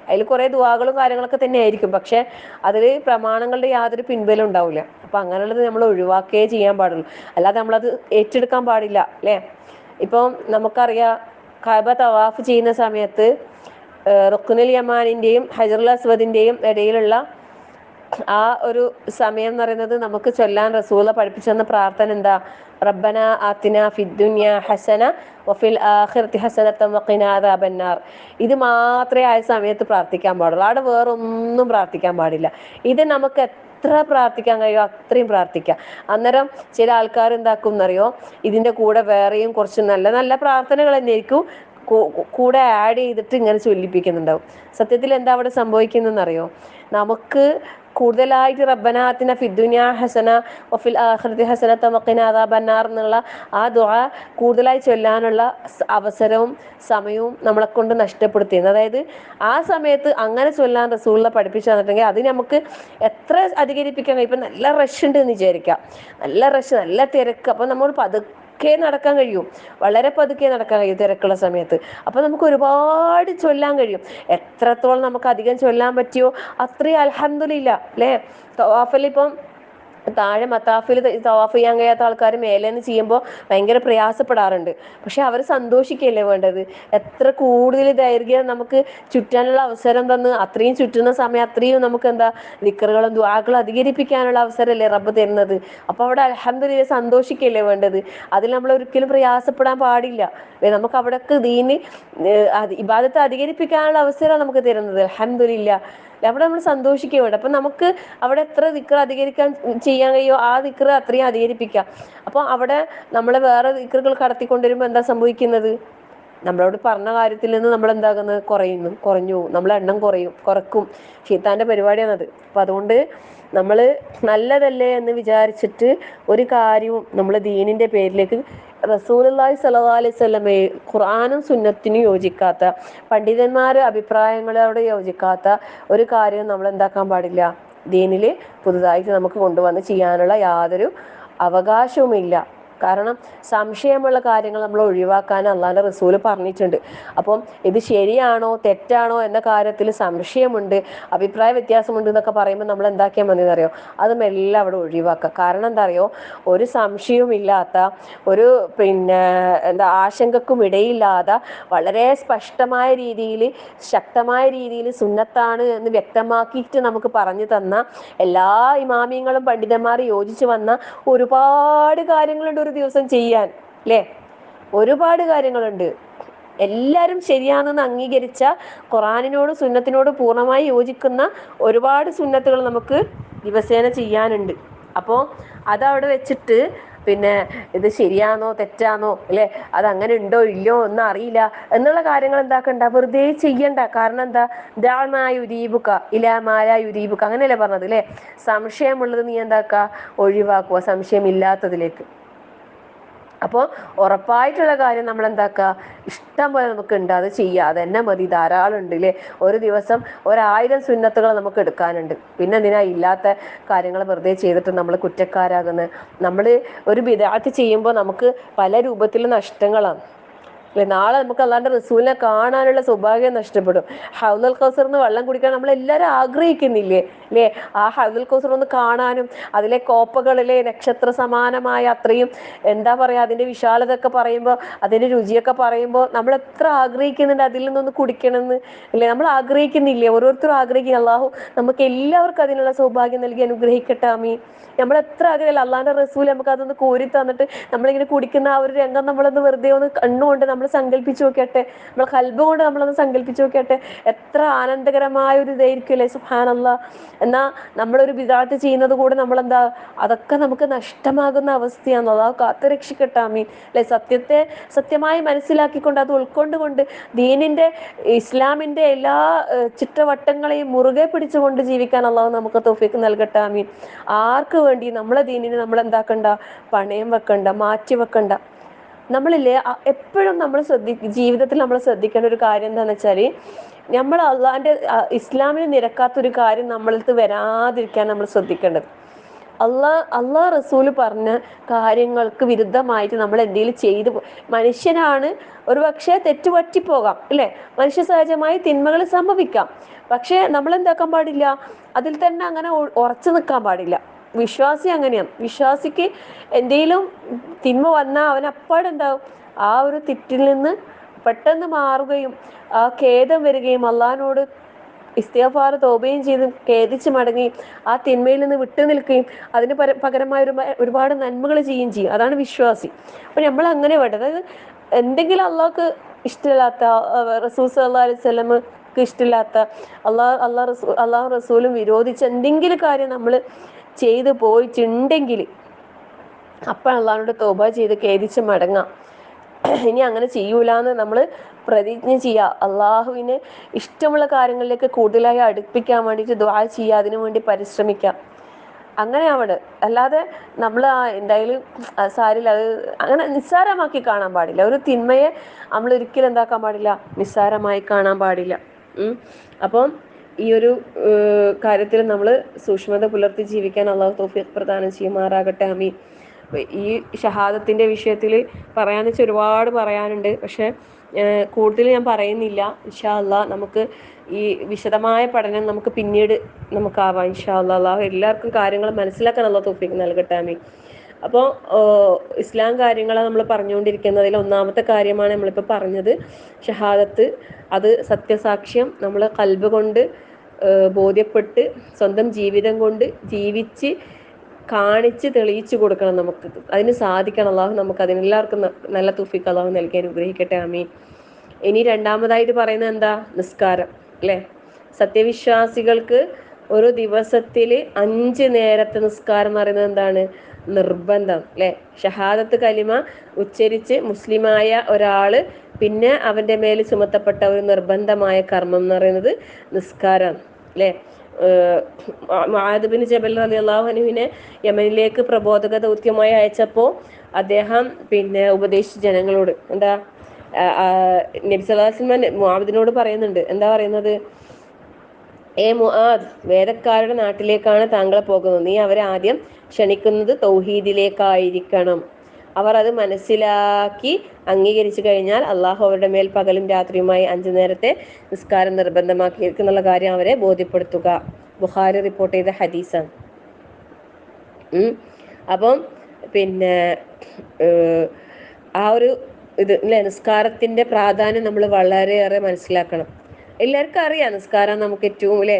Speaker 1: അതിൽ കുറെ ദുആകളും കാര്യങ്ങളൊക്കെ തന്നെ ആയിരിക്കും. പക്ഷെ അതിൽ പ്രമാണങ്ങളുടെ യാതൊരു പിൻബലം ഉണ്ടാവില്ല. അപ്പം അങ്ങനെയുള്ളത് നമ്മൾ ഒഴിവാക്കേ ചെയ്യാൻ പാടുള്ളൂ. അല്ലാതെ നമ്മളത് ഏറ്റെടുക്കാൻ പാടില്ല അല്ലേ. ഇപ്പം നമുക്കറിയാം, കഅബ തവാഫ് ചെയ്യുന്ന സമയത്ത് റുക്നുൽ യമാനിൻ്റെയും ഹജറുൽ അസ്വദിൻ്റെയും ഇടയിലുള്ള ആ ഒരു സമയം എന്ന് പറയുന്നത് നമുക്ക് ചൊല്ലാൻ റസൂല പഠിപ്പിച്ചെന്ന പ്രാർത്ഥന എന്താ, റബ്ബന ആതിന ഫിദ്ദുനിയ ഹസന വഫിൽ ആഖിറതി ഹസനത വഖിനാ അദാബന്നാർ. ഇത് മാത്രമേ ആ സമയത്ത് പ്രാർത്ഥിക്കാൻ പാടുള്ളൂ. അവിടെ വേറൊന്നും പ്രാർത്ഥിക്കാൻ പാടില്ല. ഇത് നമുക്ക് എത്ര പ്രാർത്ഥിക്കാൻ കഴിയുമോ അത്രയും പ്രാർത്ഥിക്കാം. അന്നേരം ചില ആൾക്കാർ എന്താക്കും എന്നറിയോ, ഇതിൻ്റെ കൂടെ വേറെയും കുറച്ച് നല്ല നല്ല പ്രാർത്ഥനകൾ തന്നെയായിരിക്കും കൂടെ ആഡ് ചെയ്തിട്ട് ഇങ്ങനെ ചൊല്ലിപ്പിക്കുന്നുണ്ടാവും. സത്യത്തിൽ എന്താ അവിടെ സംഭവിക്കുന്നതെന്നറിയോ, നമുക്ക് കൂടുതലായിട്ട് റബ്ബന ആതിന ഫിദ്ദുനിയ ഹസന വഫിൽ ആഖിറതി ഹസനത വഖിനാ അദാബന്നാർ എന്നുള്ള ആ ദുആ കൂടുതലായി ചൊല്ലാനുള്ള അവസരവും സമയവും നമ്മളെ കൊണ്ട് നഷ്ടപ്പെടുത്തിയത്. അതായത് ആ സമയത്ത് അങ്ങനെ ചൊല്ലാൻ റസൂലുള്ള പഠിപ്പിച്ചു തന്നിട്ടുണ്ടെങ്കിൽ അത് നമുക്ക് എത്ര അധികരിപ്പിക്കാൻ കഴിയും. ഇപ്പം നല്ല റഷ് ഉണ്ട് എന്ന് വിചാരിക്കാം, നല്ല റഷ്, നല്ല തിരക്ക്. അപ്പം നമ്മൾ പതുക്കെ നടക്കാൻ കഴിയും, വളരെ പതുക്കെ നടക്കാൻ കഴിയും തിരക്കുള്ള സമയത്ത്. അപ്പം നമുക്ക് ഒരുപാട് ചൊല്ലാൻ കഴിയും. എത്രത്തോളം നമുക്ക് അധികം ചൊല്ലാൻ പറ്റിയോ അത്രയും അൽഹംദുലില്ലാ അല്ലേ. തവാഫിലിപ്പം താഴെ മത്താഫിൽ തവാഫ് ചെയ്യാൻ കഴിയാത്ത ആൾക്കാർ മേലേന്ന് ചെയ്യുമ്പോൾ ഭയങ്കര പ്രയാസപ്പെടാറുണ്ട്. പക്ഷെ അവർ സന്തോഷിക്കുകയല്ലേ വേണ്ടത്. എത്ര കൂടുതൽ ദൈർഘ്യം നമുക്ക് ചുറ്റാനുള്ള അവസരം തന്ന് അത്രയും ചുറ്റുന്ന സമയം അത്രയും നമുക്ക് എന്താ ദിക്റുകളും ദുആകളും അധികരിപ്പിക്കാനുള്ള അവസരമല്ലേ റബ്ബ് തരുന്നത്. അപ്പോൾ അവിടെ അൽഹംദുലില്ലാ സന്തോഷിക്കുകയല്ലേ വേണ്ടത്. അതിൽ നമ്മൾ ഒരിക്കലും പ്രയാസപ്പെടാൻ പാടില്ല. നമുക്ക് അവിടേക്ക് ദീന് ഇബാദത്ത് അധികരിപ്പിക്കാനുള്ള അവസരം നമുക്ക് തരുന്നത്. അൽഹംദുലില്ലാ, അവിടെ നമ്മൾ സന്തോഷിക്കുക വേണ്ട. അപ്പം നമുക്ക് അവിടെ എത്ര ദിക്ർ അധികരിക്കാൻ ചെയ്യാൻ കഴിയുമോ ആ ദിക്ർ അത്രയും അധികരിപ്പിക്കാം. അപ്പോൾ അവിടെ നമ്മളെ വേറെ ദിക്റുകൾ കടത്തിക്കൊണ്ടുവരുമ്പോൾ എന്താ സംഭവിക്കുന്നത്, നമ്മളോട് പറഞ്ഞ കാര്യത്തിൽ നിന്ന് നമ്മൾ എന്താകുന്നത്, കുറഞ്ഞു നമ്മളെ എണ്ണം കുറക്കും. ശൈത്താൻ്റെ പരിപാടിയാണത്. അപ്പം അതുകൊണ്ട് നമ്മൾ നല്ലതല്ലേ എന്ന് വിചാരിച്ചിട്ട് ഒരു കാര്യവും നമ്മൾ ദീനിൻ്റെ പേരിലേക്ക് റസൂലുള്ളാഹി സ്വല്ലല്ലാഹു അലൈഹി വസല്ലമയെ ഖുർആനും സുന്നത്തിനും യോജിക്കാത്ത, പണ്ഡിതന്മാരുടെ അഭിപ്രായങ്ങളോട് യോജിക്കാത്ത ഒരു കാര്യവും നമ്മൾ എന്താക്കാൻ പാടില്ല, ദീനിൽ പുതുതായിട്ട് നമുക്ക് കൊണ്ടുവന്ന് ചെയ്യാനുള്ള യാതൊരു അവകാശവുമില്ല. കാരണം സംശയമുള്ള കാര്യങ്ങൾ നമ്മൾ ഒഴിവാക്കാൻ അള്ളാഹുവിൻ്റെ റസൂല് പറഞ്ഞിട്ടുണ്ട്. അപ്പം ഇത് ശരിയാണോ തെറ്റാണോ എന്ന കാര്യത്തിൽ സംശയമുണ്ട്, അഭിപ്രായ വ്യത്യാസമുണ്ട് എന്നൊക്കെ പറയുമ്പോൾ നമ്മൾ എന്താക്കിയാൽ മതി എന്നറിയോ, അത് മെല്ലെ അവിടെ ഒഴിവാക്കുക. കാരണം എന്താ അറിയോ, ഒരു സംശയവുമില്ലാത്ത, ഒരു ആശങ്കക്കും ഇടയില്ലാതെ വളരെ സ്പഷ്ടമായ രീതിയിൽ, ശക്തമായ രീതിയിൽ സുന്നത്താണ് എന്ന് വ്യക്തമാക്കിയിട്ട് നമുക്ക് പറഞ്ഞു തന്ന, എല്ലാ ഇമാമിയങ്ങളും പണ്ഡിതന്മാർ യോജിച്ച് വന്ന ഒരുപാട് കാര്യങ്ങളുണ്ട് ഒരു ദിവസം ചെയ്യാൻ, അല്ലേ? ഒരുപാട് കാര്യങ്ങളുണ്ട്. എല്ലാവരും ശരിയാണെന്ന് അംഗീകരിച്ച, ഖുറാനിനോട് സുന്നത്തിനോട് പൂർണ്ണമായി യോജിക്കുന്ന ഒരുപാട് സുന്നത്തുകൾ നമുക്ക് ദിവസേന ചെയ്യാനുണ്ട്. അപ്പോൾ അതവിടെ വെച്ചിട്ട് ഇത് ശരിയാണോ തെറ്റാണോ, അല്ലേ, അതങ്ങനെ ഉണ്ടോ ഇല്ലയോ ഒന്നും അറിയില്ല എന്നുള്ള കാര്യങ്ങൾ എന്താക്കണ്ട, വെറുതെ ചെയ്യണ്ട. കാരണം എന്താ, ദാമായുരീബുക ഇലാമായുരീബുക, അങ്ങനെയല്ലേ പറഞ്ഞത്, അല്ലേ? സംശയമുള്ളത് നീ എന്താക്കുക, ഒഴിവാക്കുക സംശയമില്ലാത്തതിലേക്ക്. അപ്പോൾ ഉറപ്പായിട്ടുള്ള കാര്യം നമ്മൾ എന്താക്കുക, ഇഷ്ടം പോലെ നമുക്കുണ്ട്, അത് ചെയ്യുക, അത് തന്നെ മതി, ധാരാളം ഉണ്ട്, അല്ലേ? ഒരു ദിവസം 1000 സുന്നത്തുകൾ നമുക്ക് എടുക്കാനുണ്ട്. പിന്നെ എന്തിനാ ഇല്ലാത്ത കാര്യങ്ങൾ വെറുതെ ചെയ്തിട്ട് നമ്മൾ കുറ്റക്കാരാകുന്നത്? നമ്മൾ ഒരു ബിദ്അത്ത് ചെയ്യുമ്പോൾ നമുക്ക് പല രൂപത്തിലും നഷ്ടങ്ങളാണ്, അല്ലെ? നാളെ നമുക്ക് അള്ളാന്റെ റസൂലിനെ കാണാനുള്ള സൗഭാഗ്യം നഷ്ടപ്പെടും. ഹൗലുൽ കൗസറിന്ന് വെള്ളം കുടിക്കാൻ നമ്മളെല്ലാവരും ആഗ്രഹിക്കുന്നില്ലേ, അല്ലേ? ആ ഹൗലുൽ കൗസർ ഒന്ന് കാണാനും അതിലെ കോപ്പകളിലെ നക്ഷത്ര സമാനമായ അത്രയും എന്താ പറയുക, അതിൻ്റെ വിശാലത ഒക്കെ പറയുമ്പോൾ, അതിൻ്റെ രുചിയൊക്കെ പറയുമ്പോൾ നമ്മൾ എത്ര ആഗ്രഹിക്കുന്നുണ്ട് അതിൽ നിന്നൊന്ന് കുടിക്കണമെന്ന്, അല്ലേ? നമ്മൾ ആഗ്രഹിക്കുന്നില്ലേ? ഓരോരുത്തരും ആഗ്രഹിക്കുക. അള്ളാഹു നമുക്ക് എല്ലാവർക്കും അതിനുള്ള സൗഭാഗ്യം നൽകി അനുഗ്രഹിക്കട്ടെ, ആമീൻ. നമ്മൾ എത്ര ആഗ്രഹമല്ല, അള്ളാന്റെ റസൂൽ നമുക്ക് അതൊന്ന് കോരി തന്നിട്ട് നമ്മളിങ്ങനെ കുടിക്കുന്ന ആ ഒരു രംഗം നമ്മളൊന്ന് വെറുതെ ഒന്ന് കണ്ണുകൊണ്ട് നമ്മൾ സങ്കല്പിച്ച് നോക്കിയട്ടെ, നമ്മൾ ഖൽബ് കൊണ്ട് നമ്മളൊന്ന് സങ്കല്പിച്ച് നോക്കിയട്ടെ, എത്ര ആനന്ദകരമായ ഒരു ഇതായിരിക്കും, അല്ലേ? സുബ്ഹാനല്ലാഹ്. എന്നാൽ നമ്മളൊരു ബിദ്അത്ത് ചെയ്യുന്നത് കൂടെ നമ്മളെന്താ, അതൊക്കെ നമുക്ക് നഷ്ടമാകുന്ന അവസ്ഥയാണ്. അള്ളാഹു കാത്തുരക്ഷിക്കട്ടെ, ആമീൻ, അല്ലെ? സത്യത്തെ സത്യമായി മനസ്സിലാക്കിക്കൊണ്ട് അത് ഉൾക്കൊണ്ടുകൊണ്ട് ദീനിന്റെ, ഇസ്ലാമിന്റെ എല്ലാ ചുറ്റവട്ടങ്ങളെയും മുറുകെ പിടിച്ചുകൊണ്ട് ജീവിക്കാൻ അള്ളാഹു നമുക്ക് തൗഫീഖ് നൽകട്ടെ, ആമീൻ. ആർക്ക് വേണ്ടി നമ്മളെ ദീനിനെ നമ്മൾ എന്താക്കണ്ട, പണയം വെക്കണ്ട, മാറ്റി വെക്കണ്ട. നമ്മളില്ലേ എപ്പോഴും നമ്മൾ ജീവിതത്തിൽ നമ്മൾ ശ്രദ്ധിക്കേണ്ട ഒരു കാര്യം എന്താണെന്ന് വെച്ചാൽ, നമ്മൾ അള്ളാഹിന്റെ ഇസ്ലാമിന് നിരക്കാത്തൊരു കാര്യം നമ്മളടുത്ത് വരാതിരിക്കാൻ നമ്മൾ ശ്രദ്ധിക്കേണ്ടത്. അള്ളാഹ് റസൂല് പറഞ്ഞ കാര്യങ്ങൾക്ക് വിരുദ്ധമായിട്ട് നമ്മൾ എന്തെങ്കിലും ചെയ്തു, മനുഷ്യനാണ്, ഒരു പക്ഷേ തെറ്റുപറ്റിപ്പോകാം, അല്ലേ? മനുഷ്യ സഹജമായി തിന്മകൾ സംഭവിക്കാം. പക്ഷേ നമ്മൾ എന്താക്കാൻ പാടില്ല, അതിൽ തന്നെ അങ്ങനെ ഉറച്ചു നിൽക്കാൻ പാടില്ല. വിശ്വാസി അങ്ങനെയാണ്. വിശ്വാസിക്ക് എന്തെങ്കിലും തിന്മ വന്നാൽ അവനപ്പാടെന്താവും, ആ ഒരു തെറ്റിൽ നിന്ന് പെട്ടെന്ന് മാറുകയും ആ ഖേദം വരികയും അള്ളാഹിനോട് ഇസ്തിഗ്ഫാർ തൗബയും ചെയ്ത് ഖേദിച്ച് മടങ്ങുകയും ആ തിന്മയിൽ നിന്ന് വിട്ടു നിൽക്കുകയും അതിന് പകരമായ ഒരുപാട് നന്മകൾ ചെയ്യുകയും ചെയ്യും. അതാണ് വിശ്വാസി. അപ്പോൾ നമ്മൾ അങ്ങനെ വേണ്ടത്, അതായത് എന്തെങ്കിലും അള്ളാഹ്ക്ക് ഇഷ്ടമില്ലാത്ത, റസൂൽ സല്ലല്ലാഹു അലൈഹി വസല്ലമക്ക് ഇഷ്ടമില്ലാത്ത, അള്ളാഹു റസൂലും വിരോധിച്ച എന്തെങ്കിലും കാര്യം നമ്മൾ ചെയ്തു പോയിട്ടുണ്ടെങ്കിൽ അപ്പം അള്ളാഹിനോട് തൗബ ചെയ്ത് ഖേദിച്ച് മടങ്ങാം. ഇനി അങ്ങനെ ചെയ്യൂലെന്ന് നമ്മൾ പ്രതിജ്ഞ ചെയ്യുക. അള്ളാഹുവിന് ഇഷ്ടമുള്ള കാര്യങ്ങളിലേക്ക് കൂടുതലായി അടുപ്പിക്കാൻ വേണ്ടിയിട്ട് ദുആ ചെയ്യുക, അതിനു വേണ്ടി പരിശ്രമിക്കുക. അങ്ങനെ അവിടെ അല്ലാതെ നമ്മൾ എന്തായാലും സാരില്ല, അത് അങ്ങനെ നിസ്സാരമാക്കി കാണാൻ പാടില്ല. ഒരു തിന്മയെ നമ്മൾ ഒരിക്കലും എന്താക്കാൻ പാടില്ല, നിസ്സാരമായി കാണാൻ പാടില്ല. അപ്പം ഈ ഒരു കാര്യത്തിൽ നമ്മൾ സൂക്ഷ്മത പുലർത്തി ജീവിക്കാൻ അള്ളാഹു തൗഫീഖ് പ്രദാനം ചെയ്യുമാറാകട്ടെ, ആമീൻ. ഈ ഷഹാദത്തിൻ്റെ വിഷയത്തിൽ പറയാന്ന് വെച്ചാൽ ഒരുപാട് പറയാനുണ്ട്, പക്ഷേ കൂടുതൽ ഞാൻ പറയുന്നില്ല. ഇൻഷാ അള്ളാഹ് നമുക്ക് ഈ വിശദമായ പഠനം നമുക്ക് പിന്നീട് നമുക്കാവാം ഇൻഷാ അള്ളാഹ്. അള്ളാഹു എല്ലാവർക്കും കാര്യങ്ങൾ മനസ്സിലാക്കാൻ അള്ളാഹു തൗഫീഖ് നൽകട്ടെ, ആമീൻ. അപ്പോൾ ഇസ്ലാം കാര്യങ്ങളാണ് നമ്മൾ പറഞ്ഞുകൊണ്ടിരിക്കുന്നതിൽ ഒന്നാമത്തെ കാര്യമാണ് നമ്മളിപ്പോൾ പറഞ്ഞത്, ഷഹാദത്ത്. അത് സത്യസാക്ഷ്യം നമ്മൾ ഖൽബ് കൊണ്ട് ബോധ്യപ്പെട്ട് സ്വന്തം ജീവിതം കൊണ്ട് ജീവിച്ച് കാണിച്ച് തെളിയിച്ചു കൊടുക്കണം. നമുക്ക് അതിന് സാധിക്കണം. അള്ളാഹു നമുക്ക് അതിനെല്ലാവർക്കും നല്ല തൗഫീഖ് അള്ളാഹു നൽകി അനുഗ്രഹിക്കട്ടെ, ആമീൻ. ഇനി രണ്ടാമതായിട്ട് പറയുന്നത് എന്താ, നിസ്കാരം, അല്ലേ? സത്യവിശ്വാസികൾക്ക് ഒരു ദിവസത്തിൽ 5 നേരത്തെ നിസ്കാരം എന്ന് പറയുന്നത് എന്താണ്, നിർബന്ധം, അല്ലേ? ഷഹാദത്ത് കലിമ ഉച്ചരിച്ച് മുസ്ലിമായ ഒരാൾ പിന്നെ അവൻ്റെ മേൽ ചുമത്തപ്പെട്ട ഒരു നിർബന്ധമായ കർമ്മം എന്ന് പറയുന്നത് നിസ്കാരമാണ്, അല്ലേ? മുആദ് ബിൻ ജബൽ റളിയല്ലാഹു അൻഹുവിനെ യമനിലേക്ക് പ്രബോധക ദൗത്യമായി അയച്ചപ്പോൾ അദ്ദേഹം ഉപദേശിച്ച ജനങ്ങളോട് എന്താ, നബി സല്ലല്ലാഹു അലൈഹി വസല്ലം മുആദിനോട് പറയുന്നുണ്ട്, എന്താ പറയുന്നത്, ഏ മുആദ്, വേദക്കാരുടെ നാട്ടിലേക്കാണ് താങ്കൾ പോകുന്നത്, നീ അവരെ ആദ്യം ക്ഷണിക്കുന്നത് തൗഹീദിലേക്കായിരിക്കണം. അവർ അത് മനസ്സിലാക്കി അംഗീകരിച്ചു കഴിഞ്ഞാൽ അള്ളാഹു അവരുടെ മേൽ പകലും രാത്രിയുമായി 5 നേരത്തെ നിസ്കാരം നിർബന്ധമാക്കിയിരിക്കുന്നുള്ള കാര്യം അവരെ ബോധ്യപ്പെടുത്തുക. ബുഖാരി റിപ്പോർട്ട് ചെയ്ത ഹദീസാണ്. അപ്പം പിന്നെ ആ ഒരു ഇത് അല്ലേ, നിസ്കാരത്തിൻ്റെ പ്രാധാന്യം നമ്മൾ വളരെയേറെ മനസ്സിലാക്കണം. എല്ലാവർക്കും അറിയാം നിസ്കാരം നമുക്ക് ഏറ്റവും അല്ലേ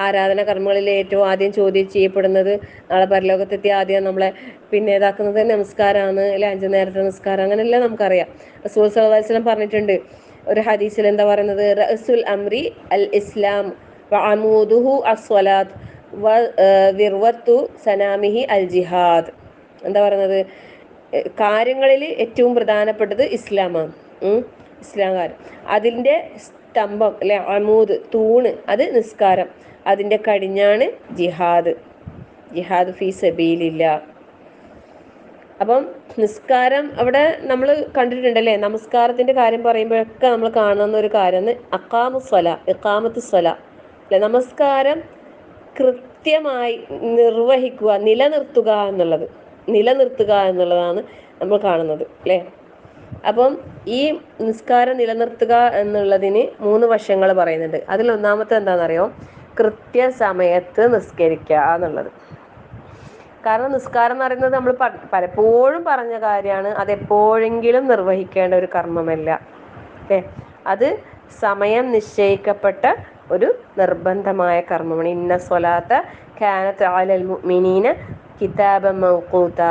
Speaker 1: ആരാധന കർമ്മങ്ങളിൽ ഏറ്റവും ആദ്യം ചോദ്യം ചെയ്യപ്പെടുന്നത്, നാളെ പരലോകത്തെത്തി ആദ്യം നമ്മളെ പിന്നെ ഇതാക്കുന്നത് നമസ്കാരമാണ് അല്ലെ, 5 നേരത്തെ നിസ്കാരം, അങ്ങനെയെല്ലാം നമുക്കറിയാം. റസൂൽ സല്ലല്ലാഹു അലൈഹി വസല്ലം പറഞ്ഞിട്ടുണ്ട് ഒരു ഹദീസിൽ, എന്താ പറയുന്നത്, റഅസുൽ അംരി അൽ ഇസ്ലാം വഅമൂദുഹു അസ്സലാത്ത് വിർവത്തു സനാമിഹി അൽ ജിഹാദ്. എന്താ പറയുന്നത്, കാര്യങ്ങളിൽ ഏറ്റവും പ്രധാനപ്പെട്ടത് ഇസ്ലാമാണ്. ഇസ്ലാം കാര്യം, അതിൻ്റെ സ്തംഭം അല്ലെ, അമൂദ് തൂണ്, അത് നിസ്കാരം, അതിൻ്റെ കടിഞ്ഞാണ് ജിഹാദ്, ജിഹാദ് ഫീ സബീലില്ലാ. അപ്പം നിസ്കാരം അവിടെ നമ്മൾ കണ്ടിട്ടുണ്ടല്ലേ, നമസ്കാരത്തിൻ്റെ കാര്യം പറയുമ്പോഴൊക്കെ നമ്മൾ കാണുന്ന ഒരു കാര്യമാണ് അഖാമുസ്സല, ഇഖാമത്ത് സ്വല അല്ലെ, നമസ്കാരം കൃത്യമായി നിർവഹിക്കുക, നിലനിർത്തുക എന്നുള്ളതാണ് നമ്മൾ കാണുന്നത് അല്ലേ. അപ്പം ഈ നിസ്കാരം നിലനിർത്തുക എന്നുള്ളതിന് 3 വശങ്ങൾ പറയുന്നുണ്ട്. അതിൽ ഒന്നാമത്തെ എന്താണെന്നറിയോ, കൃത്യസമയത്ത് നിസ്കരിക്കുക എന്നുള്ളത്. കാരണം നിസ്കാരം എന്ന് പറയുന്നത് നമ്മൾ പലപ്പോഴും പറഞ്ഞ കാര്യമാണ്, അതെപ്പോഴെങ്കിലും നിർവഹിക്കേണ്ട ഒരു കർമ്മമല്ല അല്ലേ. അത് സമയം നിശ്ചയിക്കപ്പെട്ട ഒരു നിർബന്ധമായ കർമ്മമാണ്. ഇന്ന സ്വലാത്ത കാനത്ത് അലൽ മുഅ്മിനീന കിതാബൻ മൗഖൂത.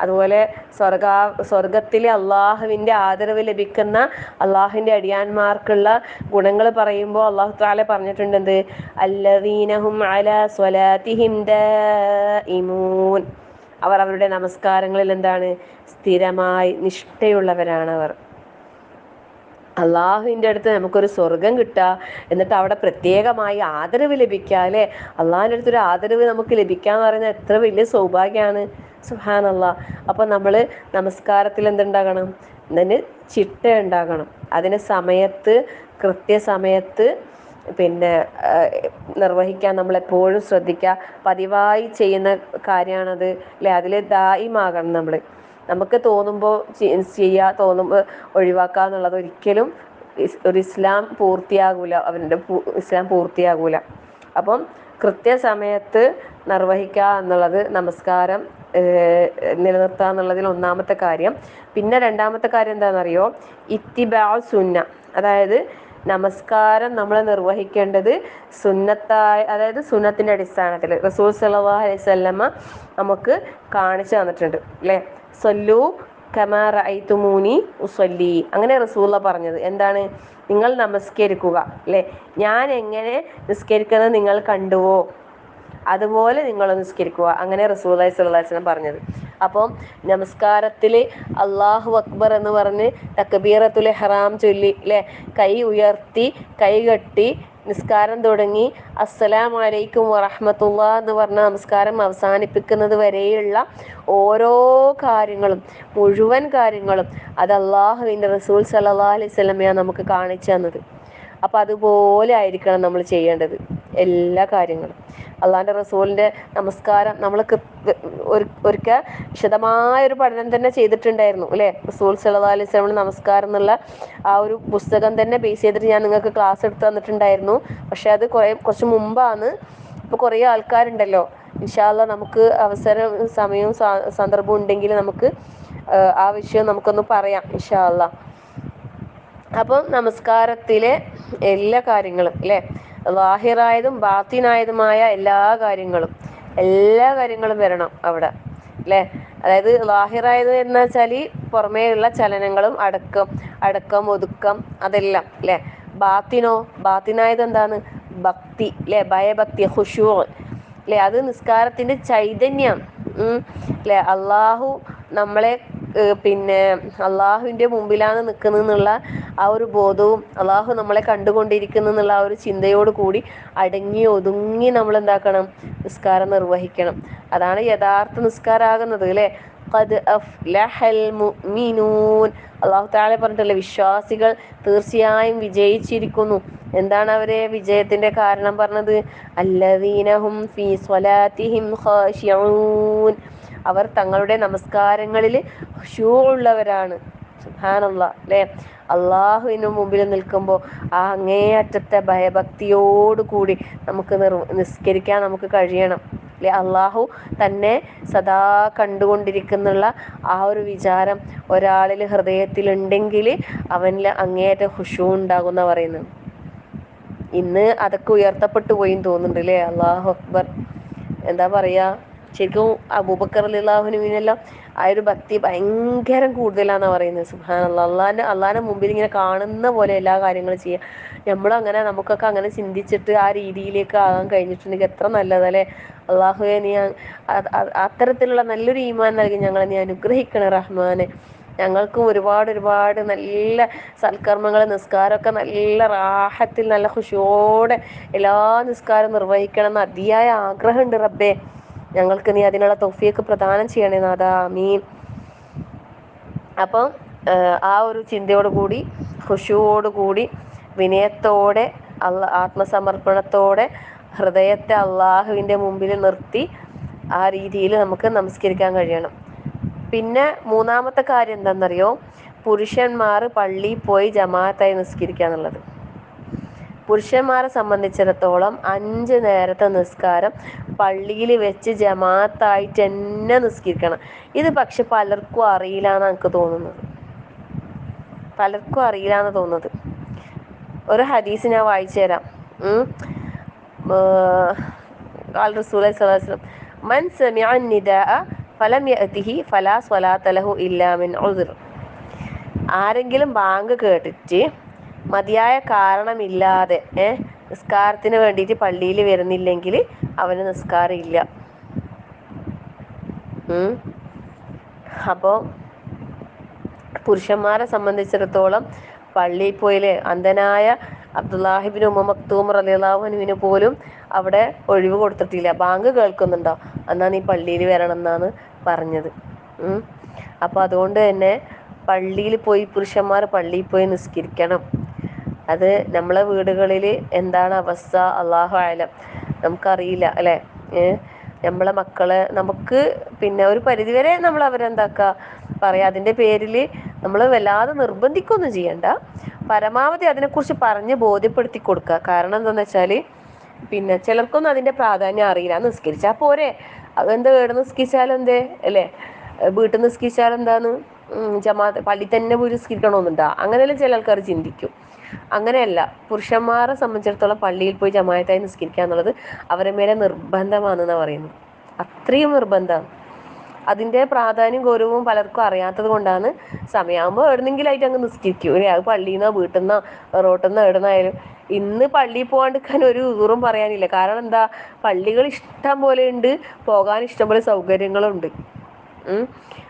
Speaker 1: അതുപോലെ സ്വർഗത്തിലെ അള്ളാഹുവിൻ്റെ ആദരവ് ലഭിക്കുന്ന അള്ളാഹുവിൻ്റെ അടിയാന്മാർക്കുള്ള ഗുണങ്ങൾ പറയുമ്പോൾ അള്ളാഹു തആല പറഞ്ഞിട്ടുണ്ട്, എന്ത്, അല്ലദീനഹും അലാ സ്വലാത്തിഹിം ദായിമൂൻ. അവർ അവരുടെ നമസ്കാരങ്ങളിൽ എന്താണ്, സ്ഥിരമായി നിഷ്ഠയുള്ളവരാണ് അവർ. അള്ളാഹുവിൻ്റെ അടുത്ത് നമുക്കൊരു സ്വർഗം കിട്ടുക, എന്നിട്ട് അവിടെ പ്രത്യേകമായി ആദരവ് ലഭിക്കുക അല്ലേ. അള്ളാഹിൻ്റെ അടുത്തൊരു ആദരവ് നമുക്ക് ലഭിക്കുക എന്ന് പറയുന്നത് എത്ര വലിയ സൗഭാഗ്യമാണ്. സുബ്ഹാനല്ലാഹ്. അപ്പോൾ നമ്മൾ നമസ്കാരത്തിൽ എന്തുണ്ടാകണം, അതിന് ചിട്ട ഉണ്ടാകണം, അതിന് കൃത്യസമയത്ത് പിന്നെ നിർവഹിക്കാൻ നമ്മളെപ്പോഴും ശ്രദ്ധിക്കുക. പതിവായി ചെയ്യുന്ന കാര്യമാണത് അല്ലേ, അതിൽ ദായിമാകണം. നമുക്ക് തോന്നുമ്പോൾ ചെയ്യുക, തോന്നുമ്പോൾ ഒഴിവാക്കുക എന്നുള്ളത് ഒരിക്കലും ഒരു ഇസ്ലാം പൂർത്തിയാകൂല. അപ്പം കൃത്യസമയത്ത് നിർവഹിക്കുക എന്നുള്ളത്, നമസ്കാരം നിലനിർത്തുക എന്നുള്ളതിൽ ഒന്നാമത്തെ കാര്യം. പിന്നെ രണ്ടാമത്തെ കാര്യം എന്താണെന്നറിയോ, ഇത്തിബാഉ സുന്ന. അതായത് നമസ്കാരം നമ്മൾ നിർവഹിക്കേണ്ടത് അതായത് സുന്നത്തിൻ്റെ അടിസ്ഥാനത്തിൽ റസൂൽ സല്ലല്ലാഹു അലൈഹി വസല്ലമ നമുക്ക് കാണിച്ചു തന്നിട്ടുണ്ട് അല്ലേ. സല്ലു കമാ റഅയ്തുമൂനി ഉസല്ലി, അങ്ങനെ റസൂലുള്ള പറഞ്ഞത് എന്താണ്, നിങ്ങൾ നമസ്കരിക്കുക അല്ലേ, ഞാൻ എങ്ങനെ നിസ്കരിക്കുന്നത് നിങ്ങൾ കണ്ടുവോ അതുപോലെ നിങ്ങൾ നിസ്കരിക്കുക, അങ്ങനെ റസൂലുള്ളാഹി സ്വല്ലല്ലാഹു അലൈഹി വസല്ലം പറഞ്ഞത്. അപ്പം നമസ്കാരത്തിൽ അല്ലാഹു അക്ബർ എന്ന് പറഞ്ഞ് തക്ബീറത്തുൽ ഇഹ്റാം ചൊല്ലി അല്ലേ, കൈ ഉയർത്തി കൈ കെട്ടി നിസ്കാരം തുടങ്ങി അസ്സലാമു അലൈക്കും വറഹ്മത്തുള്ളാഹി എന്ന് പറഞ്ഞ നമസ്കാരം അവസാനിപ്പിക്കുന്നത് വരെയുള്ള ഓരോ കാര്യങ്ങളും, മുഴുവൻ കാര്യങ്ങളും അത് അല്ലാഹുവിൻ്റെ റസൂൽ സല്ലല്ലാഹു അലൈഹി വസല്ലമയാണ് നമുക്ക് കാണിച്ചു തന്നത്. അപ്പം അതുപോലെ ആയിരിക്കണം നമ്മൾ ചെയ്യേണ്ടത് എല്ലാ കാര്യങ്ങളും. അള്ളാഹിൻ്റെ റസൂലിൻ്റെ നമസ്കാരം നമ്മൾ ഒരിക്കൽ വിശദമായൊരു പഠനം തന്നെ ചെയ്തിട്ടുണ്ടായിരുന്നു അല്ലേ. റസൂൽ സല്ലല്ലാഹു അലൈഹി വസല്ലം നമസ്കാരം എന്നുള്ള ആ ഒരു പുസ്തകം തന്നെ ബേസ് ചെയ്തിട്ട് ഞാൻ നിങ്ങൾക്ക് ക്ലാസ് എടുത്ത് തന്നിട്ടുണ്ടായിരുന്നു. പക്ഷെ അത് കുറച്ച് മുമ്പാണ്. ഇപ്പോൾ കുറേ ആൾക്കാരുണ്ടല്ലോ, ഇൻഷാ അല്ലാഹ് നമുക്ക് സമയവും സന്ദർഭവും ഉണ്ടെങ്കിൽ നമുക്ക് ആ വിഷയം നമുക്കൊന്ന് പറയാം ഇൻഷാ അല്ലാഹ്. അപ്പം നമസ്കാരത്തിലെ എല്ലാ കാര്യങ്ങളും അല്ലേ, ലാഹിറായതും ബാത്തിനായതുമായ എല്ലാ കാര്യങ്ങളും വരണം അവിടെ അല്ലേ. അതായത് ലാഹിറായത് എന്ന് വെച്ചാൽ പുറമേയുള്ള ചലനങ്ങളും അടക്കം ഒതുക്കം അതെല്ലാം അല്ലേ. ബാത്തിനായത് എന്താണ്, ഭക്തി അല്ലേ, ഭയഭക്തി, ഖുശൂ അല്ലേ, അത് നിസ്കാരത്തിൻ്റെ ചൈതന്യം അല്ലേ. അള്ളാഹു നമ്മളെ പിന്നെ അള്ളാഹുവിൻ്റെ മുമ്പിലാണ് നിൽക്കുന്നതെന്നുള്ള ആ ഒരു ബോധവും അള്ളാഹു നമ്മളെ കണ്ടുകൊണ്ടിരിക്കുന്നു എന്നുള്ള ആ ഒരു ചിന്തയോട് കൂടി അടങ്ങി ഒതുങ്ങി നമ്മൾ എന്താക്കണം, നിസ്കാരം നിർവഹിക്കണം. അതാണ് യഥാർത്ഥ നിസ്കാരമാകുന്നത് അല്ലേ. ഖദ് അഫ്ലഹൽ മുഅ്മിനൂൻ, അള്ളാഹു തആല പറഞ്ഞിട്ടല്ലേ, വിശ്വാസികൾ തീർച്ചയായും വിജയിച്ചിരിക്കുന്നു. എന്താണ് അവരെ വിജയത്തിൻ്റെ കാരണം പറഞ്ഞത്, അല്ലദീനഹും ഫീ സ്വലാത്തിഹിം ഖാശിഊൻ, അവർ തങ്ങളുടെ നമസ്കാരങ്ങളിൽ ഖുശൂ ഉള്ളവരാണ്. സുബ്ഹാനല്ലാഹ് അല്ലേ? അള്ളാഹുവിന് മുമ്പിൽ നിൽക്കുമ്പോൾ ആ അങ്ങേയറ്റത്തെ ഭയഭക്തിയോടുകൂടി നമുക്ക് നിസ്കരിക്കാൻ നമുക്ക് കഴിയണം അല്ലെ? അള്ളാഹു തന്നെ സദാ കണ്ടുകൊണ്ടിരിക്കുന്നുള്ള ആ ഒരു വിചാരം ഒരാളിൽ ഹൃദയത്തിലുണ്ടെങ്കിൽ അവനിൽ അങ്ങേയറ്റം ഖുശൂ ഉണ്ടാകുന്ന പറയുന്നത്. ഇന്ന് അതൊക്കെ ഉയർത്തപ്പെട്ടു പോയി തോന്നുന്നുണ്ട് അല്ലേ? അല്ലാഹു അക്ബർ. എന്താ പറയാ, ശരിക്കും അബൂബക്കർ റളിയല്ലാഹുവിനെല്ലാം ആ ഒരു ഭക്തി ഭയങ്കരം കൂടുതലാന്നാ പറയുന്നത്. സുബ്ഹാനല്ലാഹ്. അള്ളാഹിന്റെ മുമ്പിൽ ഇങ്ങനെ കാണുന്ന പോലെ എല്ലാ കാര്യങ്ങളും ചെയ്യുക. നമ്മളങ്ങനെ നമുക്കൊക്കെ അങ്ങനെ ചിന്തിച്ചിട്ട് ആ രീതിയിലേക്ക് ആകാൻ കഴിഞ്ഞിട്ടുണ്ടെങ്കിൽ എത്ര നല്ലതല്ലേ? അള്ളാഹുവെ നീ അത്തരത്തിലുള്ള നല്ലൊരു ഈമാൻ നൽകി ഞങ്ങളെ നീ അനുഗ്രഹിക്കണേ റഹ്മാനെ. ഞങ്ങൾക്കും ഒരുപാട് ഒരുപാട് നല്ല സൽക്കർമ്മങ്ങൾ, നിസ്കാരമൊക്കെ നല്ല റാഹത്തിൽ നല്ല ഖുശൂഓടെ എല്ലാ നിസ്കാരം നിർവഹിക്കണം എന്ന് അതിയായ ആഗ്രഹമുണ്ട് റബ്ബേ. ഞങ്ങൾക്ക് നീ അതിനുള്ള തൗഫീഖ് പ്രദാനം ചെയ്യണേ നാഥാ. ആമീൻ. അപ്പം ആ ഒരു ചിന്തയോടുകൂടി, ഖുശൂഓടുകൂടി, വിനയത്തോടെ, ആത്മസമർപ്പണത്തോടെ ഹൃദയത്തെ അള്ളാഹുവിൻ്റെ മുമ്പിൽ നിർത്തി ആ രീതിയിൽ നമുക്ക് നമസ്കരിക്കാൻ കഴിയണം. പിന്നെ മൂന്നാമത്തെ കാര്യം എന്താണെന്നറിയോ? പുരുഷന്മാർ പള്ളിയിൽ പോയി ജമാഅത്തായി നിസ്കരിക്കുക എന്നുള്ളത്. പുരുഷന്മാരെ സംബന്ധിച്ചിടത്തോളം 5 നേരത്തെ നിസ്കാരം പള്ളിയിൽ വെച്ച് ജമാഅത്തായിട്ട് തന്നെ നിസ്കരിക്കണം. ഇത് പക്ഷെ പലർക്കും അറിയില്ല എന്നാണ് എനിക്ക് തോന്നുന്നത്. പലർക്കും അറിയില്ല എന്ന് തോന്നുന്നത്. ഒരു ഹദീസ് ഞാൻ വായിച്ചു തരാം. ഖാല റസൂലുള്ളാഹി സ്വല്ലല്ലാഹു അലൈഹി വസല്ലം മൻ സമിഅ നിദാഅ ഫലം യഅതിഹി ഫലാ സ്വലാത്ത ലഹു ഇല്ലാ മിൻ ഉദ്ർ. ആരെങ്കിലും ബാങ്ക് കേട്ടിട്ട് മതിയായ കാരണമില്ലാതെ നിസ്കാരത്തിന് വേണ്ടിയിട്ട് പള്ളിയിൽ വരുന്നില്ലെങ്കിൽ അവന് നിസ്കാരം ഇല്ല. അപ്പോൾ പുരുഷന്മാരെ സംബന്ധിച്ചിടത്തോളം പള്ളിയിൽ പോയില്ലേ, അന്ധനായ അബ്ദുല്ലാഹിബ്നു ഉമ്മ മക്തൂം റളിയല്ലാഹു അൻഹുവിന് പോലും അവിടെ ഒഴിവ് കൊടുത്തിട്ടില്ല. ബാങ്ക് കേൾക്കുന്നുണ്ടോ, എന്നാൽ നീ പള്ളിയിൽ വരണം എന്നാണ് പറഞ്ഞത്. അപ്പോൾ അതുകൊണ്ട് തന്നെ പള്ളിയിൽ പോയി പുരുഷന്മാർ പള്ളിയിൽ പോയി നിസ്കരിക്കണം. അത് നമ്മളെ വീടുകളിൽ എന്താണ് അവസ്ഥ അല്ലാഹു അഅലം, നമുക്കറിയില്ല അല്ലേ? നമ്മളെ മക്കളെ നമുക്ക് പിന്നെ ഒരു പരിധിവരെ നമ്മൾ അവരെന്താക്കുക പറയാം. അതിൻ്റെ പേരിൽ നമ്മൾ വല്ലാതെ നിർബന്ധിക്കൊന്നും ചെയ്യണ്ട. പരമാവധി അതിനെക്കുറിച്ച് പറഞ്ഞ് ബോധ്യപ്പെടുത്തി കൊടുക്കുക. കാരണം എന്താണെന്ന് വെച്ചാൽ പിന്നെ ചിലർക്കൊന്നും അതിൻ്റെ പ്രാധാന്യം അറിയില്ല. നിസ്കരിച്ചാൽ പോരെ, അതെന്താ വീട് നിസ്കരിച്ചാലും എന്തേ അല്ലേ, വീട്ടിൽ നിസ്കരിച്ചാലും എന്താന്ന് ജമാഅത്ത് പള്ളി തന്നെ പോയി നിസ്കരിക്കണമെന്നുണ്ടോ? അങ്ങനെയെല്ലാം ചില ആൾക്കാർ ചിന്തിക്കും. അങ്ങനെയല്ല. പുരുഷന്മാരെ സംബന്ധിച്ചിടത്തോളം പള്ളിയിൽ പോയി ജമാഅത്തായി നിസ്കരിക്കുക എന്നുള്ളത് അവരെ മേലെ നിർബന്ധമാണെന്നാണ് പറയുന്നത്. അത്രയും നിർബന്ധമാണ്. അതിൻ്റെ പ്രാധാന്യം ഗൗരവവും പലർക്കും അറിയാത്തത് കൊണ്ടാണ് സമയമാകുമ്പോൾ എവിടെന്നെങ്കിലും ആയിട്ട് അങ്ങ് നിസ്കരിക്കും. അത് പള്ളിയിൽ നിന്നോ വീട്ടിൽ നിന്നോ റോട്ടിൽ നിന്നോ എവിടുന്നായാലും. ഇന്ന് പള്ളിയിൽ പോകാണ്ടിരിക്കാൻ ഒരു ദൂരം പറയാനില്ല. കാരണം എന്താ, പള്ളികൾ ഇഷ്ടം പോലെ ഉണ്ട്, പോകാൻ ഇഷ്ടംപോലെ സൗകര്യങ്ങളുണ്ട്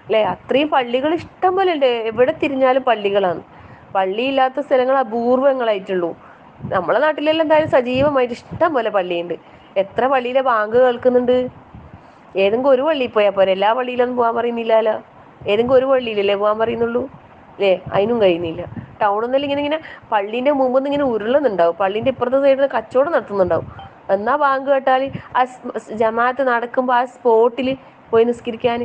Speaker 1: അല്ലേ? അത്രയും പള്ളികൾ ഇഷ്ടം പോലെ ഉണ്ട്. എവിടെ തിരിഞ്ഞാലും പള്ളികളാണ്. പള്ളിയില്ലാത്ത സ്ഥലങ്ങൾ അപൂർവങ്ങളായിട്ടുള്ളൂ. നമ്മളെ നാട്ടിലെല്ലാം എന്തായാലും സജീവമായിട്ട് ഇഷ്ടം പോലെ പള്ളിയുണ്ട്. എത്ര പള്ളിയിലെ ബാങ്ക് കേൾക്കുന്നുണ്ട്. ഏതെങ്കിലും ഒരു പള്ളിയിൽ പോയാൽ പോരെ, എല്ലാ പള്ളിയിലൊന്നും പോകാൻ പറയുന്നില്ലല്ലോ. ഏതെങ്കിലും ഒരു പള്ളിയിലല്ലേ പോകാൻ പറയുന്നുള്ളൂ അല്ലേ? അതിനും കഴിയുന്നില്ല. ടൗണിൽ നിന്നെല്ലാം ഇങ്ങനെ പള്ളീൻ്റെ മുമ്പിൽ നിന്ന് ഇങ്ങനെ ഉരുളുന്നുണ്ടാവും. പള്ളീൻ്റെ ഇപ്പുറത്തെ സൈഡിൽ കച്ചവടം നടത്തുന്നുണ്ടാവും. എന്നാൽ ബാങ്ക് കേട്ടാൽ ആ ജമാഅത്ത് നടക്കുമ്പോൾ ആ സ്പോട്ടിൽ പോയി നിസ്കരിക്കാൻ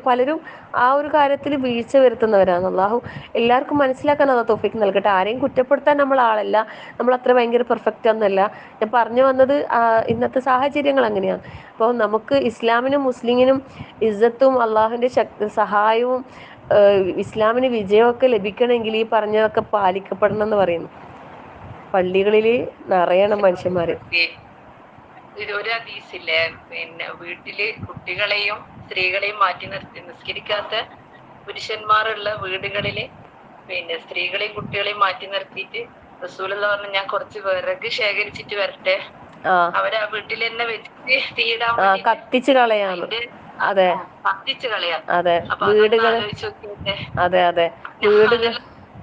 Speaker 1: പലരും ആ ഒരു കാര്യത്തിൽ വീഴ്ച വരുത്തുന്നവരാണ്. അല്ലാഹു എല്ലാവർക്കും മനസ്സിലാക്കാൻ അത് തൗഫീഖ് നൽകട്ടെ. ആരെയും കുറ്റപ്പെടുത്താൻ നമ്മൾ ആളല്ല, നമ്മൾ അത്ര ഭയങ്കര പെർഫെക്റ്റ് ഒന്നല്ല. ഞാൻ പറഞ്ഞു വന്നത് ഇന്നത്തെ സാഹചര്യങ്ങൾ അങ്ങനെയാണ്. അപ്പോൾ നമുക്ക് ഇസ്ലാമിനും മുസ്ലിമിനും ഇസ്സത്തും അള്ളാഹുവിൻ്റെ സഹായവും ഇസ്ലാമിന് വിജയമൊക്കെ ലഭിക്കണമെങ്കിൽ ഈ പറഞ്ഞതൊക്കെ പാലിക്കപ്പെടണം എന്ന് പറയുന്നു. പള്ളികളിൽ നിറയണം മനുഷ്യന്മാർ.
Speaker 2: ഒരു ഹദീസില്ലേ, പിന്നെ വീട്ടില് കുട്ടികളെയും സ്ത്രീകളെയും മാറ്റി നിർത്തി നിസ്കരിക്കാത്ത പുരുഷന്മാരുള്ള വീടുകളില് പിന്നെ സ്ത്രീകളെയും കുട്ടികളെയും മാറ്റി നിർത്തിയിട്ട് റസൂലുള്ളാഹി പറഞ്ഞു, ഞാൻ കുറച്ച് വിറക് ശേഖരിച്ചിട്ട് വരട്ടെ, അവരാ വീട്ടിൽ തന്നെ വെച്ചിട്ട് തീയിടാൻ വേണ്ടി
Speaker 1: കത്തിച്ച് കളയാം. അതെ,
Speaker 2: കത്തിച്ച് കളയാം.
Speaker 1: അതെ,
Speaker 2: അപ്പൊ അതൊന്ന് ആലോചിച്ച് നോക്കിയേ.
Speaker 1: അതെ അതെ,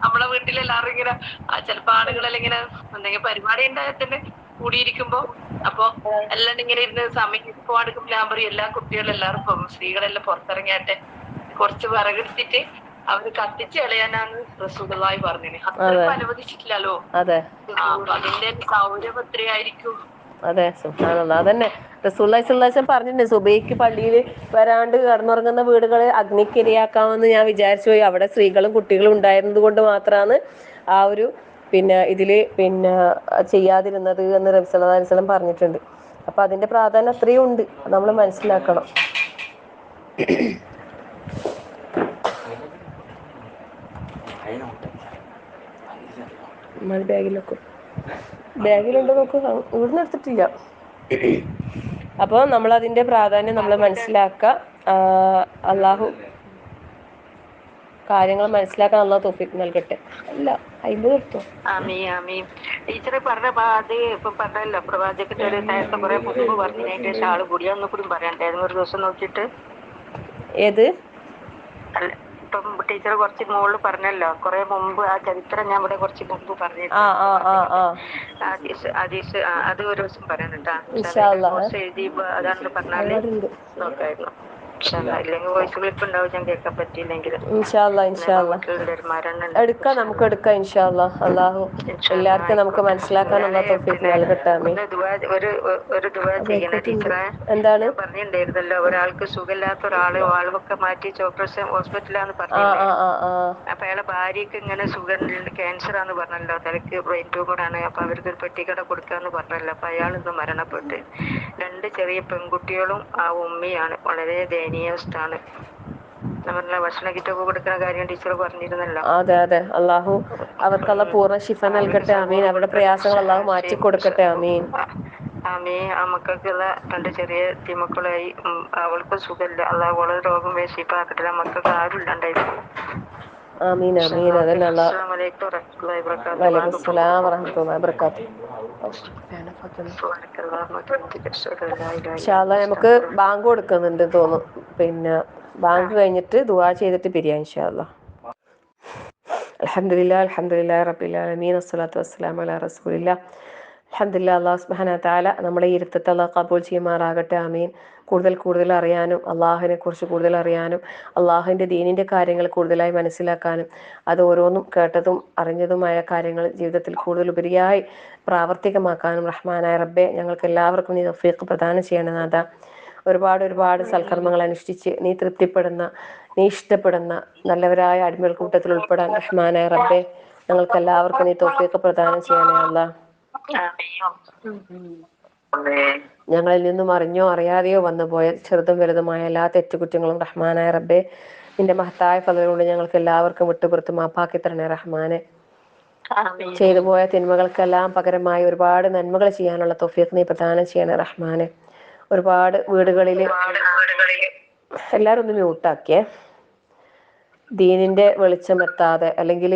Speaker 2: നമ്മളെ വീട്ടിലെല്ലാവരും ഇങ്ങനെ ചിലപ്പോ ആളുകളെല്ലാം ഇങ്ങനെ എന്തെങ്കിലും പരിപാടി ഉണ്ടായാൽ തന്നെ കൂടിയിരിക്കുമ്പോ അപ്പൊ എല്ലാം ഇങ്ങനെ ഇരുന്ന് സമയം പോകാണ്ടിരിക്കുമ്പോൾ ഞാൻ പറയും എല്ലാ കുട്ടികളും എല്ലാവരും സ്ത്രീകളെല്ലാം പുറത്തിറങ്ങിയാട്ടെ, കുറച്ച് വിറകെടുത്തിട്ട് അവര് കത്തിച്ച് കളയാനാണ് റസൂലുള്ളാഹി പറഞ്ഞത്. അത്രയും അനുവദിച്ചിട്ടില്ലല്ലോ. അപ്പൊ അതിന്റെ സൗരഭം എത്രയായിരിക്കും.
Speaker 1: അതെ സുബ്ഹാനല്ലാഹ്. അതന്നെ റസൂലുള്ളാഹി സ്വല്ലല്ലാഹു അലൈഹി വസല്ലം പറഞ്ഞിട്ടുണ്ട്, സുബഹിക്ക് പള്ളിയിൽ വരാണ്ട് കിടന്നുറങ്ങുന്ന വീടുകളെ അഗ്നിക്കിരയാക്കാമെന്ന് ഞാൻ വിചാരിച്ചു പോയി. അവിടെ സ്ത്രീകളും കുട്ടികളും ഉണ്ടായിരുന്നത് കൊണ്ട് മാത്രമാണ് ആ ഒരു പിന്നെ ഇതില് പിന്നെ ചെയ്യാതിരുന്നത് എന്ന് നബി സല്ലല്ലാഹു അലൈഹി വസല്ലം പറഞ്ഞിട്ടുണ്ട്. അപ്പൊ അതിന്റെ പ്രാധാന്യം അത്രയും ഉണ്ട്, നമ്മൾ മനസ്സിലാക്കണം. ബാഗിലുണ്ടോ നോക്ക്, ഇവിടുന്ന് എടുത്തിട്ടില്ല. അപ്പോൾ നമ്മളതിന്റെ പ്രാധാന്യം നമ്മൾ മനസ്സിലാക്കുക. അള്ളാഹു കാര്യങ്ങൾ മനസ്സിലാക്കാൻ അള്ളാഹു തൗഫീഖ് നൽകട്ടെ. അല്ല 50 എടുത്തോ.
Speaker 2: ആമീൻ ആമീൻ. ടീച്ചറെ പറഞ്ഞ അത് ഇപ്പൊ പറഞ്ഞല്ലോ, പ്രവാചകന്റെ ഒരു നേരത്തെ കുറെ മുമ്പ് പറഞ്ഞതിന്റെ ശേഷം ആള് കൂടി ഒന്നും കൂടി പറയണ്ടായിരുന്നു ഒരു ദിവസം നോക്കിയിട്ട്.
Speaker 1: ഏത്
Speaker 2: അല്ല, ഇപ്പം ടീച്ചർ കുറച്ച് മുകളിൽ പറഞ്ഞല്ലോ, കുറെ മുമ്പ് ആ ചരിത്രം ഞാൻ ഇവിടെ കുറച്ച് മുമ്പ് പറഞ്ഞിരുന്നു. അത് ഒരു ദിവസം പറയാനുണ്ടാ. നോട്ട്സ് എഴുതിയപ്പോ അതാണെന്ന് പറഞ്ഞാല് നോക്കായിരുന്നു. ഇല്ലെങ്കിൽ വോയിസ് ക്ലിപ്പ് ഉണ്ടാവും, ഞാൻ കേൾക്കാൻ പറ്റിയില്ലെങ്കിൽ.
Speaker 1: എടുക്കാം, നമുക്ക് എടുക്കാം ഇൻഷാ അല്ലാഹ്. അള്ളാഹു എല്ലാവർക്കും നമുക്ക് മനസ്സിലാക്കാനുള്ള തൗഫീഖ് നൽകട്ടെ. ആമീൻ.
Speaker 2: ഒരു ദുആ ചെയ്യണേ ടീച്ചറെ.
Speaker 1: എന്താണ്
Speaker 2: ഞാൻ പറഞ്ഞിട്ടുണ്ടായിരുന്നല്ലോ, ഒരാൾക്ക് സുഖമില്ലാത്ത ഒരാള് വാൾവൊക്കെ മാറ്റി ഹോസ്പിറ്റലാന്ന് പറഞ്ഞില്ലേ. അപ്പൊ അയാളെ ഭാര്യക്ക് ഇങ്ങനെ ക്യാൻസർ ആന്ന് പറഞ്ഞല്ലോ, തലക്ക് ബ്രെയിൻ ട്യൂമർ ആണ്. അപ്പൊ അവർക്ക് ഒരു പെട്ടിക്കട കൊടുക്കാന്ന് പറഞ്ഞല്ലോ. അപ്പൊ അയാൾ ഇന്ന് മരണപ്പെട്ട്. 2 ചെറിയ പെൺകുട്ടികളും ആ ഉമ്മയാണ്. വളരെ ദയനീയാവസ്ഥയാണ്. നമ്മളെ ഭക്ഷണ കിറ്റൊക്കെ കൊടുക്കുന്ന കാര്യം ടീച്ചർ പറഞ്ഞിരുന്നല്ലോ.
Speaker 1: അതെ അതെ. അള്ളാഹു അവർക്കുള്ള പൂർണ്ണ ശിഫ നൽകട്ടെ. ആമീൻ. അവരുടെ പ്രയാസങ്ങൾ അള്ളാഹു മാറ്റി കൊടുക്കട്ടെ. ആമീൻ.
Speaker 2: ആമീൻ. ആ മക്കൾക്കുള്ള 2 ചെറിയ തിമക്കളായി അവൾക്കും സുഖമില്ല. അള്ളാഹു വളരെ രോഗം ശിഫാക്കട്ടെ. മക്കൾക്ക് ആരും ഇല്ലാണ്ടായിരുന്നു.
Speaker 1: ആമീൻ ആമീൻ. അതന്നെ അല്ലാഹ്.
Speaker 2: അസ്സലാമു അലൈക്കും വറഹ്മത്തുള്ളാഹി വബറകാതുഹു.
Speaker 1: വലൈക്കും അസ്സലാം വറഹ്മത്തുള്ളാഹി വബറകാതുഹു. ഇൻഷാ അല്ലാഹ് നമുക്ക് ബാങ്ക് കൊടുക്കുന്നുണ്ട് തോന്നുന്നു. പിന്നെ ബാങ്ക് കഴിഞ്ഞിട്ട് ദുആ ചെയ്തിട്ട് പിരിയാം ഇൻഷാ അല്ലാഹ്. അൽഹംദുലില്ലാഹി റബ്ബിൽ ആലമീൻ വസ്സലാത്തു വസ്സലാമു അലാ റസൂലില്ലാഹ്. അൽഹംദുലില്ലാഹ്. അല്ലാഹു സുബ്ഹാനഹു വ തആല നമ്മുടെ ഇരുത്തത്തെ അല്ലാഹു ഖബൂൽ ചെയ്യുമാറാകട്ടെ. ആമീൻ. കൂടുതൽ അറിയാനും അള്ളാഹുവിനെ കുറിച്ച് കൂടുതൽ അറിയാനും അള്ളാഹുവിൻ്റെ ദീനിൻ്റെ കാര്യങ്ങൾ കൂടുതലായി മനസ്സിലാക്കാനും അത് ഓരോന്നും കേട്ടതും അറിഞ്ഞതുമായ കാര്യങ്ങൾ ജീവിതത്തിൽ കൂടുതൽ ഉപരിയായി പ്രാവർത്തികമാക്കാനും റഹ്മാനായ റബ്ബെ ഞങ്ങൾക്ക് എല്ലാവർക്കും നീ തൗഫീഖ് പ്രദാനം ചെയ്യണം നാഥാ. ഒരുപാട് സൽക്കർമ്മങ്ങൾ അനുഷ്ഠിച്ച് നീ തൃപ്തിപ്പെടുന്ന, നീ ഇഷ്ടപ്പെടുന്ന നല്ലവരായ അടിമകൾ കൂട്ടത്തിൽ ഉൾപ്പെടാൻ റഹ്മാനായ റബ്ബെ ഞങ്ങൾക്ക് എല്ലാവർക്കും നീ തൗഫീഖ് പ്രദാനം ചെയ്യണേ അല്ലാഹ്. ഞങ്ങളിൽ നിന്നും അറിഞ്ഞോ അറിയാതെയോ വന്നുപോയ ചെറുതും വലുതുമായ എല്ലാ തെറ്റുകുറ്റങ്ങളും റഹ്മാനായ റബ്ബെ നിന്റെ മഹത്തായ ഫضل കൊണ്ട് ഞങ്ങൾക്ക് എല്ലാവർക്കും വിട്ടുപുറത്ത് മാപ്പാക്കി തരണേ റഹ്മാനെ. ചെയ്തു പോയ തിന്മകൾക്കെല്ലാം പകരമായി ഒരുപാട് നന്മകൾ ചെയ്യാനുള്ള തൗഫീഖ് നീ പ്രദാനം ചെയ്യണേ റഹ്മാനെ. ഒരുപാട് വീടുകളിൽ എല്ലാവരും ഒന്ന് മ്യൂട്ടാക്കിയേ. ദീനിന്റെ വെളിച്ചം എത്താതെ, അല്ലെങ്കിൽ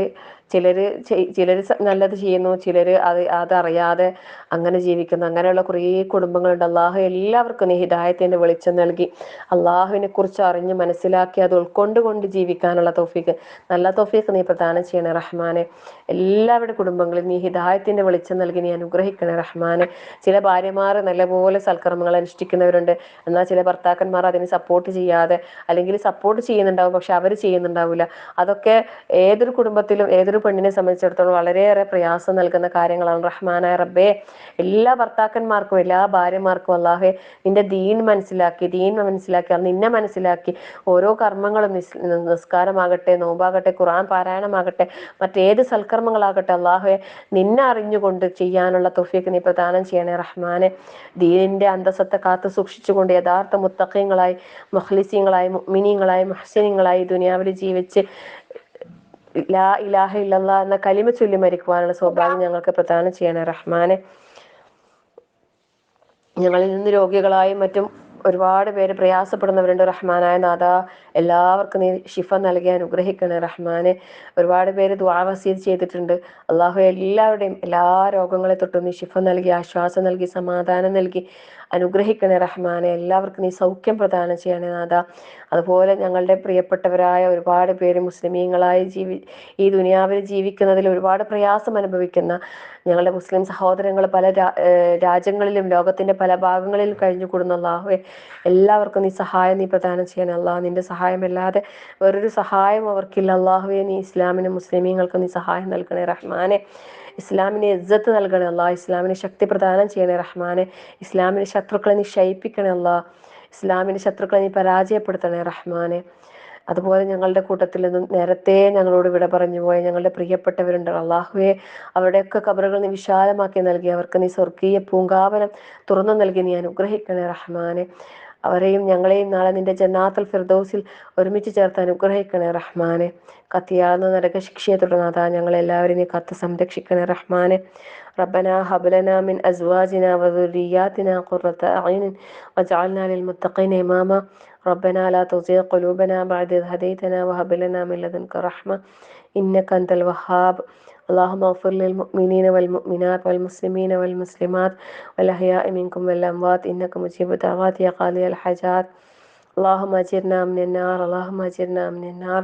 Speaker 1: ചിലര് നല്ലത് ചെയ്യുന്നു, ചിലര് അതറിയാതെ അങ്ങനെ ജീവിക്കുന്നു. അങ്ങനെയുള്ള കുറേ കുടുംബങ്ങളുണ്ട്. അള്ളാഹു എല്ലാവർക്കും നീ ഹിദായത്തിന്റെ വെളിച്ചം നൽകി അള്ളാഹുവിനെ കുറിച്ച് അറിഞ്ഞ് മനസ്സിലാക്കി അത് ഉൾക്കൊണ്ട് ജീവിക്കാനുള്ള തൗഫീഖ്, നല്ല തൗഫീഖ് നീ പ്രദാനം ചെയ്യണേ റഹ്മാനെ. എല്ലാവരുടെ കുടുംബങ്ങളിൽ നീ ഹിദായത്തിന്റെ വെളിച്ചം നൽകി നീ അനുഗ്രഹിക്കണേ റഹ്മാനെ. ചില ഭാര്യമാർ നല്ലപോലെ സൽക്കർമ്മങ്ങൾ അനുഷ്ഠിക്കുന്നവരുണ്ട്. എന്നാൽ ചില ഭർത്താക്കന്മാർ അതിന് സപ്പോർട്ട് ചെയ്യാതെ, അല്ലെങ്കിൽ സപ്പോർട്ട് ചെയ്യുന്നുണ്ടാവും പക്ഷെ അവർ ചെയ്യുന്നുണ്ടാവില്ല. അതൊക്കെ ഏതൊരു കുടുംബത്തിലും ഏതൊരു പെണ്ണിനെ സംബന്ധിച്ചിടത്തോളം വളരെയേറെ പ്രയാസം നൽകുന്ന കാര്യങ്ങളാണ്. റഹ്മാനായ റബ്ബേ എല്ലാ ഭർത്താക്കന്മാർക്കും എല്ലാ ഭാര്യമാർക്കും അല്ലാഹുവേ നിന്റെ ദീൻ മനസ്സിലാക്കി നിന്നെ മനസ്സിലാക്കി ഓരോ കർമ്മങ്ങളും നിസ്കാരമാകട്ടെ, നോമ്പാകട്ടെ, ഖുർആൻ പാരായണമാകട്ടെ, മറ്റേത് സൽക്കർമ്മങ്ങളാകട്ടെ അല്ലാഹുവേ നിന്നെ അറിഞ്ഞുകൊണ്ട് ചെയ്യാനുള്ള തൗഫീഖ് നീ പ്രദാനം ചെയ്യണേ റഹ്മാനെ. ദീനിന്റെ അന്തസ്സത്തെ കാത്തു സൂക്ഷിച്ചുകൊണ്ട് യഥാർത്ഥ മുത്തഖീങ്ങളായി, മുഖ്ലിസീങ്ങളായി, മുഅ്മിനീങ്ങളായി, മുഹ്സിനീങ്ങളായി ദുനിയാവിൽ ജീവിച്ച് ലാ ഇലാഹ ഇല്ലല്ലാഹ് എന്ന കലിമ ചൊല്ലി മരിക്കുവാനുള്ള സൗഭാഗ്യം ഞങ്ങൾക്ക് പ്രദാനം ചെയ്യണേ റഹ്മാനെ. ഞങ്ങളിൽ നിന്ന് രോഗികളായും മറ്റും ഒരുപാട് പേര് പ്രയാസപ്പെടുന്നവരുണ്ട്. റഹ്മാനായ നാഥ എല്ലാവർക്കും നീ ശിഫ നൽകി അനുഗ്രഹിക്കണേ റഹ്മാനെ. ഒരുപാട് പേര് ദുആ വസീയത്ത് ചെയ്തിട്ടുണ്ട്. അള്ളാഹു എല്ലാവരുടെയും എല്ലാ രോഗങ്ങളെ തൊട്ടും നീ ശിഫ നൽകി ആശ്വാസം നൽകി സമാധാനം നൽകി അനുഗ്രഹിക്കണേ റഹ്മാനെ. എല്ലാവർക്കും നീ സൗഖ്യം പ്രദാനം ചെയ്യണേ നാഥ. അതുപോലെ ഞങ്ങളുടെ പ്രിയപ്പെട്ടവരായ ഒരുപാട് പേര് മുസ്ലിമീങ്ങളായി ഈ ദുനിയാവിൽ ജീവിക്കുന്നതിൽ ഒരുപാട് പ്രയാസം അനുഭവിക്കുന്ന ഞങ്ങളുടെ മുസ്ലിം സഹോദരങ്ങൾ പല രാജ്യങ്ങളിലും ലോകത്തിന്റെ പല ഭാഗങ്ങളിലും കഴിഞ്ഞു കൂടുന്ന അല്ലാഹുവേ എല്ലാവർക്കും നീ സഹായം നീ പ്രദാനം ചെയ്യണേ അല്ലാഹ്. നിന്റെ സഹായമല്ലാതെ വേറൊരു സഹായം അവർക്കില്ല അല്ലാഹുവേ. നീ ഇസ്ലാമിനും മുസ്ലിമീങ്ങൾക്കും നീ സഹായം നൽകണേ റഹ്മാനെ. ഇസ്ലാമിന് ഇസ്സത്ത് നൽകണേ അല്ലാ, ഇസ്ലാമിന് ശക്തി പ്രദാനം ചെയ്യണേ റഹ്മാനെ, ഇസ്ലാമിന് ശത്രുക്കളെ നീ ശയിപ്പിക്കണേ അല്ലാ, ഇസ്ലാമിൻ്റെ ശത്രുക്കളെ നീ പരാജയപ്പെടുത്തണേ റഹ്മാനെ. അതുപോലെ ഞങ്ങളുടെ കൂട്ടത്തിൽ നിന്നും നേരത്തെ ഞങ്ങളോട് വിട പറഞ്ഞു പോയ ഞങ്ങളുടെ പ്രിയപ്പെട്ടവരുണ്ട് അള്ളാഹുവെ, അവരുടെയൊക്കെ ഖബറുകൾ നീ വിശാലമാക്കി നൽകി, അവർക്ക് നീ സ്വർഗീയ പൂങ്കാവനം തുറന്നു നൽകി നീ അനുഗ്രഹിക്കണേ റഹ്മാനെ. അവരെയും ഞങ്ങളെയും നാളെ നിന്റെ ജന്നാത്തുൽ ഫിർദൗസിൽ ഒരുമിച്ച് ചേർത്ത് അനുഗ്രഹിക്കണേ റഹ്മാനെ. കത്തിയാർന്ന നരകശിക്ഷയെ തുടർന്നാഥ ഞങ്ങളെല്ലാവരും നീ കത്ത് സംരക്ഷിക്കണേ റഹ്മാനെ. ربنا هب لنا من أزواجنا وذرياتنا قرة أعين واجعلنا للمتقين إماما ربنا لا تزغ قلوبنا بعد إذ هديتنا وهب لنا من لدنك رحمة إنك أنت الوهاب. اللهم اغفر للمؤمنين والمؤمنات والمسلمين والمسلمات والأحياء منكم والأموات إنك مجيب الدعوات يا قاضي الحاجات. اللهم أجرنا من النار، اللهم أجرنا من النار،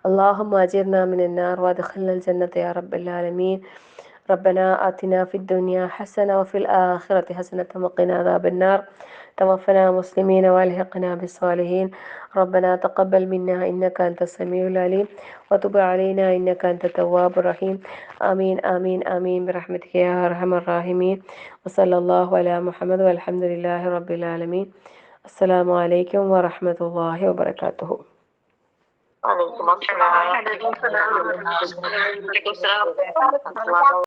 Speaker 1: اللهم أجرنا من النار وادخلنا الجنة يا رب العالمين. ربنا آتنا في الدنيا حسنة وفي الآخرة حسنة وقنا عذاب النار. توفنا مسلمين والحقنا بالصالحين. ربنا تقبل منا إنك أنت السميع العليم وتب علينا إنك أنت التواب الرحيم. آمين آمين آمين برحمتك يا أرحم الراحمين. وصلى الله على محمد والحمد لله رب العالمين. السلام عليكم ورحمة الله وبركاته.
Speaker 2: وعليكم السلام.